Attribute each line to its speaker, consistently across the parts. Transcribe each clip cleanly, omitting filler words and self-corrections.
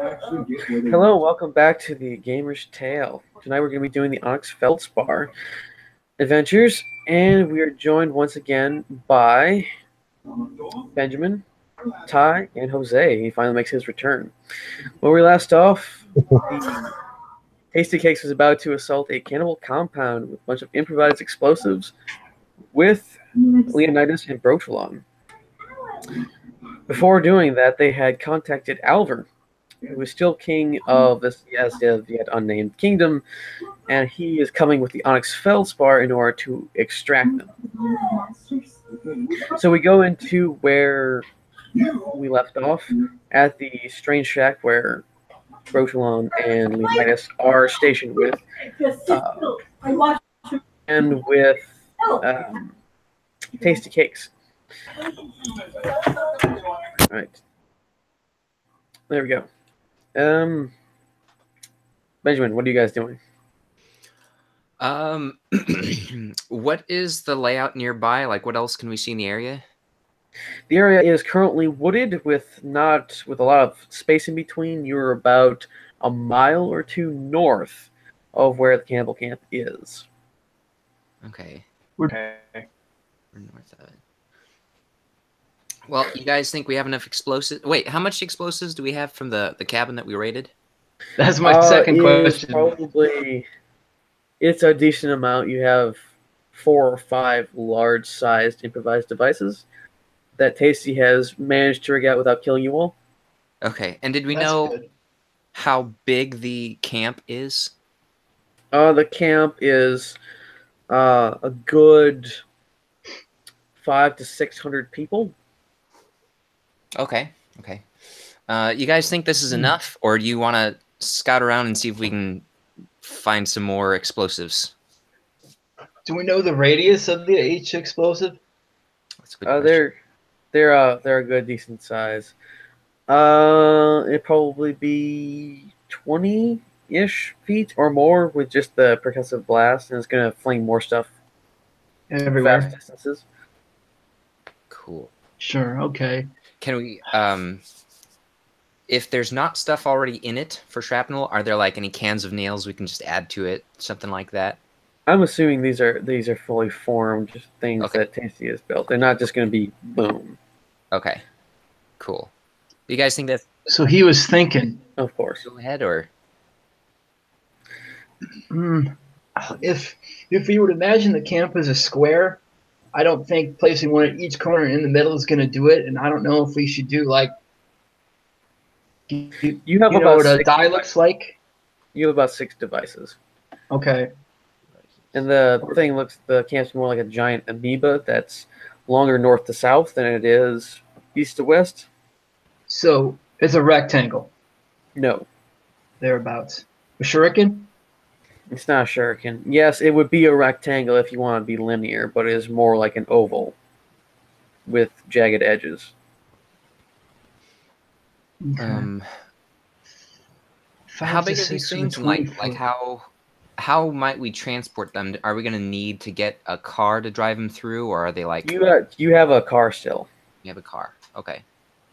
Speaker 1: Hello, welcome back to the Gamer's Tale. Tonight we're going to be doing the Onyx Feldspar adventures, and we are joined once again by Benjamin, Ty, and Jose. He finally makes his return. When we last off, the Tasty Cakes was about to assault a cannibal compound with a bunch of improvised explosives with Leonidas and Brochelon. Before doing that, they had contacted Alver, who is still king of this yet unnamed kingdom, and he is coming with the Onyx Feldspar in order to extract them. So we go into where we left off at the strange shack where Brochelon and Leonidas are stationed with, and with Tasty Cakes. All right, there we go. Benjamin, what are you guys doing?
Speaker 2: What is the layout nearby? Like, what else can we see in the area?
Speaker 1: The area is currently wooded with a lot of space in between. You're about a mile or two north of where the cannibal camp is.
Speaker 2: Okay.
Speaker 3: Okay.
Speaker 2: We're north of it. Well, you guys think we have enough explosives? Wait, how much explosives do we have from the cabin that we raided?
Speaker 3: That's my second question.
Speaker 1: It's a decent amount. You have 4 or 5 large-sized improvised devices that Tasty has managed to rig out without killing you all.
Speaker 2: Okay, and did we know how big the camp is?
Speaker 1: The camp is a good 500 to 600 people.
Speaker 2: Okay. You guys think this is enough, or do you want to scout around and see if we can find some more explosives?
Speaker 3: Do we know the radius of each explosive?
Speaker 2: That's a good question.
Speaker 1: They're a good decent size. It'd probably be 20-ish feet or more with just the percussive blast, and it's gonna fling more stuff
Speaker 3: everywhere.
Speaker 1: Fast distances.
Speaker 2: Cool.
Speaker 3: Sure. Okay.
Speaker 2: Can we? If there's not stuff already in it for shrapnel, are there like any cans of nails we can just add to it, something like that?
Speaker 1: I'm assuming these are fully formed things that Tasty has built. They're not just going to be boom.
Speaker 2: Okay, cool. You guys think that?
Speaker 3: So he was thinking.
Speaker 1: Of course.
Speaker 2: Go ahead, or
Speaker 3: if we would imagine the camp as a square, I don't think placing one at each corner in the middle is going to do it, and I don't know if we should do like.
Speaker 1: You have
Speaker 3: about
Speaker 1: know
Speaker 3: what a die looks like?
Speaker 1: You have about 6 devices.
Speaker 3: Okay.
Speaker 1: And the camp's more like a giant amoeba that's longer north to south than it is east to west.
Speaker 3: So it's a rectangle.
Speaker 1: No.
Speaker 3: Thereabouts. A shuriken?
Speaker 1: It's not a shuriken. Yes, it would be a rectangle if you want to be linear, but it is more like an oval with jagged edges.
Speaker 3: Okay.
Speaker 2: How big are these things? Like how might we transport them? Are we going to need to get a car to drive them through, or are they like
Speaker 1: you have a car still?
Speaker 2: You have a car. Okay.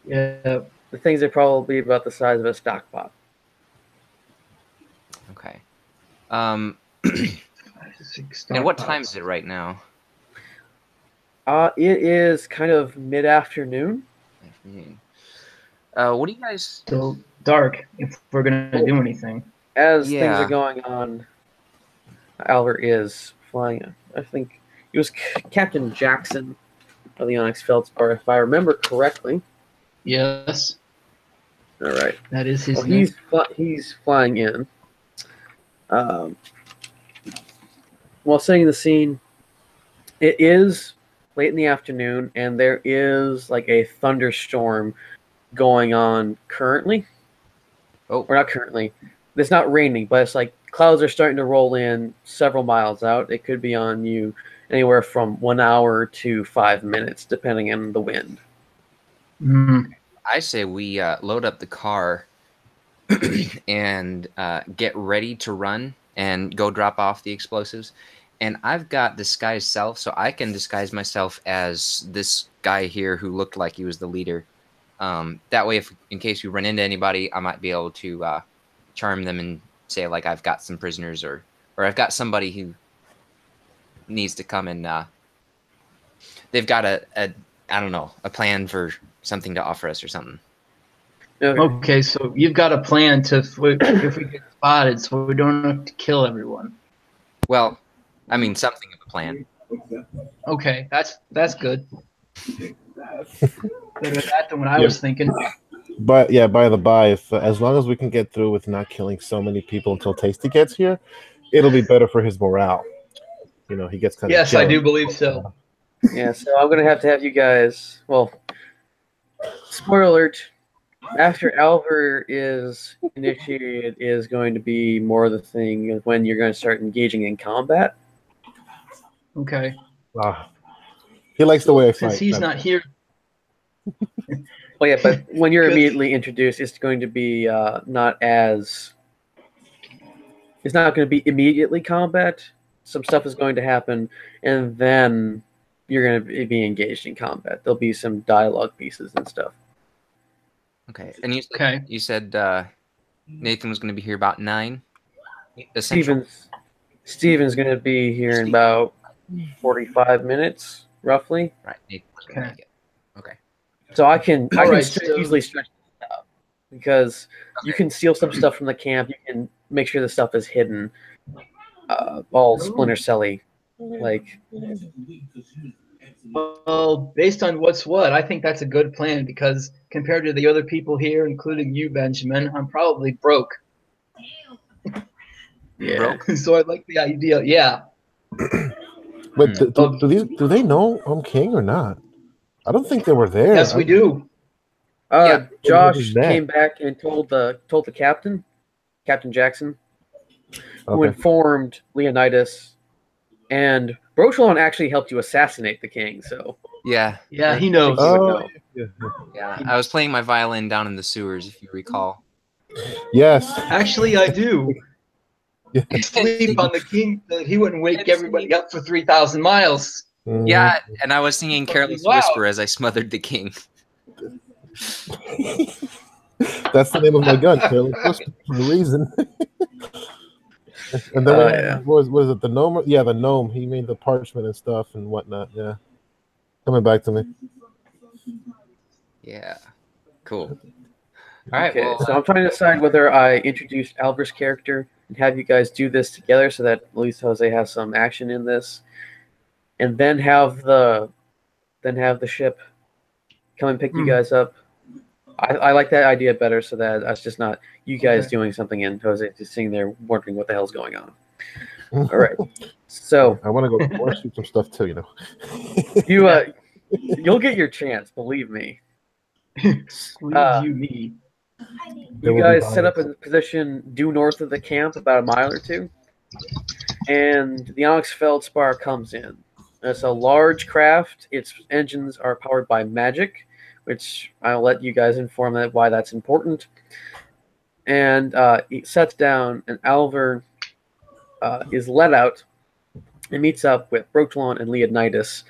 Speaker 3: Yeah.
Speaker 1: The things are probably about the size of a stock pot.
Speaker 2: Okay. And what time is it right now?
Speaker 1: It is kind of mid-afternoon.
Speaker 2: What do you guys?
Speaker 3: Still dark if we're gonna do anything.
Speaker 1: As things are going on, Alver is flying. I think it was Captain Jackson of the Onyx Feldspar, if I remember correctly.
Speaker 3: Yes.
Speaker 1: All right.
Speaker 3: That is his name.
Speaker 1: He's flying in. While setting the scene, it is late in the afternoon, and there is like a thunderstorm going on currently.
Speaker 2: Oh,
Speaker 1: or not currently. It's not raining, but it's like clouds are starting to roll in several miles out. It could be on you anywhere from 1 hour to 5 minutes, depending on the wind.
Speaker 2: I say we load up the car and get ready to run and go drop off the explosives. And I've got disguise self, so I can disguise myself as this guy here who looked like he was the leader. That way, if in case we run into anybody, I might be able to charm them and say like I've got some prisoners or I've got somebody who needs to come and they've got a I don't know, a plan for something to offer us or something.
Speaker 3: Okay, so you've got a plan to if we get spotted, so we don't have to kill everyone.
Speaker 2: Well, I mean something of a plan.
Speaker 3: Okay, that's good. Better that than what I was thinking.
Speaker 4: But yeah, by the by, if as long as we can get through with not killing so many people until Tasty gets here, it'll be better for his morale. You know, he gets kind of
Speaker 3: Yes, I do believe so.
Speaker 1: Yeah, so I'm gonna have you guys. Well, spoiler alert. After Alver is initiated, is going to be more the thing when you're going to start engaging in combat.
Speaker 3: Okay.
Speaker 4: He likes the way I fight.
Speaker 3: Since he's not here.
Speaker 1: Well, yeah, but when you're immediately introduced, it's going to be not as. It's not going to be immediately combat. Some stuff is going to happen, and then you're going to be engaged in combat. There'll be some dialogue pieces and stuff.
Speaker 2: Okay, and you said Nathan was going to be here about 9.
Speaker 1: Steven's going to be here in about 45 minutes, roughly.
Speaker 2: Right. Nathan's going to make it. Okay.
Speaker 1: So I can easily stretch this out because you can steal some stuff from the camp. You can make sure the stuff is hidden, all Splinter Cell-y, like.
Speaker 3: Well, based on what's what, I think that's a good plan because compared to the other people here, including you, Benjamin, I'm probably broke.
Speaker 1: Yeah.
Speaker 3: So I like the idea. Yeah.
Speaker 4: But do they know I'm king or not? I don't think they were there.
Speaker 3: Yes, we do.
Speaker 1: Josh came back and told the captain, Captain Jackson, who informed Leonidas, and Brochelon actually helped you assassinate the king. So
Speaker 2: yeah,
Speaker 3: he knows.
Speaker 2: Yeah, I was playing my violin down in the sewers, if you recall.
Speaker 4: Yes,
Speaker 3: actually, I do. Sleep on the king so that he wouldn't wake everybody up for 3,000 miles.
Speaker 4: Mm-hmm.
Speaker 2: Yeah, and I was singing Careless Whisper as I smothered the king.
Speaker 4: That's the name of my gun, Careless Whisper, for a reason. And then what is it? The gnome? Yeah, the gnome. He made the parchment and stuff and whatnot. Yeah, coming back to me.
Speaker 2: Yeah, cool. All right.
Speaker 1: Okay, so I'm trying to decide whether I introduce Alver's character and have you guys do this together, so that at least Jose has some action in this, and then have the ship come and pick you guys up. I like that idea better, so that that's just not you guys doing something and Jose just sitting there wondering what the hell's going on. All right, so
Speaker 4: I want to go more shoot some stuff too. You
Speaker 1: know, you'll get your chance, believe me.
Speaker 3: You need.
Speaker 1: You guys set up a position due north of the camp, about a mile or two, and the Onyx Feldspar comes in. It's a large craft. Its engines are powered by magic, which I'll let you guys inform that why that's important. And it sets down, and Alver is let out and meets up with Brochelon and Leonidas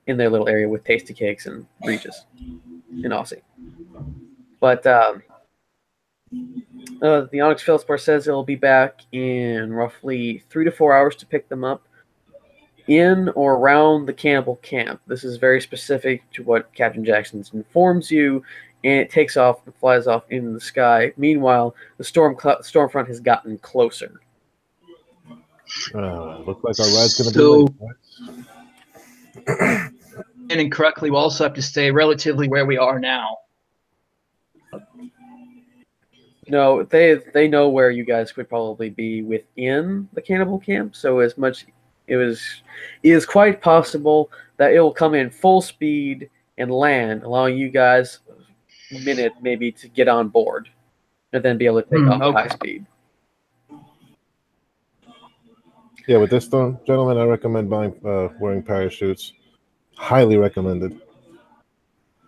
Speaker 1: in their little area with Tasty Cakes and Regis in Aussie. But the Onyx Feldspar says it'll be back in roughly 3 to 4 hours to pick them up in or around the cannibal camp. This is very specific to what Captain Jackson informs you, and it takes off and flies off into the sky. Meanwhile, the storm front has gotten closer.
Speaker 4: Looks like our ride's going to be late.
Speaker 3: And incorrectly, we'll also have to stay relatively where we are now.
Speaker 1: No, they know where you guys would probably be within the cannibal camp. So it is quite possible that it will come in full speed and land, allowing you guys a minute maybe to get on board, and then be able to take off at high speed.
Speaker 4: Yeah, with this storm, gentlemen, I recommend wearing parachutes. Highly recommended.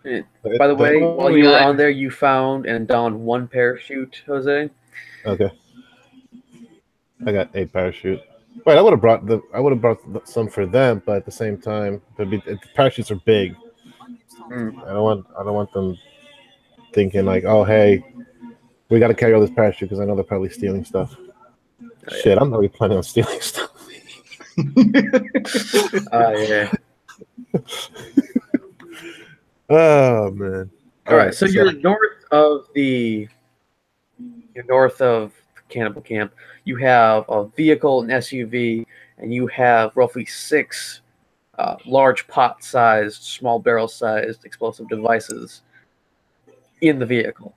Speaker 1: By the way, while you were on there, you found and donned 1 parachute, Jose.
Speaker 4: Okay. I got 8 parachute. Wait, I would have brought some for them, but at the same time, the parachutes are big. I don't want them thinking like, oh hey, we got to carry all this parachute because I know they're probably stealing stuff. Oh, shit, I'm not really planning on stealing stuff.
Speaker 1: Yeah.
Speaker 4: Oh man.
Speaker 1: All right, so you're north of the Cannibal Camp. You have a vehicle, an SUV, and you have roughly 6 large pot-sized, small barrel-sized explosive devices in the vehicle.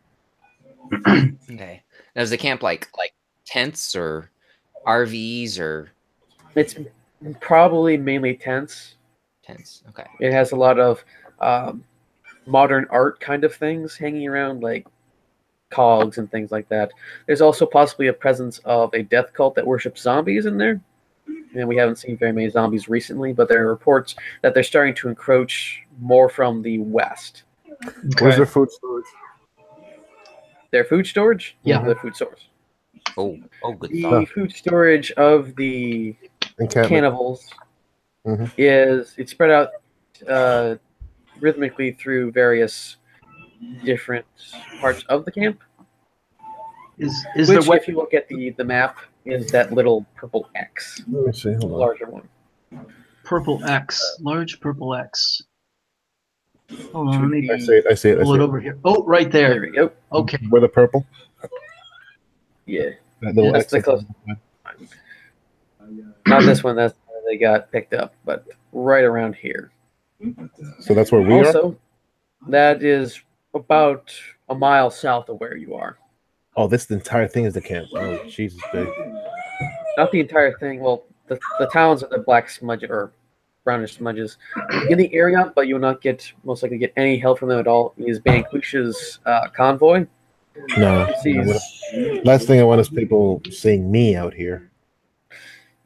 Speaker 2: Okay. Now, is the camp like tents or RVs or?
Speaker 1: It's probably mainly tents.
Speaker 2: Tents. Okay.
Speaker 1: It has a lot of modern art kind of things hanging around, like cogs and things like that. There's also possibly a presence of a death cult that worships zombies in there. And we haven't seen very many zombies recently, but there are reports that they're starting to encroach more from the west.
Speaker 4: Okay. Where's their food storage?
Speaker 1: Their food storage?
Speaker 3: Yeah.
Speaker 1: The food source.
Speaker 2: Oh, good.
Speaker 1: The food storage of the cannibals is it's spread out rhythmically through various different parts of the camp.
Speaker 3: Is
Speaker 1: which, if you look at the map, is that little purple X.
Speaker 4: Let me see. Hold on.
Speaker 1: Larger one.
Speaker 3: Purple X. Large purple X. Hold on, let me
Speaker 4: I see it.
Speaker 3: pull it over here. Oh, right there.
Speaker 1: There we go.
Speaker 3: Okay.
Speaker 4: Where the purple?
Speaker 1: Yeah.
Speaker 4: That little
Speaker 1: That's the closest. Not this one. That's where they got picked up, but right around here.
Speaker 4: So that's where we are?
Speaker 1: Also, that is about a mile south of where you are.
Speaker 4: Oh, this entire thing is the camp. Oh, Jesus, big.
Speaker 1: Not the entire thing. Well, the towns are the black smudge or brownish smudges in the area, but you will not most likely get any help from them at all. Is Banqueesha's convoy.
Speaker 4: No. Last thing I want is people seeing me out here.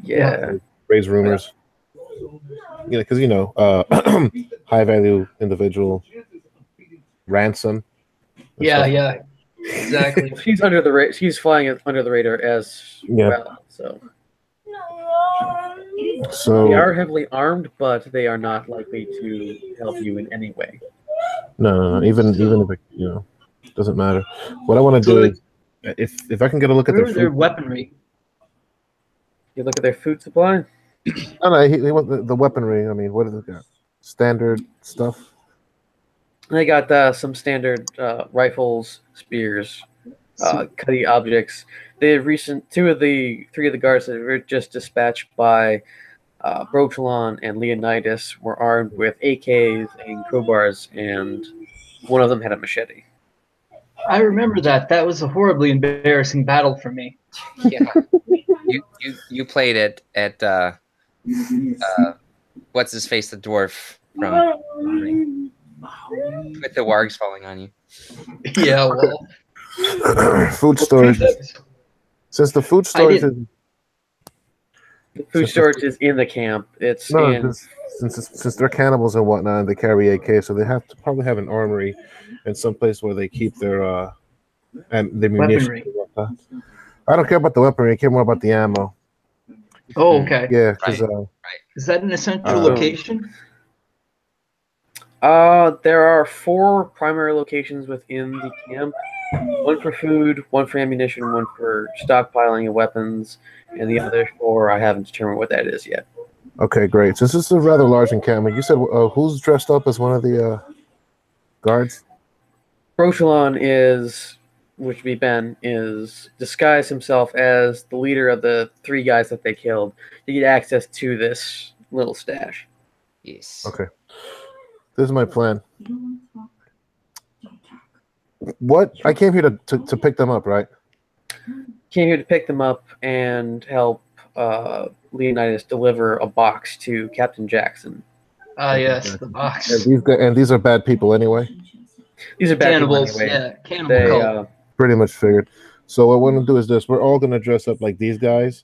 Speaker 1: Yeah.
Speaker 4: Raise rumors. Yeah, because high value individual ransom.
Speaker 3: Yeah. Exactly.
Speaker 1: She's under the she's flying under the radar as well. So they are heavily armed, but they are not likely to help you in any way.
Speaker 4: No. Even if it, doesn't matter. What I want to do is, if I can get a look at their
Speaker 3: weaponry.
Speaker 1: You look at their food supply.
Speaker 4: No, he want the weaponry. I mean, what do they got? Standard stuff.
Speaker 1: They got some standard rifles, spears, cutty objects. They have three of the guards that were just dispatched by Brochelon and Leonidas were armed with AKs and crowbars, and one of them had a machete.
Speaker 3: I remember that. That was a horribly embarrassing battle for me.
Speaker 2: Yeah, you played it at what's his face, the dwarf from with the wargs falling on you.
Speaker 3: Yeah, well,
Speaker 4: food storage. Since the food storage
Speaker 1: is in the camp,
Speaker 4: since they're cannibals and whatnot, and they carry AK, so they have to probably have an armory and someplace where they keep their munitions. I don't care about the weaponry. I care more about the ammo.
Speaker 3: Oh, okay.
Speaker 4: Yeah, because
Speaker 3: is that an essential location?
Speaker 1: There are 4 primary locations within the camp. One for food, one for ammunition, one for stockpiling of weapons, and the other 4 I haven't determined what that is yet.
Speaker 4: Okay, great. Since this is a rather large encampment, you said who's dressed up as one of the guards?
Speaker 1: Brochelon which would be Ben, is disguised himself as the leader of the 3 guys that they killed to get access to this little stash.
Speaker 2: Yes.
Speaker 4: Okay. This is my plan. What? I came here to pick them up, right?
Speaker 1: Came here to pick them up and help Leonidas deliver a box to Captain Jackson.
Speaker 3: Yes, the box.
Speaker 4: And these are bad people anyway?
Speaker 1: These are bad
Speaker 3: cannibals,
Speaker 1: people anyway.
Speaker 3: Yeah, cannibal.
Speaker 4: Pretty much figured. So what we're going to do is this. We're all going to dress up like these guys,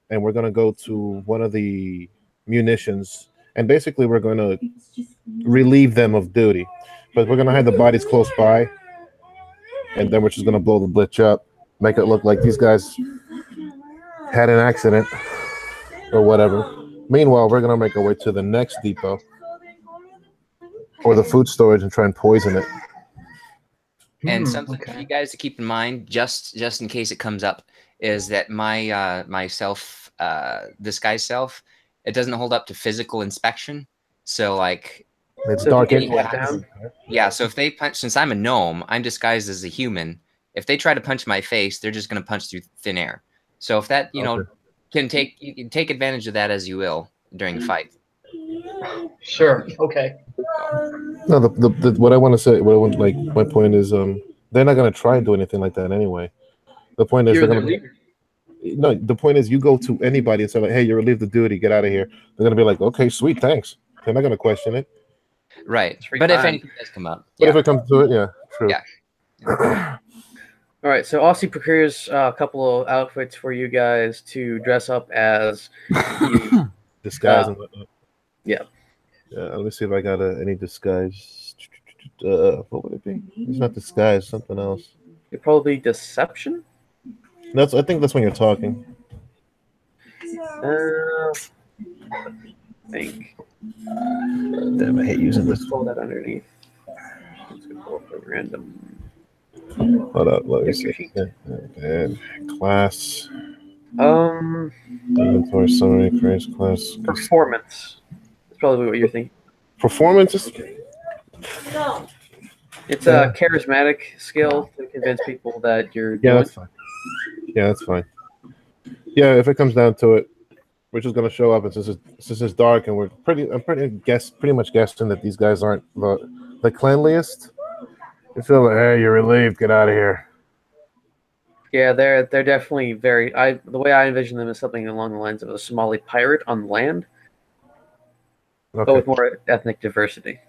Speaker 4: and we're going to go to one of the munitions, and basically we're going to relieve them of duty. But we're going to have the bodies close by, and then we're just going to blow the blitz up, make it look like these guys had an accident or whatever. Meanwhile, we're going to make our way to the next depot or the food storage and try and poison it.
Speaker 2: And something for
Speaker 3: Okay.
Speaker 2: you guys to keep in mind, just in case it comes up, is that my disguise self, it doesn't hold up to physical inspection. So like,
Speaker 4: It's
Speaker 1: So if you
Speaker 4: dark
Speaker 1: get
Speaker 4: anyway.
Speaker 1: wet down,
Speaker 2: yeah. So if they punch, since I'm a gnome, I'm disguised as a human. If they try to punch my face, they're just going to punch through thin air. So if that, you know, you can take advantage of that as you will during the fight.
Speaker 3: Sure. Okay.
Speaker 4: No, what I want to say, what I want, like, my point is, they're not gonna try and do anything like that anyway. The point is,
Speaker 1: you're
Speaker 4: they're
Speaker 1: the
Speaker 4: gonna.
Speaker 1: leader.
Speaker 4: No, the point is, you go to anybody and say like, "Hey, you're relieved of duty. Get out of here." They're gonna be like, "Okay, sweet, thanks." They're not gonna question it.
Speaker 2: Right.
Speaker 1: It's free
Speaker 2: But if
Speaker 1: time.
Speaker 2: anything does come up,
Speaker 4: But
Speaker 2: yeah.
Speaker 4: if it comes to it, yeah, true.
Speaker 2: Yeah.
Speaker 1: All right, so Aussie prepares a couple of outfits for you guys to dress up as.
Speaker 4: Disguise and whatnot.
Speaker 1: Yeah.
Speaker 4: Let me see if I got any disguise. What would it be? It's not disguise, something else.
Speaker 1: It'd probably deception.
Speaker 4: I think that's when you're talking.
Speaker 1: I think.
Speaker 4: Damn, I hate using
Speaker 1: Let's
Speaker 4: this.
Speaker 1: pull that underneath. Let's go pull up a random.
Speaker 4: Hold up, let me
Speaker 1: Character
Speaker 4: see.
Speaker 1: sheet.
Speaker 4: Okay. Class,
Speaker 1: Um,
Speaker 4: inventory, summary, creates class.
Speaker 1: performance. That's probably what you're thinking.
Speaker 4: Performance is
Speaker 1: It's
Speaker 4: Yeah.
Speaker 1: a charismatic skill to convince people that you're
Speaker 4: yeah,
Speaker 1: doing.
Speaker 4: that's fine. Yeah, that's fine. Yeah, if it comes down to it, we're just gonna show up, and since it's dark, and I'm pretty much guessing that these guys aren't the cleanliest. You feel like, hey, you're relieved, get out of here.
Speaker 1: Yeah, they're definitely very. The way I envision them is something along the lines of a Somali pirate on land, but
Speaker 4: Okay,
Speaker 1: with more ethnic diversity.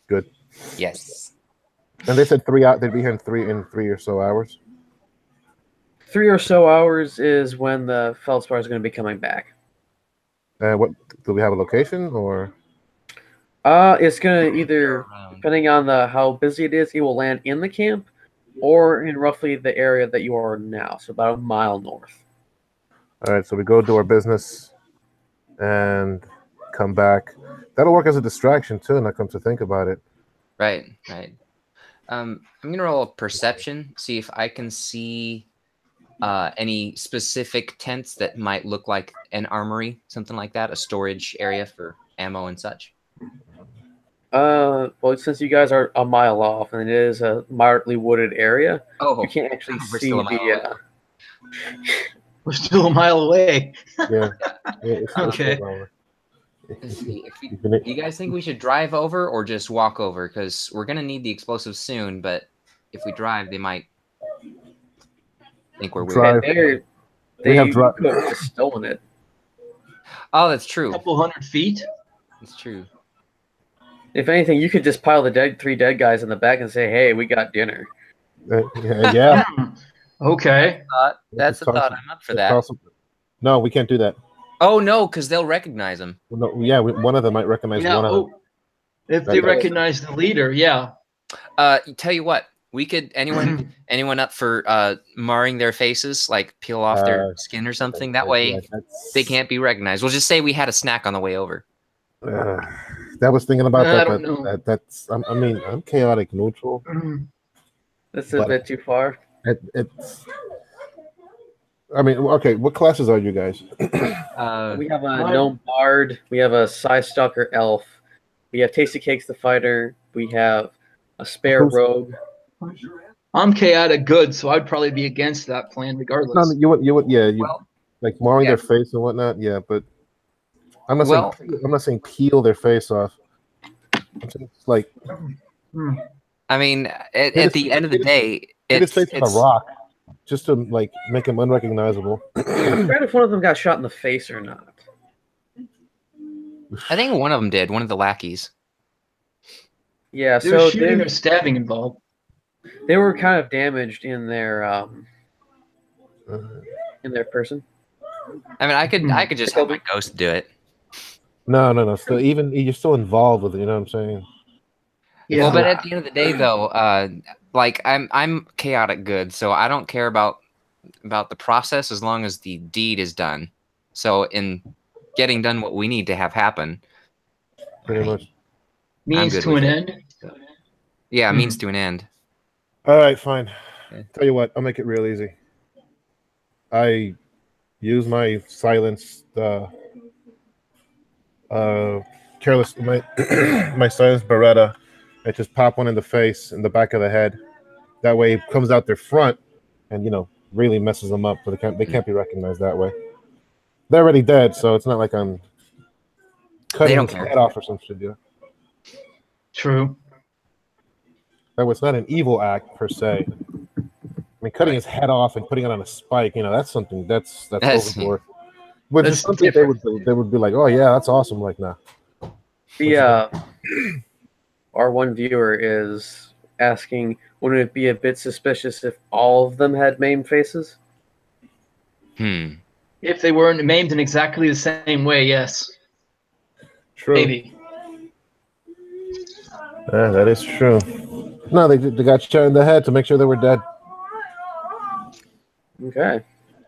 Speaker 4: good.
Speaker 2: Yes.
Speaker 4: And they said they'd be here in 3 or so hours.
Speaker 1: 3 or so hours is when the Feldspar is going to be coming back.
Speaker 4: What do we have a location or?
Speaker 1: It's going to either, depending on how busy it is, it will land in the camp or in roughly the area that you are now, so about a mile north.
Speaker 4: All right, so we go do our business and come back. That'll work as a distraction too, and I come to think about it.
Speaker 2: Right. Right. I'm gonna roll a perception, see if I can see any specific tents that might look like an armory, something like that, a storage area for ammo and such.
Speaker 1: Well, since you guys are a mile off and it is a moderately wooded area,
Speaker 2: Oh,
Speaker 1: you can't actually
Speaker 2: we're
Speaker 1: see
Speaker 2: still a mile away.
Speaker 3: We're still a mile away.
Speaker 4: Yeah. It's
Speaker 3: Okay.
Speaker 2: Let's see.
Speaker 4: You can-
Speaker 2: Do you guys think we should drive over or just walk over? Because we're gonna need the explosives soon, but if we drive, they might think we're weird.
Speaker 4: Drive.
Speaker 1: They
Speaker 4: have dri-
Speaker 1: could have just stolen it.
Speaker 2: Oh, that's
Speaker 3: A
Speaker 2: true.
Speaker 3: couple 100 feet.
Speaker 2: That's true.
Speaker 1: If anything, you could just pile the three dead guys in the back and say, "Hey, we got dinner."
Speaker 4: Yeah.
Speaker 3: Okay.
Speaker 2: That's a thought. I'm up for that.
Speaker 4: No, we can't do that.
Speaker 2: Oh no, because they'll recognize him.
Speaker 4: No, yeah, one of them might recognize
Speaker 3: Yeah.
Speaker 4: one of them.
Speaker 3: If they recognize the leader, yeah.
Speaker 2: Tell you what, we could anyone up for marring their faces, like peel off their skin or something. That way they can't be recognized. We'll just say we had a snack on the way over.
Speaker 4: That was thinking about that.
Speaker 3: I don't know.
Speaker 4: That's. I mean, I'm chaotic neutral.
Speaker 1: That's a bit too far.
Speaker 4: It's. I mean, okay. What classes are you guys?
Speaker 1: We have a gnome bard. We have a Psy Stalker elf. We have Tasty Cakes the fighter. We have a spare rogue.
Speaker 3: I'm chaotic good, so I'd probably be against that plan regardless.
Speaker 4: No, you would, yeah, like marring their face and whatnot, yeah. But I'm not saying peel their face off. I'm saying like.
Speaker 2: I mean, at the end of the day,
Speaker 4: it's face on a rock, just to like make him unrecognizable.
Speaker 1: I forgot if one of them got shot in the face or not.
Speaker 2: I think one of them did. One of the lackeys.
Speaker 1: Yeah,
Speaker 3: There's shooting or stabbing involved.
Speaker 1: They were kind of damaged in their person.
Speaker 2: I mean, I could just have my ghost do it.
Speaker 4: No. Still, even you're still involved with it. You know what I'm saying?
Speaker 2: Yeah. Well, but at the end of the day, though, like I'm chaotic good, so I don't care about the process as long as the deed is done. So in getting done what we need to have happen,
Speaker 4: pretty much
Speaker 3: means to an end.
Speaker 2: Yeah, means to an end.
Speaker 4: All right, fine.
Speaker 2: Okay.
Speaker 4: Tell you what, I'll make it real easy. I use my silenced, careless, my my silenced Beretta. I just pop one in the face, in the back of the head. That way, it comes out their front, and really messes them up. So they can't be recognized that way. They're already dead, so it's not like I'm cutting
Speaker 2: don't
Speaker 4: his
Speaker 2: care.
Speaker 4: head off or some shit.
Speaker 3: True.
Speaker 4: That was not an evil act per se. I mean, cutting his head off and putting it on a spike, that's something that's overboard. Which is
Speaker 3: That's
Speaker 4: something
Speaker 3: different.
Speaker 4: they would be like, oh yeah, that's awesome. Like, nah.
Speaker 1: Our one viewer is asking, wouldn't it be a bit suspicious if all of them had maimed faces?
Speaker 3: If they weren't maimed in exactly the same way, yes.
Speaker 4: True.
Speaker 3: Maybe.
Speaker 4: Yeah, that is true. No, they got shot in the head to make sure they were dead.
Speaker 1: Okay.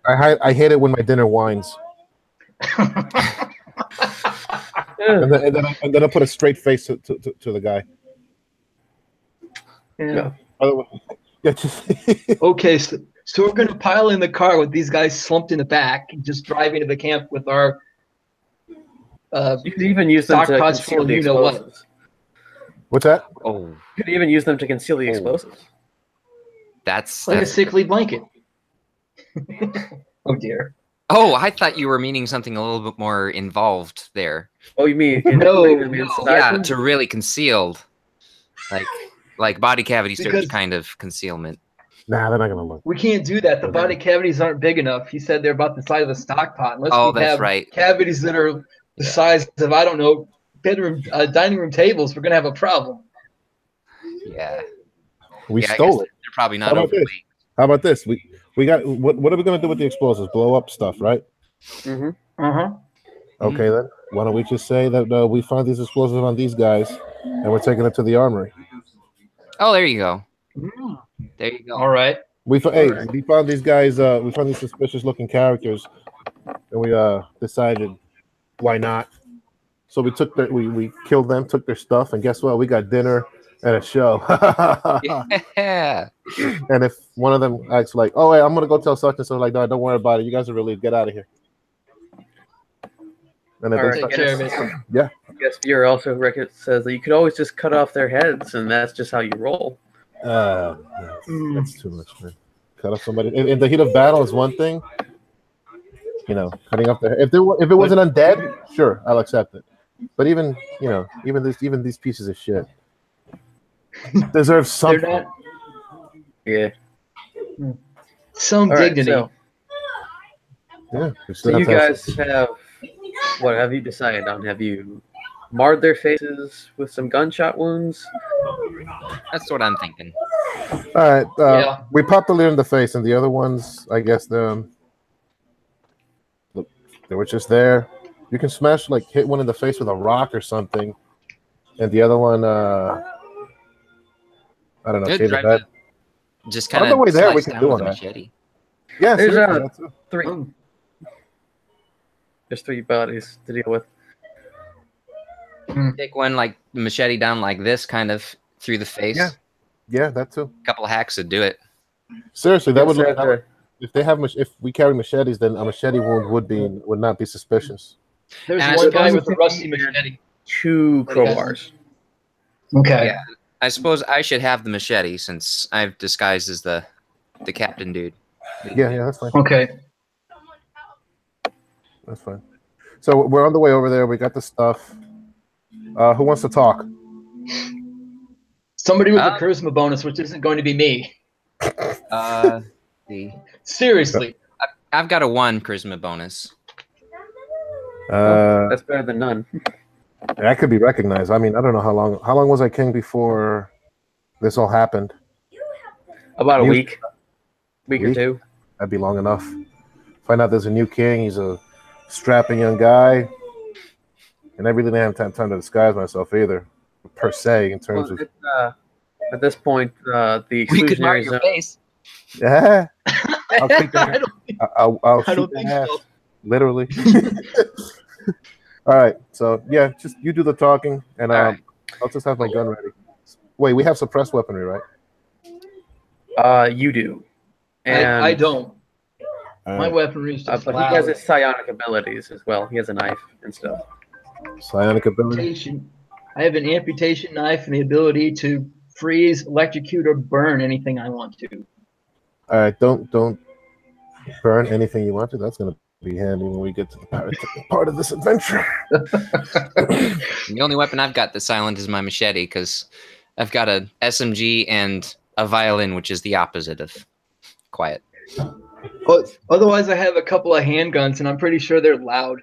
Speaker 4: I hate it when my dinner whines. And then I put a straight face to the guy.
Speaker 3: Yeah. Okay, so we're going to pile in the car with these guys slumped in the back and just drive into the camp with our
Speaker 1: you could even use them to conceal the explosives.
Speaker 4: What's that?
Speaker 2: Oh,
Speaker 1: You could even use them to conceal the explosives.
Speaker 2: that's
Speaker 3: like a sick leave blanket. Oh dear.
Speaker 2: Oh, I thought you were meaning something a little bit more involved there.
Speaker 1: Oh, you mean
Speaker 2: Yeah, to really concealed, like body cavity search kind of concealment.
Speaker 4: Nah, they're not gonna look.
Speaker 3: We can't do that. The body cavities aren't big enough. He said they're about the size of a stock pot. Unless we have cavities that are the size of, I don't know, bedroom, dining room tables, we're gonna have a problem.
Speaker 2: Yeah,
Speaker 4: we stole it.
Speaker 2: They're probably not overweight.
Speaker 4: How about this? We got what are we gonna do with the explosives? Blow up stuff, right?
Speaker 1: Mm-hmm.
Speaker 4: Okay, then why don't we just say that we found these explosives on these guys, and we're taking it to the armory.
Speaker 2: Oh, there you go. There you go.
Speaker 3: All right.
Speaker 4: We found these guys. We found these suspicious-looking characters, and we decided why not. So we took we killed them, took their stuff, and guess what? We got dinner and a show.
Speaker 2: Yeah.
Speaker 4: And if one of them acts like, "Oh, hey, I'm gonna go tell such and such," like, "No, don't worry about it. You guys are relieved. Get out of here." And
Speaker 1: All right,
Speaker 3: take care of it.
Speaker 4: Yeah.
Speaker 1: I guess viewer also says that you could always just cut off their heads, and that's just how you roll.
Speaker 4: That's too much, man. Cut off somebody in the heat of battle is one thing. Cutting off their if it wasn't undead, sure, I'll accept it. But even these pieces of shit deserve something.
Speaker 1: Yeah.
Speaker 3: Some dignity.
Speaker 1: So you guys have what have you decided on? Have you marred their faces with some gunshot wounds?
Speaker 2: That's what I'm thinking.
Speaker 4: All right. We popped the leader in the face, and the other ones, I guess, they were just there. You can smash, hit one in the face with a rock or something, and the other one, I don't know, shave the head.
Speaker 2: Just kind of
Speaker 4: on the way there, we can
Speaker 2: down
Speaker 4: do
Speaker 2: with
Speaker 4: on
Speaker 2: a
Speaker 4: that.
Speaker 2: machete.
Speaker 4: Yeah,
Speaker 1: there's three. There's three bodies to deal with.
Speaker 2: Take one machete down like this, kind of through the face.
Speaker 4: Yeah, that too.
Speaker 2: A couple of hacks would do it.
Speaker 4: Seriously, that would if we carry machetes, then a machete wound would not be suspicious.
Speaker 3: There's one guy with a rusty machete.
Speaker 1: 2 crowbars.
Speaker 3: Okay.
Speaker 2: Yeah, I suppose I should have the machete since I've disguised as the captain dude.
Speaker 4: Yeah, that's fine.
Speaker 3: Okay.
Speaker 4: That's fine. So we're on the way over there. We got the stuff. Who wants to talk?
Speaker 3: Somebody with a charisma bonus, which isn't going to be me. Seriously.
Speaker 2: I've got a 1 charisma bonus.
Speaker 1: That's better than none.
Speaker 4: That could be recognized. I mean, I don't know how long was I king before this all happened?
Speaker 1: About a week or two.
Speaker 4: That'd be long enough. Find out there's a new king. He's a strapping young guy, and I really didn't have time to disguise myself either, per se, in terms of.
Speaker 1: At this point, the exclusionary zone.
Speaker 2: Face.
Speaker 4: Yeah, I'll kick that. I'll shoot that ass, so. Literally. All right, so yeah, just you do the talking, and I'll just have my gun ready. Wait, we have suppressed weaponry, right?
Speaker 1: You do.
Speaker 3: And I don't. My weaponry is just
Speaker 1: but he has his psionic abilities as well. He has a knife and stuff.
Speaker 4: Psionic ability?
Speaker 3: I have an amputation knife and the ability to freeze, electrocute, or burn anything I want to.
Speaker 4: All right, don't burn anything you want to. That's going to be handy when we get to the part of this adventure.
Speaker 2: The only weapon I've got that's silent is my machete, because I've got a SMG and a violin, which is the opposite of quiet.
Speaker 3: But otherwise, I have a couple of handguns, and I'm pretty sure they're loud.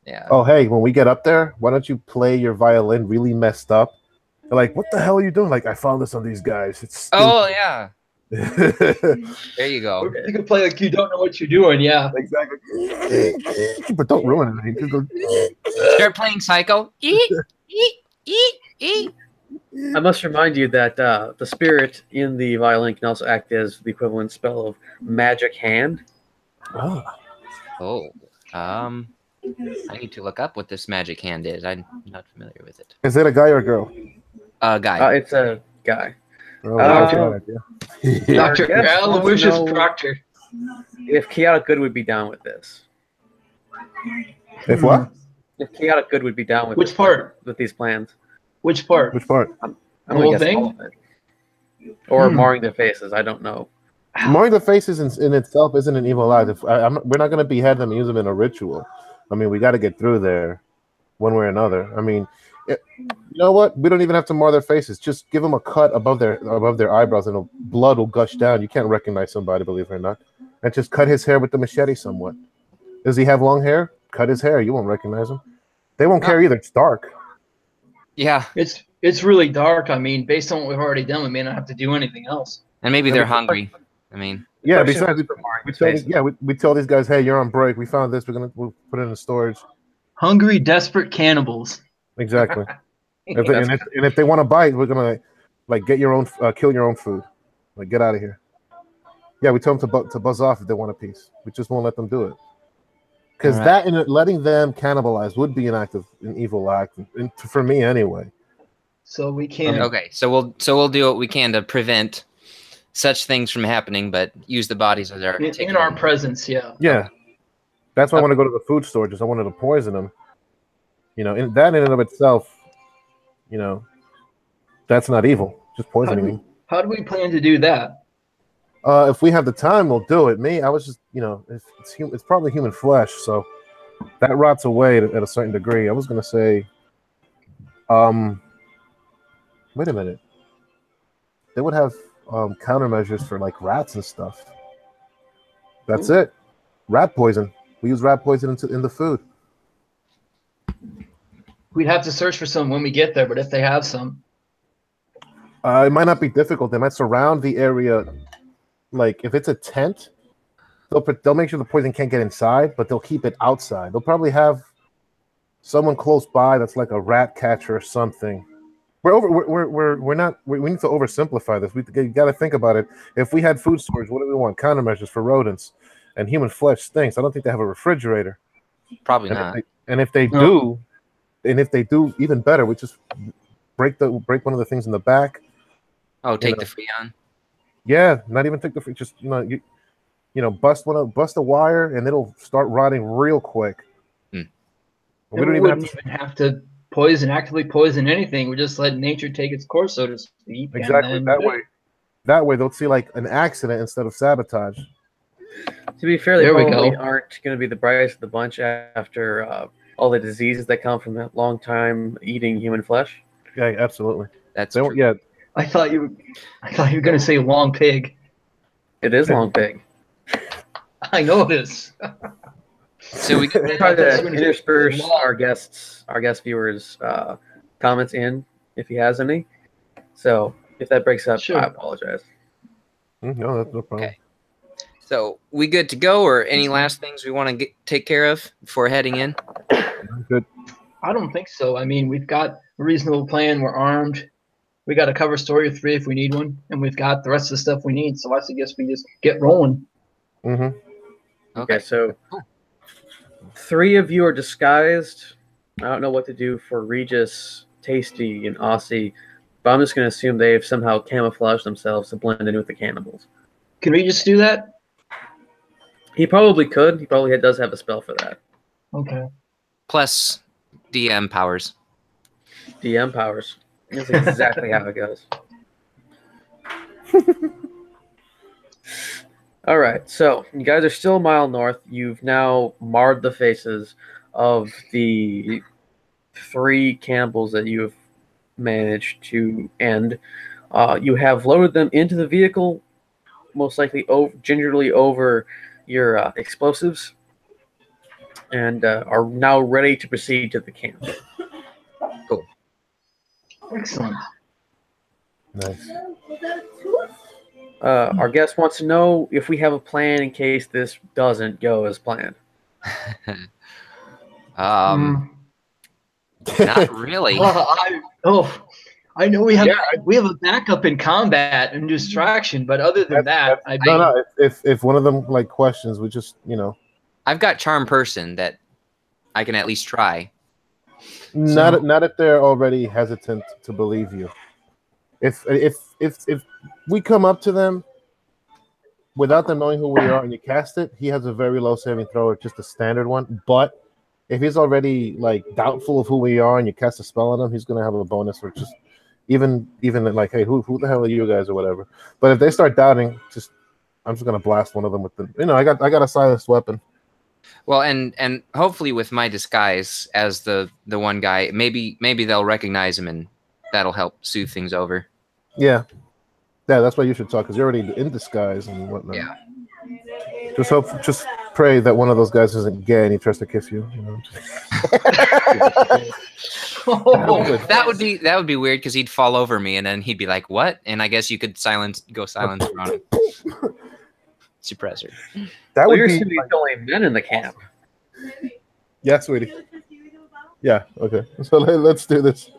Speaker 2: Yeah.
Speaker 4: Oh, hey, when we get up there, why don't you play your violin really messed up? They're like, what the hell are you doing? Like, I found this on these guys. It's stupid.
Speaker 2: Oh, yeah. There you go.
Speaker 3: Okay. You can play like you don't know what you're doing, yeah.
Speaker 4: Exactly. But don't ruin anything.
Speaker 2: Start playing Psycho.
Speaker 1: I must remind you that the spirit in the violin can also act as the equivalent spell of magic hand.
Speaker 2: Oh. I need to look up what this magic hand is. I'm not familiar with it.
Speaker 4: Is it a guy or a girl?
Speaker 2: Guy.
Speaker 1: It's a guy.
Speaker 3: Dr. Aloysius Proctor.
Speaker 1: If Chaotic Good would be down with this.
Speaker 4: If what?
Speaker 1: If Chaotic Good would be down with
Speaker 3: which part?
Speaker 1: With these plans.
Speaker 3: Which part?
Speaker 4: Which part?
Speaker 1: I'm going to guess all of it. Or marring their faces. I don't know.
Speaker 4: Marring the faces in itself isn't an evil act. We're not going to behead them and use them in a ritual. I mean, we got to get through there one way or another. I mean, you know what? We don't even have to mar their faces. Just give them a cut above their eyebrows, and blood will gush down. You can't recognize somebody, believe it or not. And just cut his hair with the machete somewhat. Does he have long hair? Cut his hair. You won't recognize him. They won't care either. It's dark.
Speaker 2: Yeah.
Speaker 3: It's really dark. I mean, based on what we've already done, we may not have to do anything else.
Speaker 2: And maybe they're hungry. I mean,
Speaker 4: yeah. Besides, we tell these guys, hey, you're on break. We found this. We'll put it in storage.
Speaker 3: Hungry, desperate cannibals.
Speaker 4: Exactly. If they want to bite, we're gonna get your own, kill your own food. Like, get out of here. Yeah, we tell them to buzz off if they want a piece. We just won't let them do it. Because that and letting them cannibalize would be an evil act, for me anyway.
Speaker 3: So we can't.
Speaker 2: Okay, so we'll do what we can to prevent such things from happening, but use the bodies as our
Speaker 3: in our presence. Yeah.
Speaker 4: Yeah, that's why I want to go to the food store. Just I wanted to poison them. You know, in and of itself, you know, that's not evil. Just poisoning them.
Speaker 3: How do we plan to do that?
Speaker 4: If we have the time, we'll do it. I was just, you know, it's probably human flesh, so that rots away at a certain degree. I was gonna say, wait a minute. They would have countermeasures for like rats and stuff. That's it. Rat poison. We use rat poison in the food.
Speaker 3: We'd have to search for some when we get there, but if they have some,
Speaker 4: it might not be difficult. They might surround the area. Like if it's a tent, they'll make sure the poison can't get inside, but they'll keep it outside. They'll probably have someone close by that's like a rat catcher or something. We need to oversimplify this. We got to think about it. If we had food storage, what do we want? Countermeasures for rodents, and human flesh stinks. I don't think they have a refrigerator.
Speaker 2: Probably not.
Speaker 4: If they do, even better. We just break one of the things in the back.
Speaker 2: Oh, take the Freon.
Speaker 4: Yeah, not even take the free. Just bust a wire, and it'll start rotting real quick.
Speaker 3: We don't even have to actively poison anything. We just let nature take its course, so to speak.
Speaker 4: Exactly. That way they'll see like an accident instead of sabotage.
Speaker 1: To be fair, they probably aren't going to be the brightest of the bunch after all the diseases that come from that long time eating human flesh.
Speaker 4: Yeah, absolutely.
Speaker 2: That's true.
Speaker 4: Yeah.
Speaker 3: I thought you were going to say long pig.
Speaker 1: It is long pig.
Speaker 3: I know this.
Speaker 1: So we can try to intersperse our guest viewers' comments in if he has any. So if that breaks up, I apologize.
Speaker 4: No, that's no problem.
Speaker 2: Okay. So we good to go, or any last things we want to take care of before heading in?
Speaker 4: Good.
Speaker 3: I don't think so. I mean, we've got a reasonable plan. We're armed. We got a cover story of 3 if we need one, and we've got the rest of the stuff we need. So I suggest we just get rolling.
Speaker 4: Mm-hmm.
Speaker 1: Okay, so 3 of you are disguised. I don't know what to do for Regis, Tasty, and Aussie, but I'm just going to assume they've somehow camouflaged themselves to blend in with the cannibals.
Speaker 3: Can we just do that?
Speaker 1: He probably could. He probably does have a spell for that.
Speaker 3: Okay.
Speaker 2: Plus DM powers.
Speaker 1: DM powers. That's exactly how it goes. All right, so you guys are still a mile north. You've now marred the faces of the 3 cannibals that you have managed to end. You have loaded them into the vehicle, most likely gingerly over your explosives, and are now ready to proceed to the camp.
Speaker 2: Cool.
Speaker 3: Excellent.
Speaker 4: Nice.
Speaker 1: Our guest wants to know if we have a plan in case this doesn't go as planned.
Speaker 2: Not really.
Speaker 3: I know we have a backup in combat and distraction, but other than that,
Speaker 4: if one of them like questions, we just
Speaker 2: I've got charm person that I can at least try.
Speaker 4: Not if they're already hesitant to believe you. If we come up to them without them knowing who we are and you cast it, he has a very low saving throw, just a standard one. But if he's already like doubtful of who we are and you cast a spell on him, he's gonna have a bonus or just even like, hey, who the hell are you guys or whatever. But if they start doubting, I'm just gonna blast one of them with the I got a silenced weapon.
Speaker 2: Well, and hopefully with my disguise as the one guy, maybe they'll recognize him and that'll help soothe things over.
Speaker 4: Yeah, that's why you should talk, because you're already in disguise and whatnot.
Speaker 2: Yeah.
Speaker 4: Just pray that one of those guys isn't gay and he tries to kiss you.
Speaker 2: That would be weird because he'd fall over me and then he'd be like, "What?" And I guess you could go silence around him. Suppressor.
Speaker 1: That would be the only men in the camp.
Speaker 4: Yeah, sweetie. Yeah. Okay. So let's do this.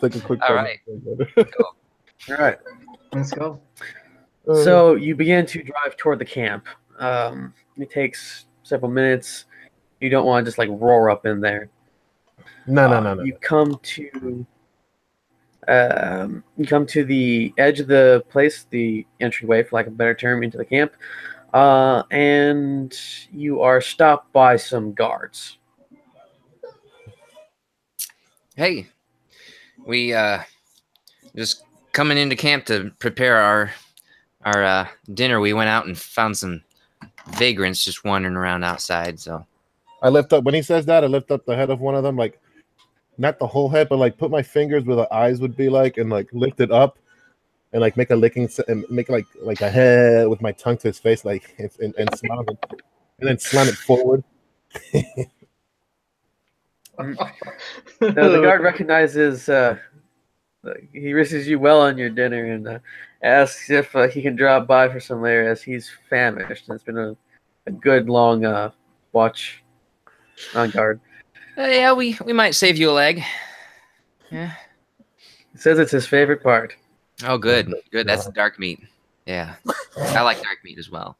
Speaker 4: Take a quick.
Speaker 2: All right.
Speaker 1: Cool. All right.
Speaker 3: Let's go.
Speaker 1: So you begin to drive toward the camp. It takes several minutes. You don't want to just like roar up in there.
Speaker 4: No.
Speaker 1: You come to the edge of the place, the entryway, for lack of a better term, into the camp, and you are stopped by some guards.
Speaker 2: Hey, we just coming into camp to prepare our dinner. We went out and found some vagrants just wandering around outside. So
Speaker 4: I lift up when he says that. I lift up the head of one of them, like not the whole head, but like put my fingers where the eyes would be, like, and like lift it up, and like make a licking and make like a head with my tongue to his face, like and smile, and then slam it forward.
Speaker 1: The guard recognizes. He wishes you well on your dinner and asks if he can drop by for some later, as he's famished. And it's been a good long watch on guard.
Speaker 2: Yeah, we might save you a leg. Yeah.
Speaker 1: He says it's his favorite part.
Speaker 2: Oh, good. That's the dark meat. Yeah, I like dark meat as well.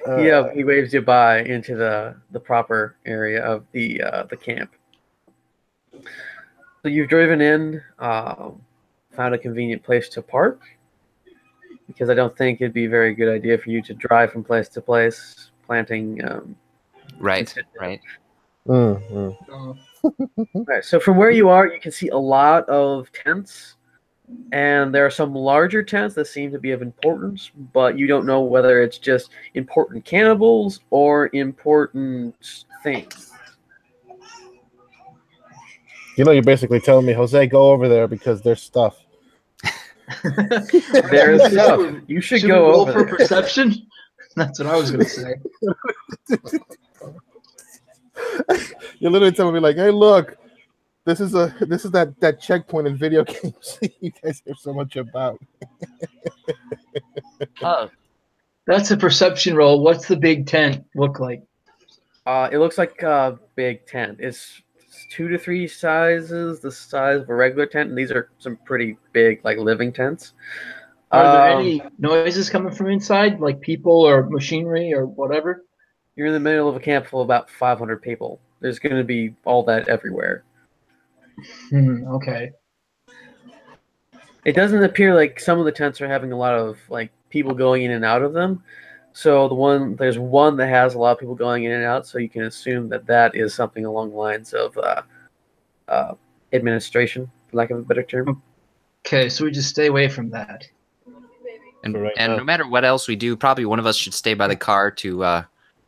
Speaker 1: He waves you by into the proper area of the camp. So you've driven in, found a convenient place to park, because I don't think it'd be a very good idea for you to drive from place to place, planting.
Speaker 2: Right.
Speaker 1: All right. So from where you are, you can see a lot of tents, and there are some larger tents that seem to be of importance, but you don't know whether it's just important cannibals or important things.
Speaker 4: You're basically telling me, Jose, go over there because there's stuff.
Speaker 1: There's stuff. You should go
Speaker 3: roll
Speaker 1: over
Speaker 3: for
Speaker 1: there.
Speaker 3: Perception. That's what I was going to say.
Speaker 4: You're literally telling me, like, hey, look, this is that checkpoint in video games you guys hear so much about.
Speaker 3: That's a perception roll. What's the big tent look like?
Speaker 1: It looks like a big tent. It's 2 to 3 sizes the size of a regular tent, and these are some pretty big, like, living tents.
Speaker 3: Are there any noises coming from inside, like people or machinery or whatever?
Speaker 1: You're in the middle of a camp full of about 500 people. There's going to be all that everywhere.
Speaker 3: Okay.
Speaker 1: It doesn't appear like some of the tents are having a lot of like people going in and out of them. So there's one that has a lot of people going in and out. So you can assume that is something along the lines of administration, for lack of a better term.
Speaker 3: Okay, so we just stay away from that.
Speaker 2: And no matter what else we do, probably one of us should stay by the car to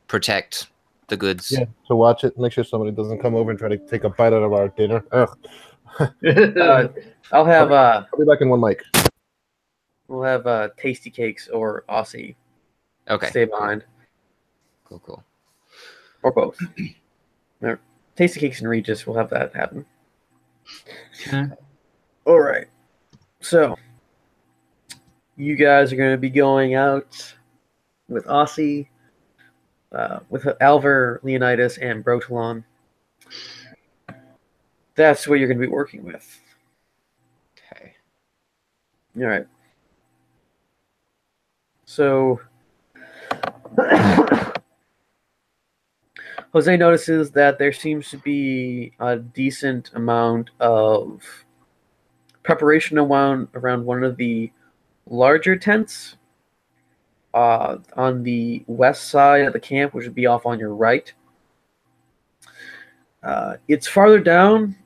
Speaker 2: protect the goods.
Speaker 4: Yeah, to watch it, make sure somebody doesn't come over and try to take a bite out of our dinner.
Speaker 1: I'll have
Speaker 4: I'll be back in one mic.
Speaker 1: We'll have Tasty Cakes or Aussie.
Speaker 2: Okay.
Speaker 1: Stay behind.
Speaker 2: Cool.
Speaker 1: Or both. Tasty Cakes and Regis will have that happen.
Speaker 3: Okay.
Speaker 1: All right. So, you guys are going to be going out with Aussie, with Alver, Leonidas, and Brotalon. That's what you're going to be working with.
Speaker 2: Okay.
Speaker 1: All right. So, Jose notices that there seems to be a decent amount of preparation around one of the larger tents on the west side of the camp, which would be off on your right. It's farther down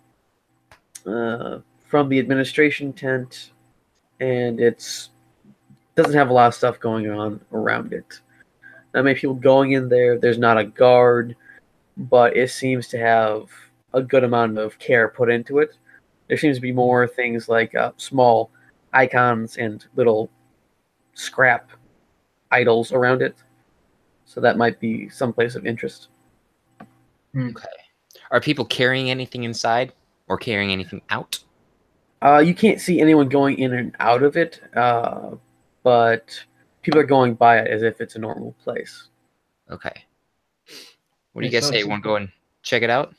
Speaker 1: from the administration tent, and it doesn't have a lot of stuff going on around it. Not many people going in there. There's not a guard, but it seems to have a good amount of care put into it. There seems to be more things like small icons and little scrap idols around it. So that might be some place of interest.
Speaker 2: Okay. Are people carrying anything inside or carrying anything out?
Speaker 1: You can't see anyone going in and out of it, but people are going by it as if it's a normal place.
Speaker 2: Okay. What do you guys say? Want to go and check it out?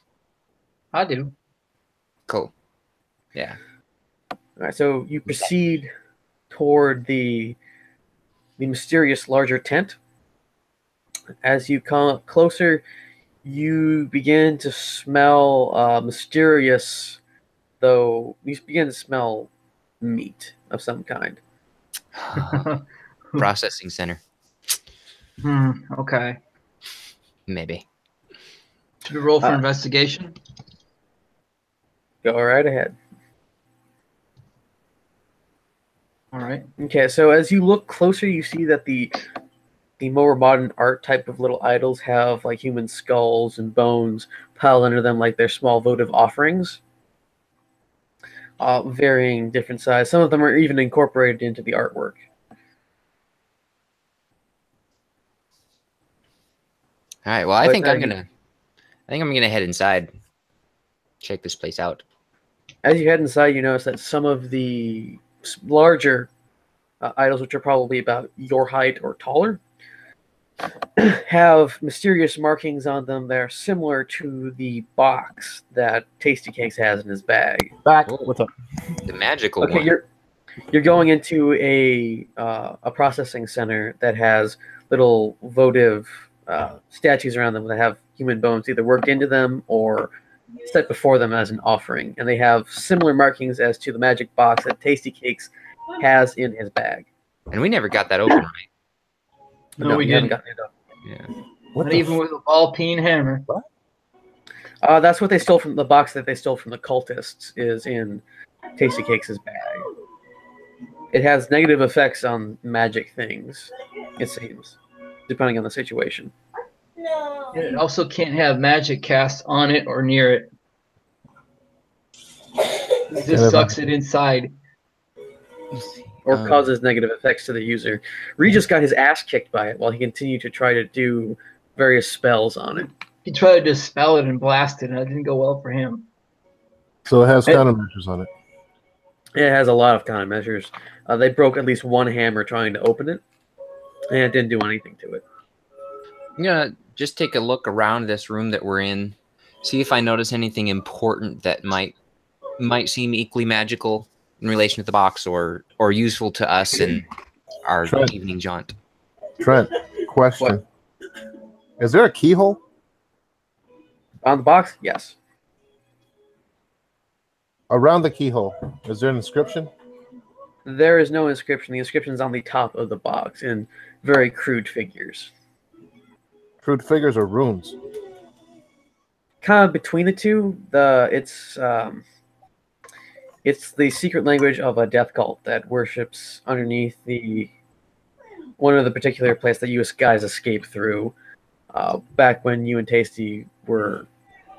Speaker 3: I do.
Speaker 2: Cool. Yeah.
Speaker 1: All right. So you proceed toward the mysterious larger tent. As you come closer, you begin to smell mysterious, though you begin to smell meat of some kind.
Speaker 2: Processing center.
Speaker 3: Okay.
Speaker 2: Maybe.
Speaker 3: Should we roll for investigation?
Speaker 1: Go right ahead.
Speaker 3: All right.
Speaker 1: Okay, so as you look closer, you see that the more modern art type of little idols have like human skulls and bones piled under them like they're small votive offerings, varying different size. Some of them are even incorporated into the artwork.
Speaker 2: All right. Well, I think I'm gonna head inside, check this place out.
Speaker 1: As you head inside, you notice that some of the larger idols, which are probably about your height or taller, have mysterious markings on them that are similar to the box that Tasty Cakes has in his bag.
Speaker 4: What's up?
Speaker 2: The magical one.
Speaker 1: You're going into a processing center that has little votive statues around them that have human bones either worked into them or set before them as an offering, and they have similar markings as to the magic box that Tasty Cakes has in his bag.
Speaker 2: And we never got that open, right?
Speaker 3: No, we didn't.
Speaker 2: Yeah.
Speaker 3: Not even with a ball-peen hammer.
Speaker 4: What?
Speaker 1: That's what they stole from the box that they stole from the cultists is in Tasty Cakes' bag. It has negative effects on magic things, it seems, depending on the situation.
Speaker 3: It also can't have magic cast on it or near it. It just sucks it inside.
Speaker 1: Or causes negative effects to the user. Regis got his ass kicked by it while he continued to try to do various spells on it.
Speaker 3: He tried to dispel it and blast it, and it didn't go well for him.
Speaker 4: So it has countermeasures on it.
Speaker 1: It has a lot of countermeasures. They broke at least one hammer trying to open it, and it didn't do anything to it.
Speaker 2: I'm going to just take a look around this room that we're in, see if I notice anything important that might seem equally magical in relation to the box or useful to us in our evening jaunt.
Speaker 4: Trent, question. What? Is there a keyhole?
Speaker 1: On the box? Yes.
Speaker 4: Around the keyhole, is there an inscription?
Speaker 1: There is no inscription. The inscription is on the top of the box in very crude figures.
Speaker 4: Crude figures or runes?
Speaker 1: Kind of between the two. It's the secret language of a death cult that worships underneath one of the particular place that you guys escaped through back when you and Tasty were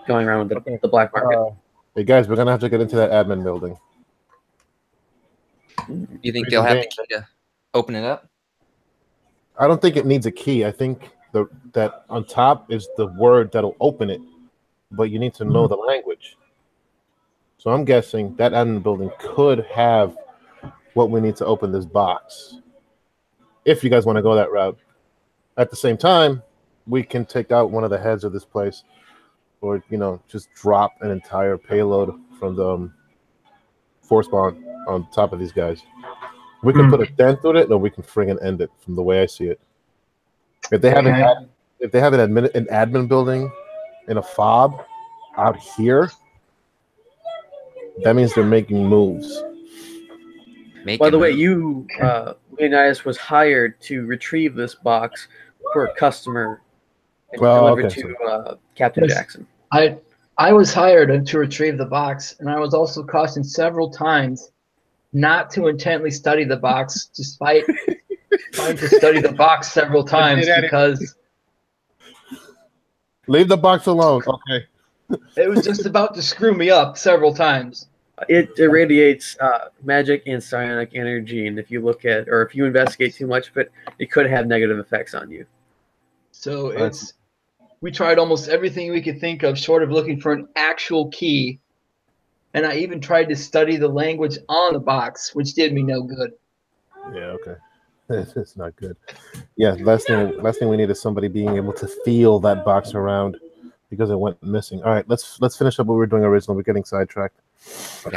Speaker 1: going around with the black market.
Speaker 4: Hey guys, we're gonna have to get into that admin building.
Speaker 2: You think they'll have the key to open it up?
Speaker 4: I don't think it needs a key. I think that on top is the word that'll open it, but you need to know the language. So I'm guessing that admin building could have what we need to open this box. If you guys want to go that route. At the same time, we can take out one of the heads of this place, or just drop an entire payload from the force spawn on top of these guys. We can put a dent through it, or we can friggin' end it. From the way I see it, if they have an admin building in a fob out here, that means they're making moves.
Speaker 1: By the way, Leonidas was hired to retrieve this box for a customer and deliver it to Captain Jackson.
Speaker 3: I was hired to retrieve the box, and I was also cautioned several times not to intently study the box, despite trying to study the box several times because...
Speaker 4: Leave the box alone, okay.
Speaker 3: It was just about to screw me up several times.
Speaker 1: It irradiates magic and psionic energy, and if you investigate too much of it, it could have negative effects on you.
Speaker 3: So we tried almost everything we could think of short of looking for an actual key, and I even tried to study the language on the box, which did me no good.
Speaker 4: Yeah, okay. It's not good. Yeah, last thing we need is somebody being able to feel that box around because it went missing. All right, let's finish up what we were doing originally. We're getting sidetracked.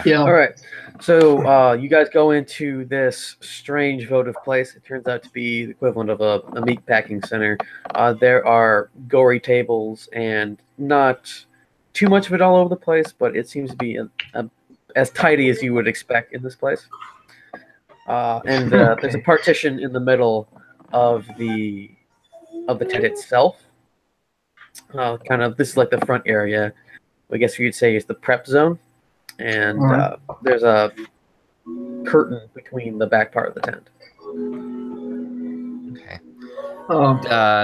Speaker 1: Yeah. All right. So you guys go into this strange votive place. It turns out to be the equivalent of a meat packing center. There are gory tables and not too much of it all over the place, but it seems to be as tidy as you would expect in this place. And there's a partition in the middle of the tent itself. This is like the front area. I guess you'd say is the prep zone. And there's a curtain between the back part of the tent.
Speaker 2: Okay.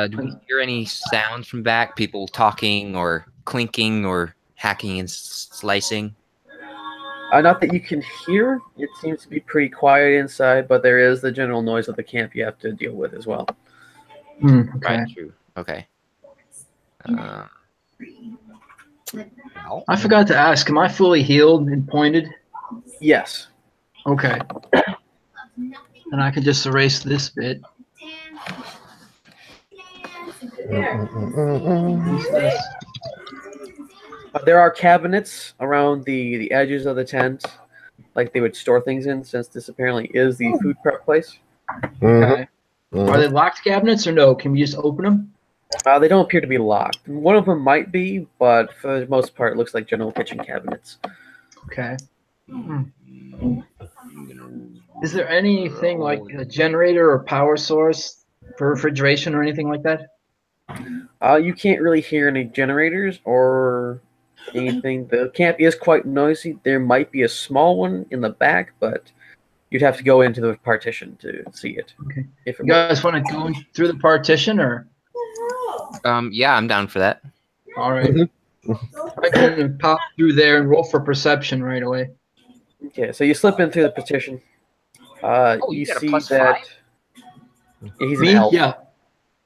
Speaker 2: Do we hear any sounds from back? People talking or clinking or hacking and slicing?
Speaker 1: Not that you can hear. It seems to be pretty quiet inside, but there is the general noise of the camp you have to deal with as well.
Speaker 3: Okay.
Speaker 2: Right, true. Okay.
Speaker 3: I forgot to ask, am I fully healed and pointed?
Speaker 1: Yes.
Speaker 3: Okay. And I can just erase this bit.
Speaker 1: There are cabinets around the edges of the tent, like they would store things in, since this apparently is the food prep place.
Speaker 3: Okay. Are they locked cabinets or no? Can we just open them?
Speaker 1: They don't appear to be locked. One of them might be, but for the most part, it looks like general kitchen cabinets.
Speaker 3: Okay. Is there anything like a generator or power source for refrigeration or anything like that?
Speaker 1: You can't really hear any generators or anything. The camp is quite noisy. There might be a small one in the back, but you'd have to go into the partition to see it.
Speaker 3: Okay. You guys want to go through the partition or?
Speaker 2: Yeah, I'm down for that.
Speaker 3: All right. I can pop through there and roll for perception right away.
Speaker 1: Okay, so you slip in through the partition. You see that he's an elf.
Speaker 3: Yeah.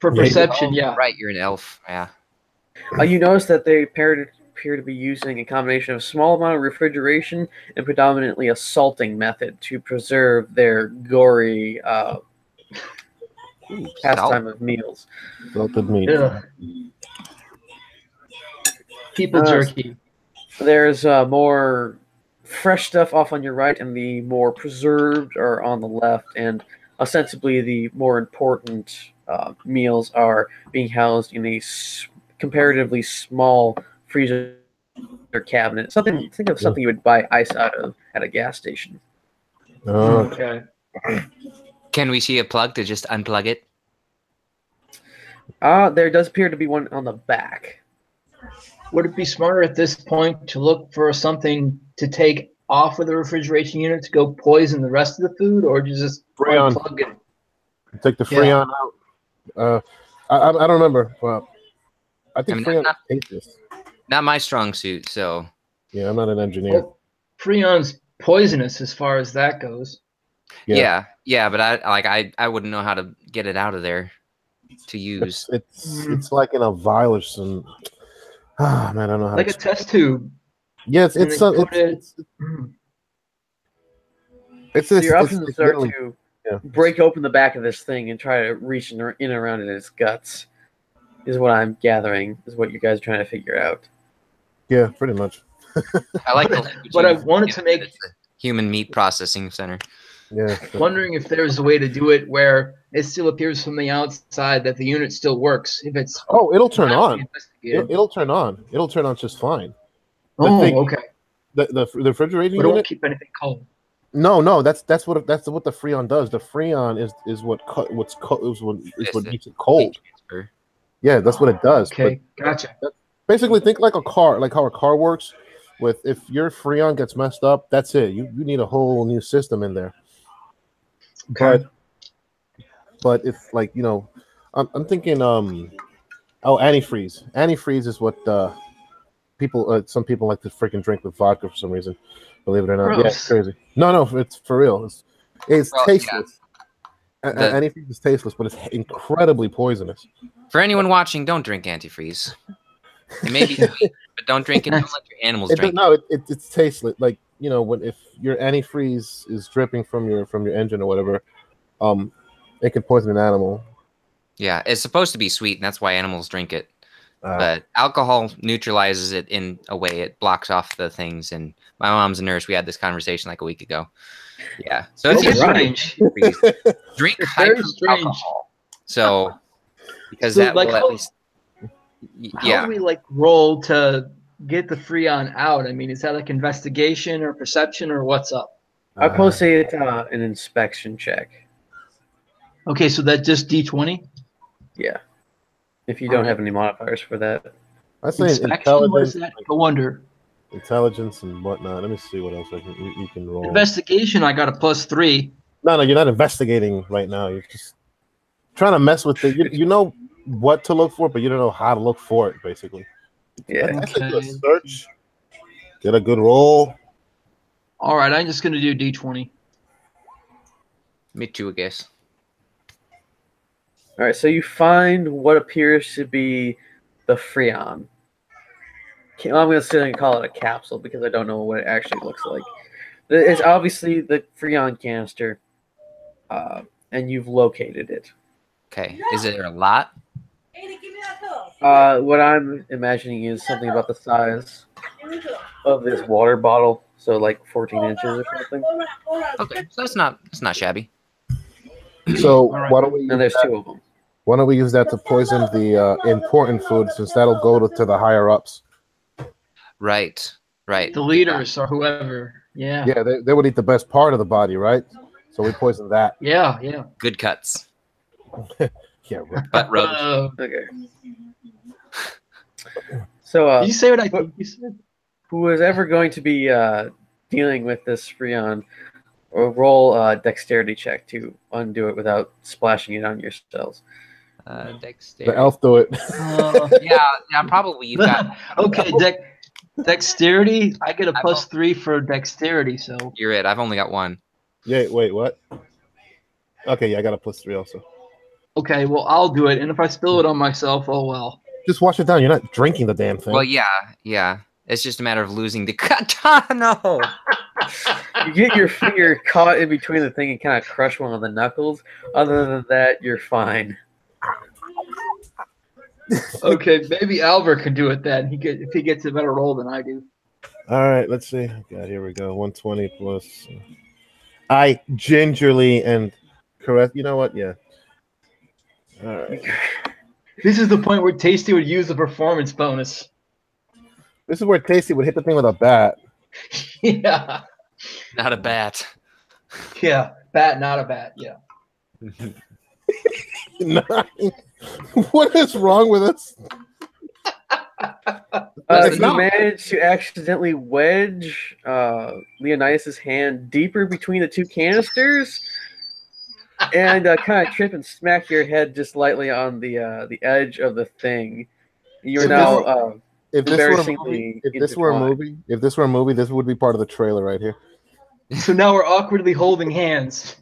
Speaker 3: For perception, yeah.
Speaker 2: Right, you're an elf. Yeah.
Speaker 1: You notice that they appear to be using a combination of small amount of refrigeration and predominantly a salting method to preserve their gory pastime of meals.
Speaker 4: Salted meat.
Speaker 3: People jerky.
Speaker 1: There's more fresh stuff off on your right, and the more preserved are on the left, and ostensibly the more important meals are being housed in a comparatively small freezer cabinet. Think of something you would buy ice out of at a gas station.
Speaker 3: Okay.
Speaker 2: Can we see a plug to just unplug it?
Speaker 1: There does appear to be one on the back.
Speaker 3: Would it be smarter at this point to look for something to take off of the refrigeration unit to go poison the rest of the food, or just
Speaker 4: Freon.
Speaker 3: unplug it?
Speaker 4: Take the Freon out. I don't remember. Well, I think Freon hates this.
Speaker 2: Not my strong suit, so.
Speaker 4: Yeah, I'm not an engineer.
Speaker 3: Well, Freon's poisonous as far as that goes.
Speaker 2: Yeah, but I wouldn't know how to get it out of there to use.
Speaker 4: It's like in a vial or some. Ah, man, I don't know how.
Speaker 3: Like a test tube.
Speaker 4: Yes, it's
Speaker 1: so your options are to break open the back of this thing and try to reach in around in its guts. Is what I'm gathering. Is what you guys are trying to figure out.
Speaker 4: Yeah, pretty much.
Speaker 2: I like
Speaker 3: but I wanted to make
Speaker 2: human meat processing center.
Speaker 4: Yeah.
Speaker 3: Wondering if there's a way to do it where it still appears from the outside that the unit still works. If it's
Speaker 4: it'll turn on. It'll turn on. It'll turn on just fine.
Speaker 3: Okay.
Speaker 4: The refrigerating
Speaker 3: unit. It won't
Speaker 4: unit.
Speaker 3: keep anything cold.
Speaker 4: No, that's what the Freon does. The Freon is what makes it cold. Yeah, that's what it does.
Speaker 3: Okay, gotcha.
Speaker 4: Basically, think like a car, like how a car works. If your Freon gets messed up, that's it. You need a whole new system in there.
Speaker 3: Okay.
Speaker 4: But if I'm thinking antifreeze. Antifreeze is what some people like to freaking drink with vodka for some reason. Believe it or not.
Speaker 3: Gross.
Speaker 4: Yeah, it's crazy. No, it's for real. It's tasteless. Yeah. Antifreeze is tasteless, but it's incredibly poisonous.
Speaker 2: For anyone watching, don't drink antifreeze. It may be sweet, but don't drink it. Don't let your animals drink it.
Speaker 4: No, it's tasteless. Like, if your antifreeze is dripping from your engine or whatever, it can poison an animal.
Speaker 2: Yeah, it's supposed to be sweet, and that's why animals drink it. But alcohol neutralizes it in a way. It blocks off the things. And my mom's a nurse. We had this conversation like a week ago. Yeah. So it's
Speaker 3: strange.
Speaker 2: Drink high-proof alcohol. So, because that will at least...
Speaker 3: How do we roll to get the Freon out? I mean, is that like investigation or perception or what's up?
Speaker 1: I'd probably say it's an inspection check.
Speaker 3: Okay, so that's just D20?
Speaker 1: Yeah. If you don't have any modifiers for that.
Speaker 4: I say
Speaker 3: inspection. What is that? I wonder.
Speaker 4: Intelligence and whatnot. Let me see what else you can roll.
Speaker 3: Investigation, I got a +3.
Speaker 4: No, you're not investigating right now. You're just trying to mess with it. You know what to look for, but you don't know how to look for it, basically.
Speaker 1: Yeah.
Speaker 4: Okay. Do a search. Get a good roll.
Speaker 3: All right, I'm just going to do D20.
Speaker 2: Me too, I guess.
Speaker 1: All right, so you find what appears to be the Freon. I'm going to sit and call it a capsule because I don't know what it actually looks like. It's obviously the Freon canister, and you've located it.
Speaker 2: Okay. Is there a lot?
Speaker 1: What I'm imagining is something about the size of this water bottle, so like 14 inches or something.
Speaker 2: Okay, so it's not shabby.
Speaker 4: So why don't we?
Speaker 1: And there's two of them.
Speaker 4: Why don't we use that to poison the important food, since that'll go to the higher ups?
Speaker 2: Right.
Speaker 3: The leaders or whoever. Yeah.
Speaker 4: Yeah, they would eat the best part of the body, right? So we poison that.
Speaker 3: Yeah.
Speaker 2: Good cuts.
Speaker 4: Yeah, right.
Speaker 2: Butt rubs.
Speaker 1: Okay. So,
Speaker 3: did you say what I think you said?
Speaker 1: Who is ever going to be dealing with this Freon, or roll a dexterity check to undo it without splashing it on yourselves.
Speaker 2: Dexterity.
Speaker 4: The elf do it.
Speaker 2: Yeah, probably. You've got
Speaker 3: okay. Dexterity. I get a +3 for dexterity. So
Speaker 2: you're it. I've only got 1.
Speaker 4: Yeah. Wait. What? Okay. Yeah, I got a +3 also.
Speaker 3: Okay. Well, I'll do it, and if I spill it on myself, oh well.
Speaker 4: Just wash it down. You're not drinking the damn thing.
Speaker 2: Well, yeah. It's just a matter of losing the katana.
Speaker 1: You get your finger caught in between the thing and kind of crush one of the knuckles. Other than that, you're fine.
Speaker 3: Okay, maybe Alver can do it then. If he gets a better roll than I do.
Speaker 4: All right, let's see. God, here we go. 120 plus. I gingerly and correct. You know what? Yeah. All right.
Speaker 3: This is the point where Tasty would use the performance bonus.
Speaker 4: This is where Tasty would hit the thing with a bat.
Speaker 3: Yeah.
Speaker 2: Not a bat.
Speaker 3: Yeah. Bat, not a bat. Yeah.
Speaker 4: 9. What is wrong with us?
Speaker 1: You managed to accidentally wedge Leonidas' hand deeper between the two canisters, and kind of trip and smack your head just lightly on the edge of the thing. You're now
Speaker 4: if this were a movie, this would be part of the trailer right here.
Speaker 3: So now we're awkwardly holding hands.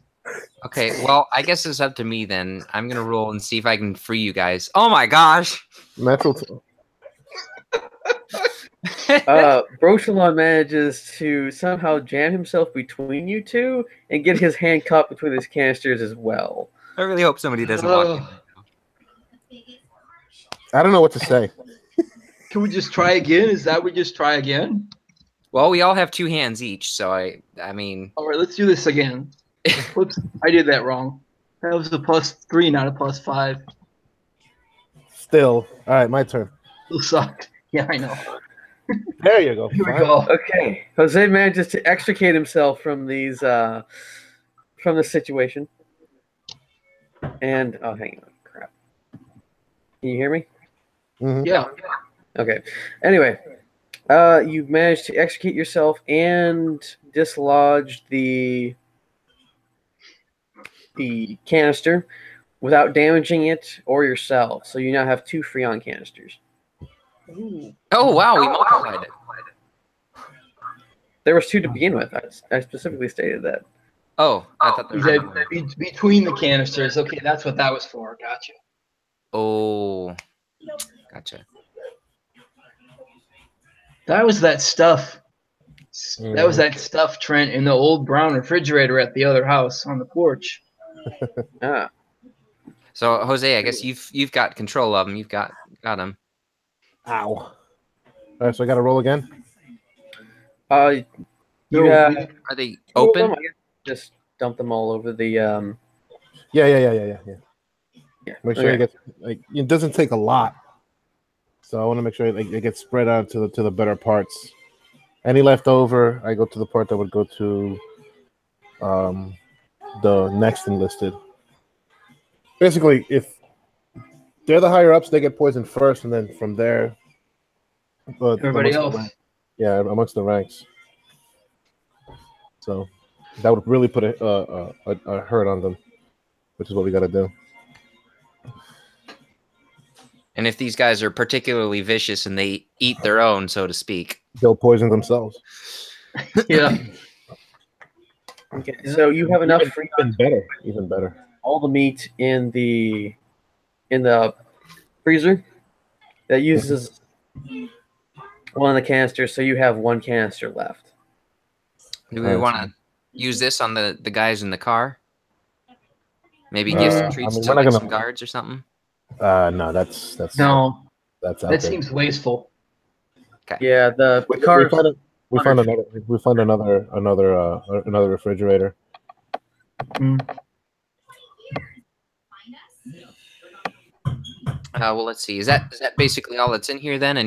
Speaker 2: Okay, well, I guess it's up to me then. I'm gonna roll and see if I can free you guys. Oh my gosh!
Speaker 1: Brochelon manages to somehow jam himself between you two and get his hand caught between his canisters as well.
Speaker 2: I really hope somebody doesn't walk in.
Speaker 4: I don't know what to say.
Speaker 3: Can we just try again? Is that we just try again?
Speaker 2: Well, we all have 2 hands each, so I mean.
Speaker 3: All right, let's do this again. Whoops, I did that wrong. That was a +3, not a +5.
Speaker 4: Still, all right, my turn.
Speaker 3: Still sucked. Yeah, I know.
Speaker 4: There you go.
Speaker 3: Here we go.
Speaker 1: Okay, Jose manages to extricate himself from these from the situation. And hang on, crap. Can you hear me?
Speaker 4: Mm-hmm.
Speaker 3: Yeah.
Speaker 1: Okay. Anyway, you've managed to extricate yourself and dislodge the canister without damaging it or yourself. So you now have 2 Freon canisters.
Speaker 3: Ooh.
Speaker 2: Oh wow, we multiplied it.
Speaker 1: There was 2 to begin with. I specifically stated that.
Speaker 2: Oh, I thought there was
Speaker 3: between the canisters. Okay, that's what that was for. Gotcha.
Speaker 2: Oh, gotcha.
Speaker 3: That was that stuff. That was that stuff, Trent, in the old brown refrigerator at the other house on the porch.
Speaker 1: Ah.
Speaker 2: So Jose, I guess you've got control of them. You've got them.
Speaker 4: Ow. All right, so I got to roll again?
Speaker 1: Are
Speaker 2: they open?
Speaker 1: Just dump them all over the.
Speaker 4: Yeah.
Speaker 1: Yeah.
Speaker 4: Make sure it gets it doesn't take a lot, so I want to make sure it gets spread out to the better parts. Any left over, I go to the part that would go to the next enlisted. Basically, if they're the higher ups, they get poisoned first, and then from there,
Speaker 3: Everybody else.
Speaker 4: Amongst the ranks. So that would really put a hurt on them, which is what we got to do.
Speaker 2: And if these guys are particularly vicious and they eat their own, so to speak,
Speaker 4: they'll poison themselves.
Speaker 3: Yeah.
Speaker 1: Okay, so you have enough
Speaker 4: even better.
Speaker 1: All the meat in the freezer that uses one of the canisters, so you have 1 canister left.
Speaker 2: Do we want to use this on the guys in the car? Maybe give some treats to some guards or something?
Speaker 4: No, that's
Speaker 3: that seems wasteful.
Speaker 2: Okay.
Speaker 1: Yeah, the car.
Speaker 4: We find another refrigerator.
Speaker 2: Well, let's see. Is that basically all that's in here then?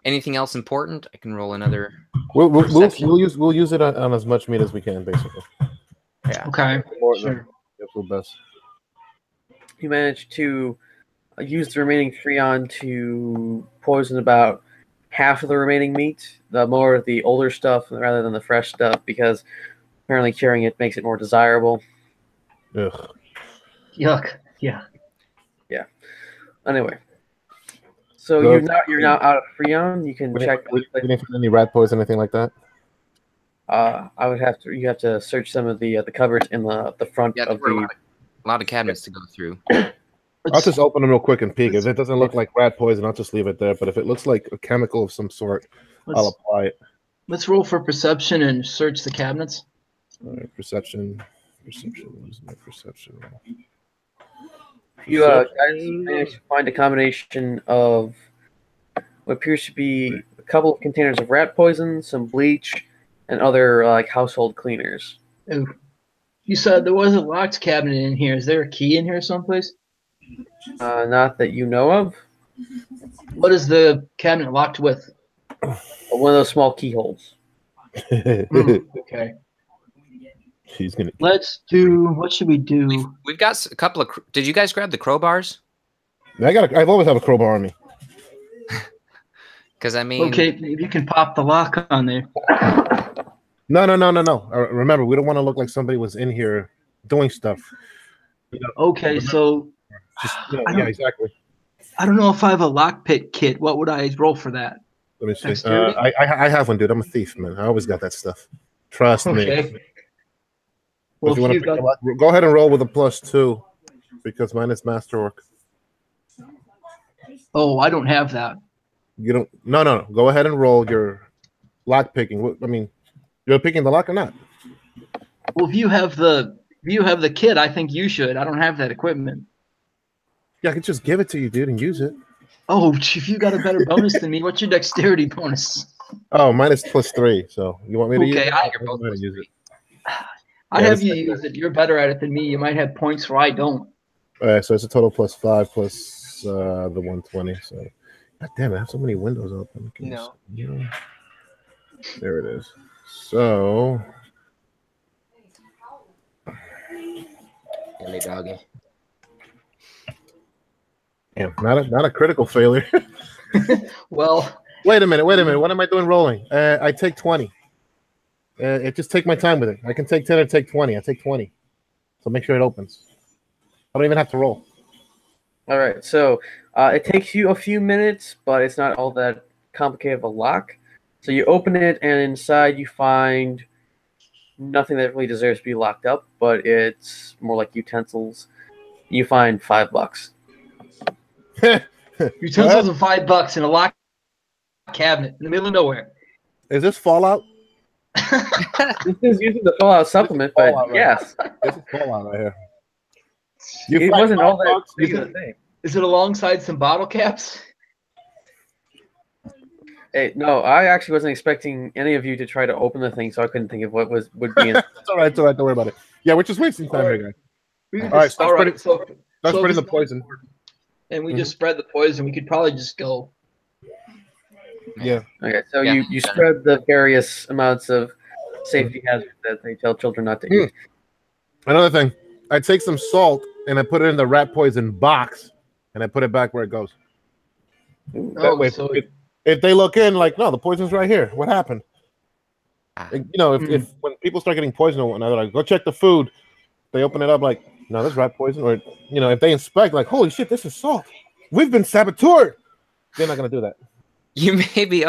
Speaker 2: Anything else important? I can roll another.
Speaker 4: We'll use it on as much meat as we can, basically.
Speaker 2: Yeah.
Speaker 3: Okay. Sure.
Speaker 4: Best.
Speaker 1: You managed to use the remaining Freon to poison about half of the remaining meat, the more of the older stuff rather than the fresh stuff, because apparently curing it makes it more desirable.
Speaker 4: Ugh.
Speaker 3: Yuck. Yeah.
Speaker 1: Yeah. Anyway, so you're now out of Freon. You can check.
Speaker 4: We didn't find any rat poison, anything like that.
Speaker 1: You have to search some of the cupboards in the front of the.
Speaker 2: A lot of cabinets to go through.
Speaker 4: I'll just open them real quick and peek. If it doesn't look like rat poison, I'll just leave it there. But if it looks like a chemical of some sort, I'll apply it.
Speaker 3: Let's roll for perception and search the cabinets.
Speaker 4: All right, perception. Where's my perception?
Speaker 1: You guys managed to find a combination of what appears to be a couple of containers of rat poison, some bleach, and other household cleaners.
Speaker 3: Ooh. You said there was a locked cabinet in here. Is there a key in here someplace?
Speaker 1: Not that you know of.
Speaker 3: What is the cabinet locked with?
Speaker 1: One of those small keyholes.
Speaker 3: Okay.
Speaker 4: She's gonna.
Speaker 3: Let's do. What should we do?
Speaker 2: We've got a couple of. Did you guys grab the crowbars?
Speaker 4: I've always have a crowbar on me.
Speaker 2: Because I mean,
Speaker 3: Okay, maybe you can pop the lock on there.
Speaker 4: No. Remember, we don't want to look like somebody was in here doing stuff.
Speaker 3: Okay, so
Speaker 4: Just yeah, exactly.
Speaker 3: I don't know if I have a lockpick kit. What would I roll for that?
Speaker 4: Let me see.
Speaker 3: Dexterity?
Speaker 4: I have one, dude. I'm a thief, man. I always got that stuff. Trust me.
Speaker 3: Okay. Well,
Speaker 4: If you
Speaker 3: if
Speaker 4: want
Speaker 3: you
Speaker 4: to
Speaker 3: got,
Speaker 4: go ahead and roll with a +2 because mine is masterwork.
Speaker 3: oh, I don't have that.
Speaker 4: You don't. No. Go ahead and roll your lock picking. I mean, you're picking the lock or not?
Speaker 3: Well, if you have the kit, I think you should. I don't have that equipment.
Speaker 4: Yeah, I can just give it to you, dude, and use it.
Speaker 3: Oh, if you got a better bonus than me, what's your dexterity bonus?
Speaker 4: Oh, mine is +3. So you want me to use it?
Speaker 3: Okay,
Speaker 2: you're both
Speaker 4: I'm gonna use it.
Speaker 3: I
Speaker 4: Yeah,
Speaker 3: have
Speaker 4: that's
Speaker 3: you
Speaker 4: like
Speaker 3: use it. You're better at it than me. You might have points where I don't.
Speaker 4: All right, so it's a total +5 plus the 120. So, God damn it, I have so many windows open.
Speaker 2: No.
Speaker 4: There it is. So,
Speaker 2: Silly doggy.
Speaker 4: damn, not a critical failure.
Speaker 3: Well,
Speaker 4: Wait a minute. What am I doing rolling? I take 20. It just take my time with it. I can take 10 or take 20. I take 20. So make sure it opens. I don't even have to roll.
Speaker 1: All right, so it takes you a few minutes, but it's not all that complicated of a lock. So you open it, and inside you find nothing that really deserves to be locked up, but it's more like utensils. You find $5.
Speaker 3: utensils are $5 in a locked cabinet in the middle of nowhere.
Speaker 4: Is this Fallout?
Speaker 1: This is using the Fallout supplement, but
Speaker 4: Fallout, right?
Speaker 1: yes,
Speaker 4: This is Fallout right here.
Speaker 1: it
Speaker 4: find
Speaker 1: wasn't all that
Speaker 4: $5?
Speaker 1: big of a thing.
Speaker 3: Is it alongside some bottle caps?
Speaker 1: Hey, no, I actually wasn't expecting any of you to try to open the thing, so I couldn't think of what would be in.
Speaker 4: It's all right. Don't worry about it. Yeah, we're just wasting time here, guys.
Speaker 3: We could
Speaker 4: All right,
Speaker 3: just- all right, so
Speaker 4: That's
Speaker 3: so
Speaker 4: spreading
Speaker 3: if
Speaker 4: the poison.
Speaker 3: and we just spread the poison. We could probably just go.
Speaker 4: Yeah.
Speaker 1: Okay, so
Speaker 2: Yeah.
Speaker 1: you spread the various amounts of safety hazards that they tell children not to eat.
Speaker 4: Another thing, I take some salt and I put it in the rat poison box, and I put it back where it goes. That way,
Speaker 3: so
Speaker 4: if they look in, like, no, the poison's right here. What happened? You know, if when people start getting poisoned or whatnot, they're like, go check the food. They open it up, like, no, that's rat poison. Or, you know, if they inspect, like, holy shit, this is salt. We've been saboteured. They're not gonna do that.
Speaker 2: You may be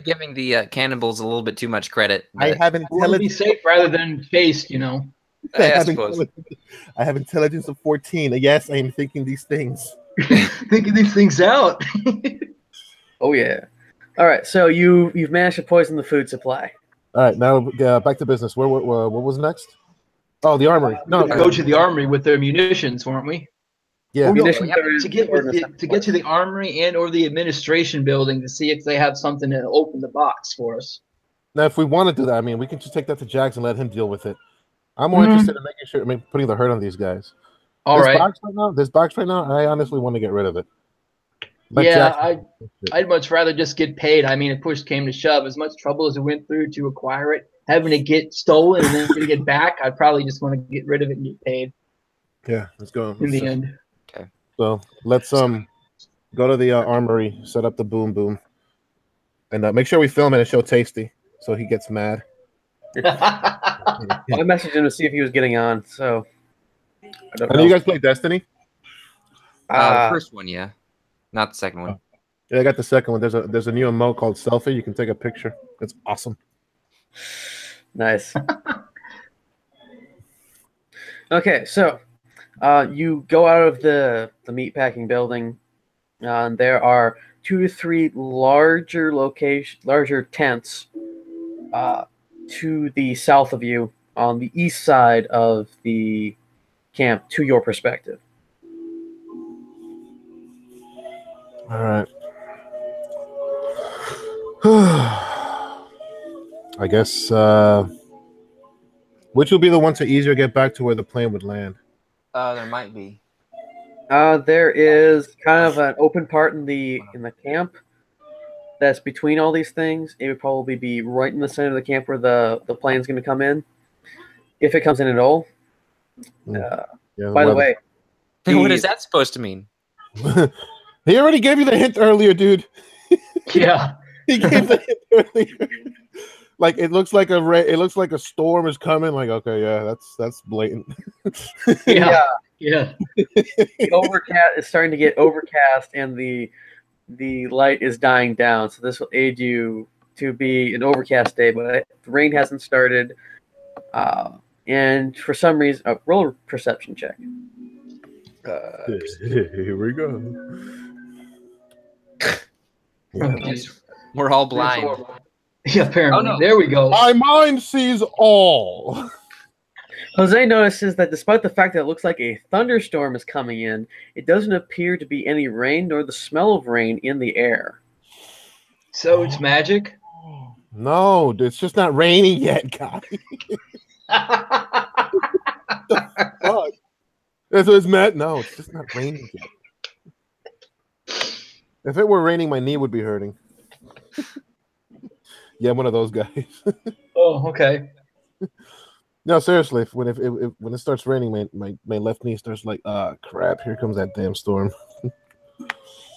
Speaker 2: giving the cannibals a little bit too much credit.
Speaker 4: I
Speaker 2: but-
Speaker 4: have
Speaker 3: we want to be
Speaker 4: intelligence.
Speaker 3: safe rather than taste. You know.
Speaker 2: I suppose.
Speaker 4: I have intelligence of 14. Yes, I am thinking these things.
Speaker 3: Thinking these things out.
Speaker 1: Oh yeah. All right, so you've managed to poison the food supply.
Speaker 4: All right, now back to business. What was next? Oh, the armory. No,
Speaker 3: We go to the armory with their munitions, weren't we?
Speaker 4: yeah.
Speaker 1: Munitions
Speaker 2: yeah,
Speaker 1: are
Speaker 3: To get
Speaker 1: stored in a
Speaker 3: to get to the armory and or the administration building to see if they have something to open the box for us.
Speaker 4: Now, if we want to do that, I mean, we can just take that to Jax and let him deal with it. I'm more interested in making sure, putting the hurt on these guys.
Speaker 3: All right.
Speaker 4: This box right now, I honestly want to get rid of it. Let
Speaker 3: Yeah,
Speaker 4: Jax-
Speaker 3: I'd much rather just get paid. I mean, if push came to shove, as much trouble as it went through to acquire it, having to get stolen and then to get back, I'd probably just want to get rid of it and get paid
Speaker 4: Yeah, let's go.
Speaker 3: in the end.
Speaker 4: So let's go to the armory, set up the boom boom, and make sure we film it and show Tasty so he gets mad.
Speaker 1: I messaged him to see if he was getting on, so I don't
Speaker 4: I know you guys play Destiny.
Speaker 2: The first one, yeah, not the second one.
Speaker 4: Yeah, I got the second one. There's a new emote called Selfie. You can take a picture. It's awesome.
Speaker 1: Nice. Okay, so you go out of the meatpacking building. There are 2 to 3 larger tents to the south of you on the east side of the camp to your perspective.
Speaker 4: All right. I guess which will be the one to easier get back to where the plane would land?
Speaker 2: There might be.
Speaker 1: There is kind of an open part in the camp that's between all these things. It would probably be right in the center of the camp where the plane's going to come in. if it comes in at all.
Speaker 4: Yeah,
Speaker 1: By the way,
Speaker 2: What is that supposed to mean?
Speaker 4: he already gave you the hint earlier, dude.
Speaker 3: Yeah.
Speaker 4: He gave the hint earlier. Like it looks like a storm is coming. Like, okay, yeah, that's blatant.
Speaker 3: Yeah.
Speaker 1: The overcast is starting to get overcast, and the light is dying down. So this will aid you to be an overcast day, but the rain hasn't started. And for some reason, roll a perception check.
Speaker 4: Here we go.
Speaker 2: We're all blind.
Speaker 3: Yeah, apparently.
Speaker 2: Oh, no.
Speaker 3: There we go.
Speaker 4: My mind sees all.
Speaker 1: Jose notices that despite the fact that it looks like a thunderstorm is coming in, it doesn't appear to be any rain nor the smell of rain in the air.
Speaker 3: So it's magic?
Speaker 4: No, it's just not raining yet, guy. Fuck. It's Matt. No, it's just not raining yet. If it were raining, my knee would be hurting. Yeah, I'm one of those guys.
Speaker 3: Oh, okay.
Speaker 4: No, seriously. When it starts raining, my left knee starts like, crap. Here comes that damn storm.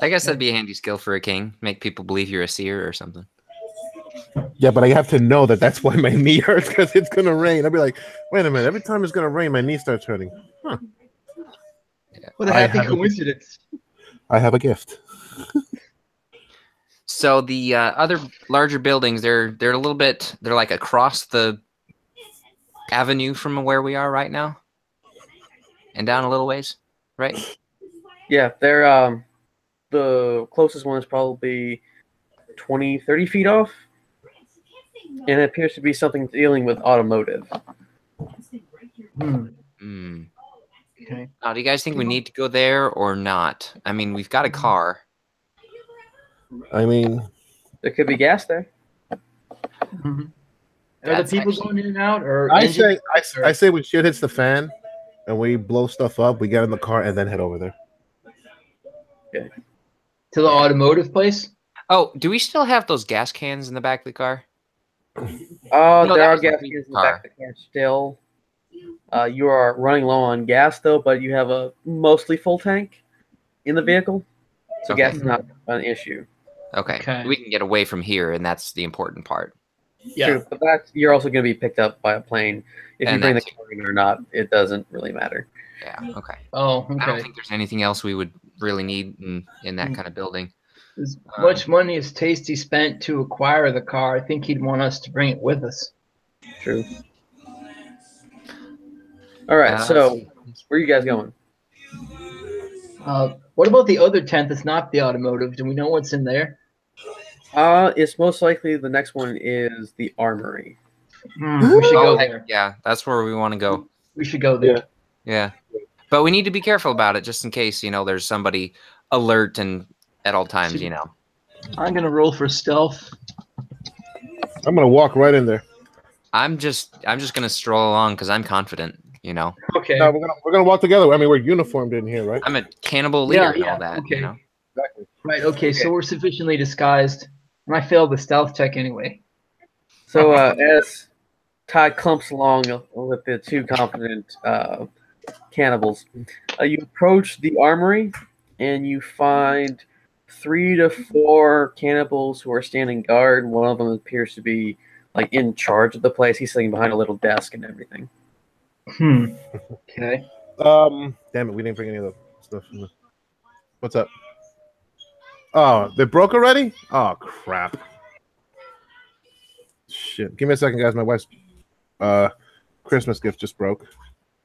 Speaker 2: I guess that'd be a handy skill for a king. Make people believe you're a seer or something.
Speaker 4: Yeah, but I have to know that that's why my knee hurts, because it's gonna rain. I'll be like, wait a minute. Every time it's gonna rain, my knee starts hurting. Huh.
Speaker 2: Yeah.
Speaker 3: What a happy coincidence.
Speaker 4: I have a gift.
Speaker 2: So the other larger buildings, they're a little bit, they're like across the avenue from where we are right now, and down a little ways, right?
Speaker 1: Yeah, they're the closest one is probably 20, 30 feet off, and it appears to be something dealing with automotive.
Speaker 3: Okay.
Speaker 2: Now, do you guys think we need to go there or not? I mean, we've got a car.
Speaker 4: I mean,
Speaker 1: There could be gas there.
Speaker 3: Are the
Speaker 2: That's
Speaker 3: people
Speaker 2: actually-
Speaker 3: going in and out? Or
Speaker 4: I say when shit hits the fan and we blow stuff up, we get in the car and then head over there.
Speaker 1: Okay.
Speaker 3: to the automotive place?
Speaker 2: Oh, do we still have those gas cans in the back of the car?
Speaker 1: There
Speaker 2: that
Speaker 1: are
Speaker 2: was the
Speaker 1: gas
Speaker 2: green
Speaker 1: cans in the back of the car still. You are running low on gas though, but you have a mostly full tank in the vehicle, so
Speaker 2: Okay.
Speaker 1: gas is not an issue.
Speaker 2: Okay.
Speaker 3: Okay.
Speaker 2: We can get away from here, and that's the important part.
Speaker 3: Yeah.
Speaker 1: True, but you're also going to be picked up by a plane. If you
Speaker 2: And
Speaker 1: bring the
Speaker 2: that's-
Speaker 1: car in or not, it doesn't really matter.
Speaker 2: Yeah. Okay.
Speaker 3: Oh,
Speaker 2: I don't
Speaker 3: okay.
Speaker 2: think there's anything else we would really need in that kind of building.
Speaker 3: As much money as Tasty spent to acquire the car, I think he'd want us to bring it with us.
Speaker 1: True. All right, so where are you guys going?
Speaker 3: What about the other tent that's not the automotive? Do we know what's in there?
Speaker 1: It's most likely the next one is the armory.
Speaker 3: We should go there.
Speaker 2: Yeah, that's where we want to go.
Speaker 3: We should go there.
Speaker 2: Yeah. But we need to be careful about it just in case, there's somebody alert and at all times,
Speaker 3: I'm going to roll for stealth.
Speaker 4: I'm gonna walk right in there.
Speaker 2: I'm just going to stroll along because I'm confident,
Speaker 3: Okay.
Speaker 4: No, we're gonna walk together. I mean, we're uniformed in here, right?
Speaker 2: I'm a cannibal leader and
Speaker 3: Yeah,
Speaker 2: all that,
Speaker 3: okay.
Speaker 4: Exactly.
Speaker 3: Right, okay, so we're sufficiently disguised. And I failed the stealth check anyway.
Speaker 1: So as Todd clumps along with the two confident cannibals, you approach the armory and you find 3 to 4 cannibals who are standing guard. One of them appears to be like in charge of the place. He's sitting behind a little desk and everything.
Speaker 3: Okay.
Speaker 4: Damn it, we didn't bring any of the stuff. What's up? Oh, they broke already? Oh crap! Shit. Give me a second, guys. My wife's Christmas gift just broke.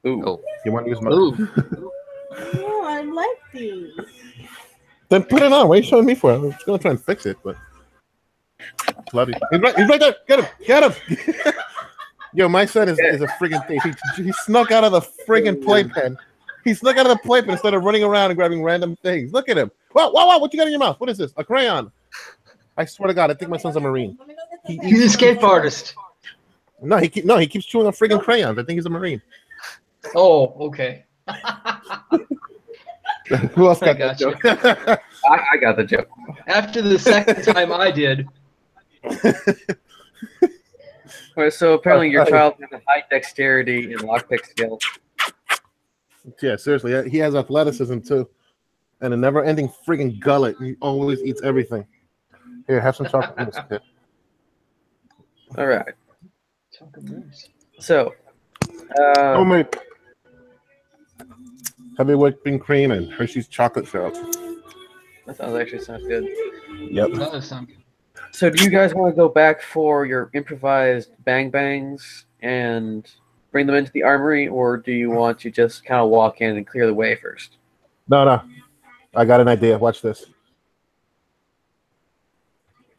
Speaker 1: Ooh.
Speaker 2: Oh.
Speaker 4: You want to use my?
Speaker 3: Ooh.
Speaker 5: Oh, I like these.
Speaker 4: Then put it on. What are you showing me for? I was gonna try and fix it, but love you. He's right there. Get him. Yo, my son is a friggin' thief. He snuck out of the friggin' playpen. He snuck out of the playpen and started running around and grabbing random things. Look at him. Wow, what you got in your mouth? What is this? A crayon. I swear to God, I think my son's a Marine.
Speaker 3: He's an escape artist.
Speaker 4: No, he keeps chewing on friggin' crayons. I think he's a Marine.
Speaker 3: Oh, okay.
Speaker 4: Who else got
Speaker 3: I
Speaker 4: that
Speaker 3: gotcha.
Speaker 4: joke?
Speaker 1: I got the joke.
Speaker 3: After the second time I did.
Speaker 1: Right, so apparently your child has a high dexterity and lockpick skill.
Speaker 4: Yeah, seriously, he has athleticism too, and a never-ending freaking gullet. He always eats everything. Here, have some chocolate mousse, kid.
Speaker 1: All right.
Speaker 3: Chocolate mousse.
Speaker 1: So,
Speaker 4: Homemade heavy whipping cream and Hershey's chocolate syrup.
Speaker 1: that sounds good.
Speaker 4: Yep.
Speaker 3: That does sound good.
Speaker 1: So, do you guys want to go back for your improvised bang bangs and bring them into the armory, or do you want to just kind of walk in and clear the way first?
Speaker 4: No. I got an idea. Watch this.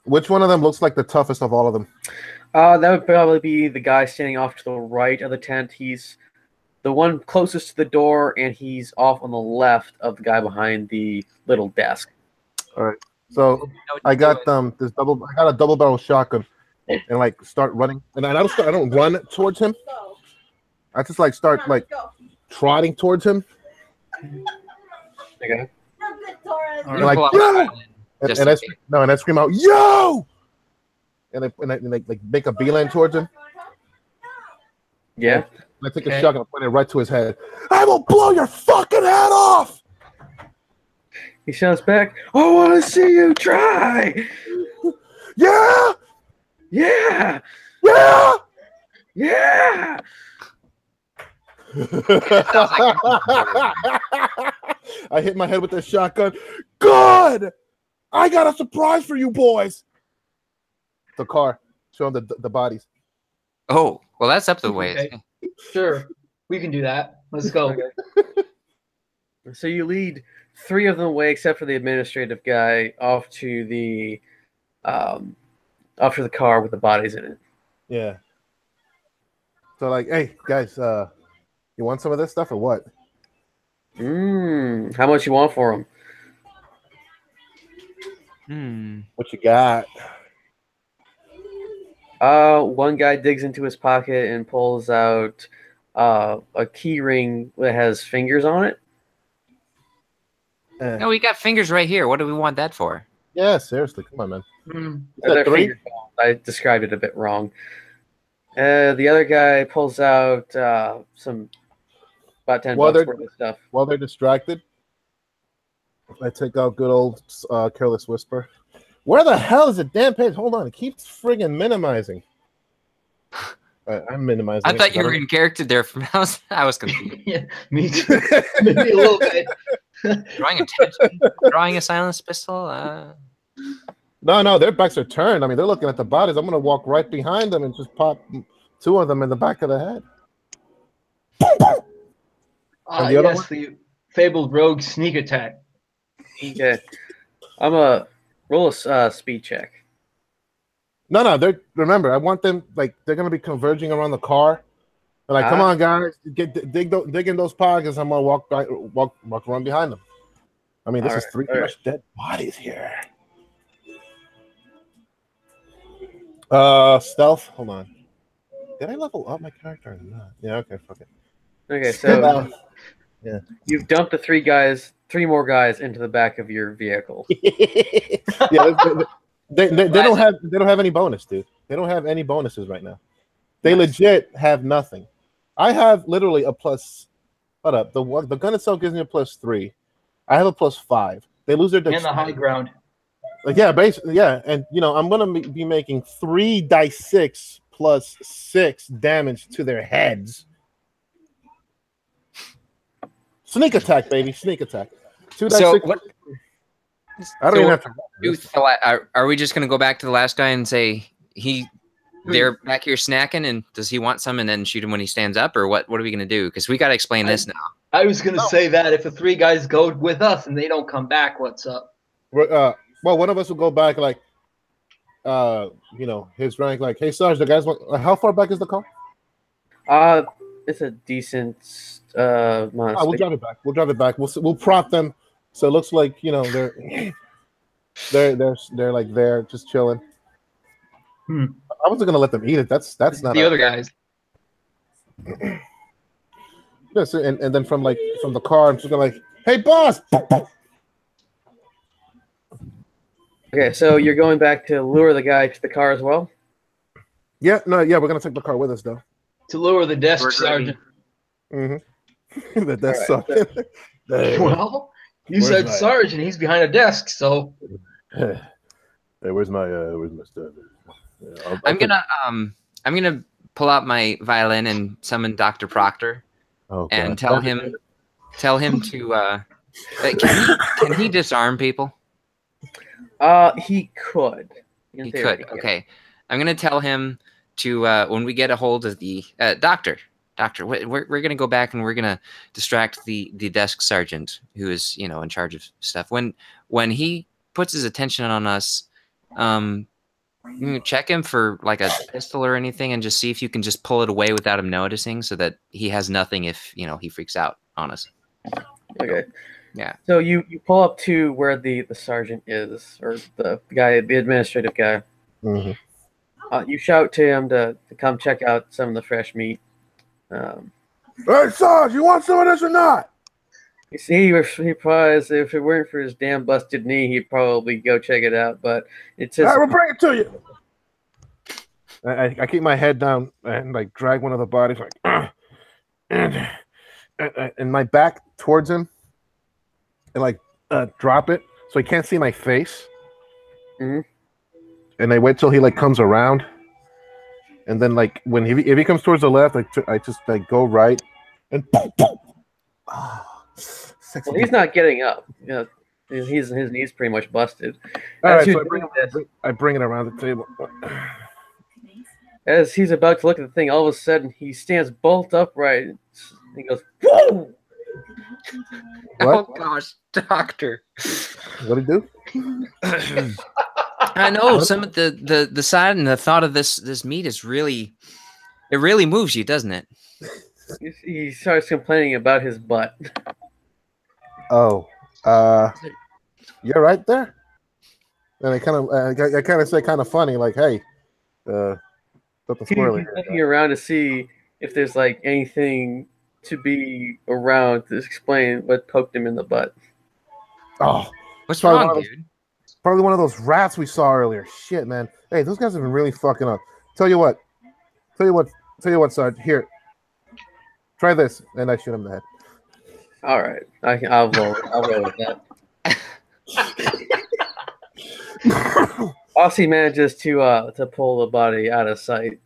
Speaker 4: Which one of them looks like the toughest of all of them?
Speaker 1: That would probably be the guy standing off to the right of the tent. He's the one closest to the door, and he's off on the left of the guy behind the little desk.
Speaker 4: All right. So I got I got a double barrel shotgun, and like start running, and I don't run towards him. I just like start like trotting towards him.
Speaker 1: Okay.
Speaker 4: And like, yo! and I scream out, yo! And I like make a beeline towards him.
Speaker 1: Yeah.
Speaker 4: And I take a shotgun and point it right to his head. I will blow your fucking head off!
Speaker 1: He shouts back, I want to see you try!
Speaker 4: Yeah!
Speaker 1: Yeah!
Speaker 4: Yeah!
Speaker 1: Yeah!
Speaker 4: I hit my head with the shotgun. Good! I got a surprise for you boys! The car. Show them the bodies.
Speaker 2: Oh, well, that's up the way.
Speaker 3: Okay. Sure. We can do that. Let's go.
Speaker 1: Okay. So you lead 3 of them away, except for the administrative guy, off to the car with the bodies in it.
Speaker 4: Yeah. So like, hey guys, you want some of this stuff or what?
Speaker 1: How much you want for them?
Speaker 4: What you got?
Speaker 1: One guy digs into his pocket and pulls out a key ring that has fingers on it.
Speaker 2: No, we got fingers right here. What do we want that for?
Speaker 4: Yeah, seriously, come on, man.
Speaker 1: They're finger phones. I described it a bit wrong. The other guy pulls out some about $10 worth of stuff.
Speaker 4: While they're distracted, I take out good old Careless Whisper. Where the hell is the damn page? Hold on, it keeps friggin' minimizing. I'm minimizing.
Speaker 2: I thought you were in character there. I was confused.
Speaker 3: Yeah, me too. Maybe a little bit.
Speaker 2: Drawing attention. Drawing a silenced pistol.
Speaker 4: No, their backs are turned. I mean, they're looking at the bodies. I'm gonna walk right behind them and just pop 2 of them in the back of the head.
Speaker 3: And the other one? The fabled rogue sneak attack.
Speaker 1: Okay, I'm a roll a speed check.
Speaker 4: No, remember, I want them like they're gonna be converging around the car. They're like, come on, guys, dig in those pockets. I'm gonna walk around behind them. I mean, this is 3 dead bodies here. Stealth. Hold on. Did I level up my character or not? Yeah. Okay. Fuck it.
Speaker 1: Okay, so
Speaker 4: yeah,
Speaker 1: you've dumped the 3 more guys into the back of your vehicle.
Speaker 4: Yeah. They don't have any bonus, dude. They don't have any bonuses right now. They legit have nothing. I have literally a plus. Hold up. The gun itself gives me a +3. I have a +5. They lose their
Speaker 3: and the high ground.
Speaker 4: Like, yeah, basically, yeah. And I'm gonna be making 3 dice 6 plus 6 damage to their heads. Sneak attack, baby. Sneak attack. 2 dice 6.
Speaker 2: What?
Speaker 4: I don't even have to.
Speaker 2: Are we just going to go back to the last guy and say they're back here snacking, and does he want some, and then shoot him when he stands up, or what? What are we going to do? Because we got to explain this now.
Speaker 3: I was going to say that if the 3 guys go with us and they don't come back, what's up?
Speaker 4: Well, one of us will go back, like, his rank, like, hey, Sarge, the guys want. How far back is the car?
Speaker 1: It's a decent amount of
Speaker 4: we'll drive it back. We'll drive it back. We'll prop them. So it looks like they're like there just chilling. I wasn't gonna let them eat it. That's not
Speaker 3: the other guys.
Speaker 4: Yes, and then from the car, I'm just gonna like, hey boss.
Speaker 1: Okay, so you're going back to lure the guy to the car as well?
Speaker 4: Yeah, no, yeah, we're gonna take the car with us though.
Speaker 3: To lower the desk,
Speaker 2: We're ready.
Speaker 3: Sergeant.
Speaker 4: Mm-hmm. That's
Speaker 1: All right,
Speaker 4: something. Hey,
Speaker 3: Well, you
Speaker 4: where's
Speaker 3: said
Speaker 4: my-
Speaker 3: Sergeant. He's behind a desk, so.
Speaker 4: hey, where's my stuff? Yeah,
Speaker 2: I'm gonna pull out my violin and summon Dr. Proctor and tell him to can he disarm people?
Speaker 1: He could. In
Speaker 2: He
Speaker 1: theory,
Speaker 2: could.
Speaker 1: yeah.
Speaker 2: Okay. I'm gonna tell him to when we get a hold of the doctor, we're gonna go back and we're gonna distract the desk sergeant who is in charge of stuff. When he puts his attention on us, you can check him for like a pistol or anything, and just see if you can just pull it away without him noticing, so that he has nothing if he freaks out on us.
Speaker 1: Okay.
Speaker 2: Yeah.
Speaker 1: So you pull up to where the sergeant is, or the guy, the administrative guy.
Speaker 4: Mhm.
Speaker 1: You shout to him to come check out some of the fresh meat.
Speaker 4: Hey, Sarge, you want some of this or not?
Speaker 1: You see, he probably, if it weren't for his damn busted knee, he'd probably go check it out. But it's his.
Speaker 4: We'll bring it to you. I keep my head down and like drag one of the bodies like, and my back towards him, and like drop it so he can't see my face.
Speaker 1: Mhm.
Speaker 4: And I wait till he like comes around, and then like if he comes towards the left, I just like go right, and boom, boom. Oh, sexy.
Speaker 1: Well, he's not getting up. His knee's pretty much busted.
Speaker 4: All
Speaker 1: As
Speaker 4: right,
Speaker 1: you're
Speaker 4: so
Speaker 1: doing this,
Speaker 4: I bring it around the table.
Speaker 1: as he's about to look at the thing, all of a sudden he stands bolt upright. And he goes, "Whoa!"
Speaker 4: What?
Speaker 2: Oh gosh, doctor.
Speaker 4: What did he do?
Speaker 2: I know some of the side and the thought of this meat is really moves you, doesn't it?
Speaker 1: He starts complaining about his butt.
Speaker 4: Oh, you're right there. And I kind of say kind of funny, like, "Hey, something
Speaker 1: He's
Speaker 4: squirrely."
Speaker 1: looking around to see if there's like anything to be around to explain what poked him in the butt.
Speaker 4: Oh,
Speaker 2: What's
Speaker 4: Probably
Speaker 2: wrong,
Speaker 4: one of
Speaker 2: dude?
Speaker 4: probably one of those rats we saw earlier. Shit, man. Hey, those guys have been really fucking up. Tell you what, Sarge. Here, try this, and I shoot him in the head.
Speaker 1: All right, I'll roll with that. Aussie manages to pull the body out of sight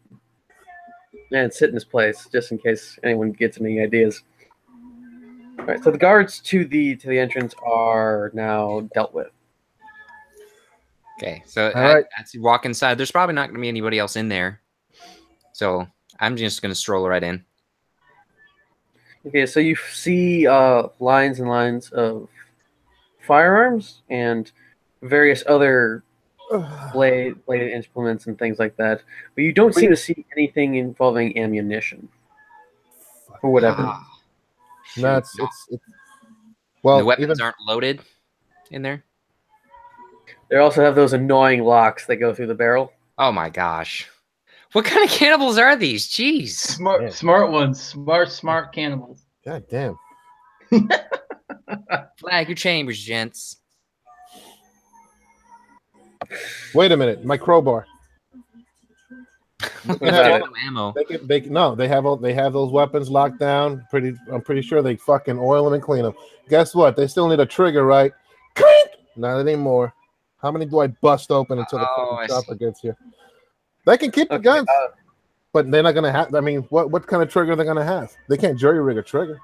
Speaker 1: and sit in his place, just in case anyone gets any ideas. All right, so the guards to the entrance are now dealt with.
Speaker 2: Okay, so
Speaker 4: All right.
Speaker 2: as you walk inside, there's probably not going to be anybody else in there, so I'm just going to stroll right in.
Speaker 1: Okay, so you see lines and lines of firearms and various other bladed implements and things like that, but you don't seem to see anything involving ammunition or whatever.
Speaker 2: Ah,
Speaker 4: No,
Speaker 2: shoot.
Speaker 4: it's well,
Speaker 2: the weapons
Speaker 4: even
Speaker 2: aren't loaded in there.
Speaker 1: They also have those annoying locks that go through the barrel.
Speaker 2: Oh my gosh, what kind of cannibals are these? Jeez.
Speaker 3: Smart ones. Smart cannibals.
Speaker 4: God damn.
Speaker 2: Flag your chambers, gents.
Speaker 4: Wait a minute, my crowbar.
Speaker 1: What about it?
Speaker 2: No ammo.
Speaker 4: They have those weapons locked down. I'm pretty sure they fucking oil them and clean them. Guess what? They still need a trigger, right? Clink! Not anymore. How many do I bust open until the
Speaker 2: Oh, I
Speaker 4: fucking chopper
Speaker 2: see.
Speaker 4: gets here? They can keep the
Speaker 1: Okay,
Speaker 4: guns, but they're not gonna have. I mean, what kind of trigger they're gonna have? They can't jury rig a trigger.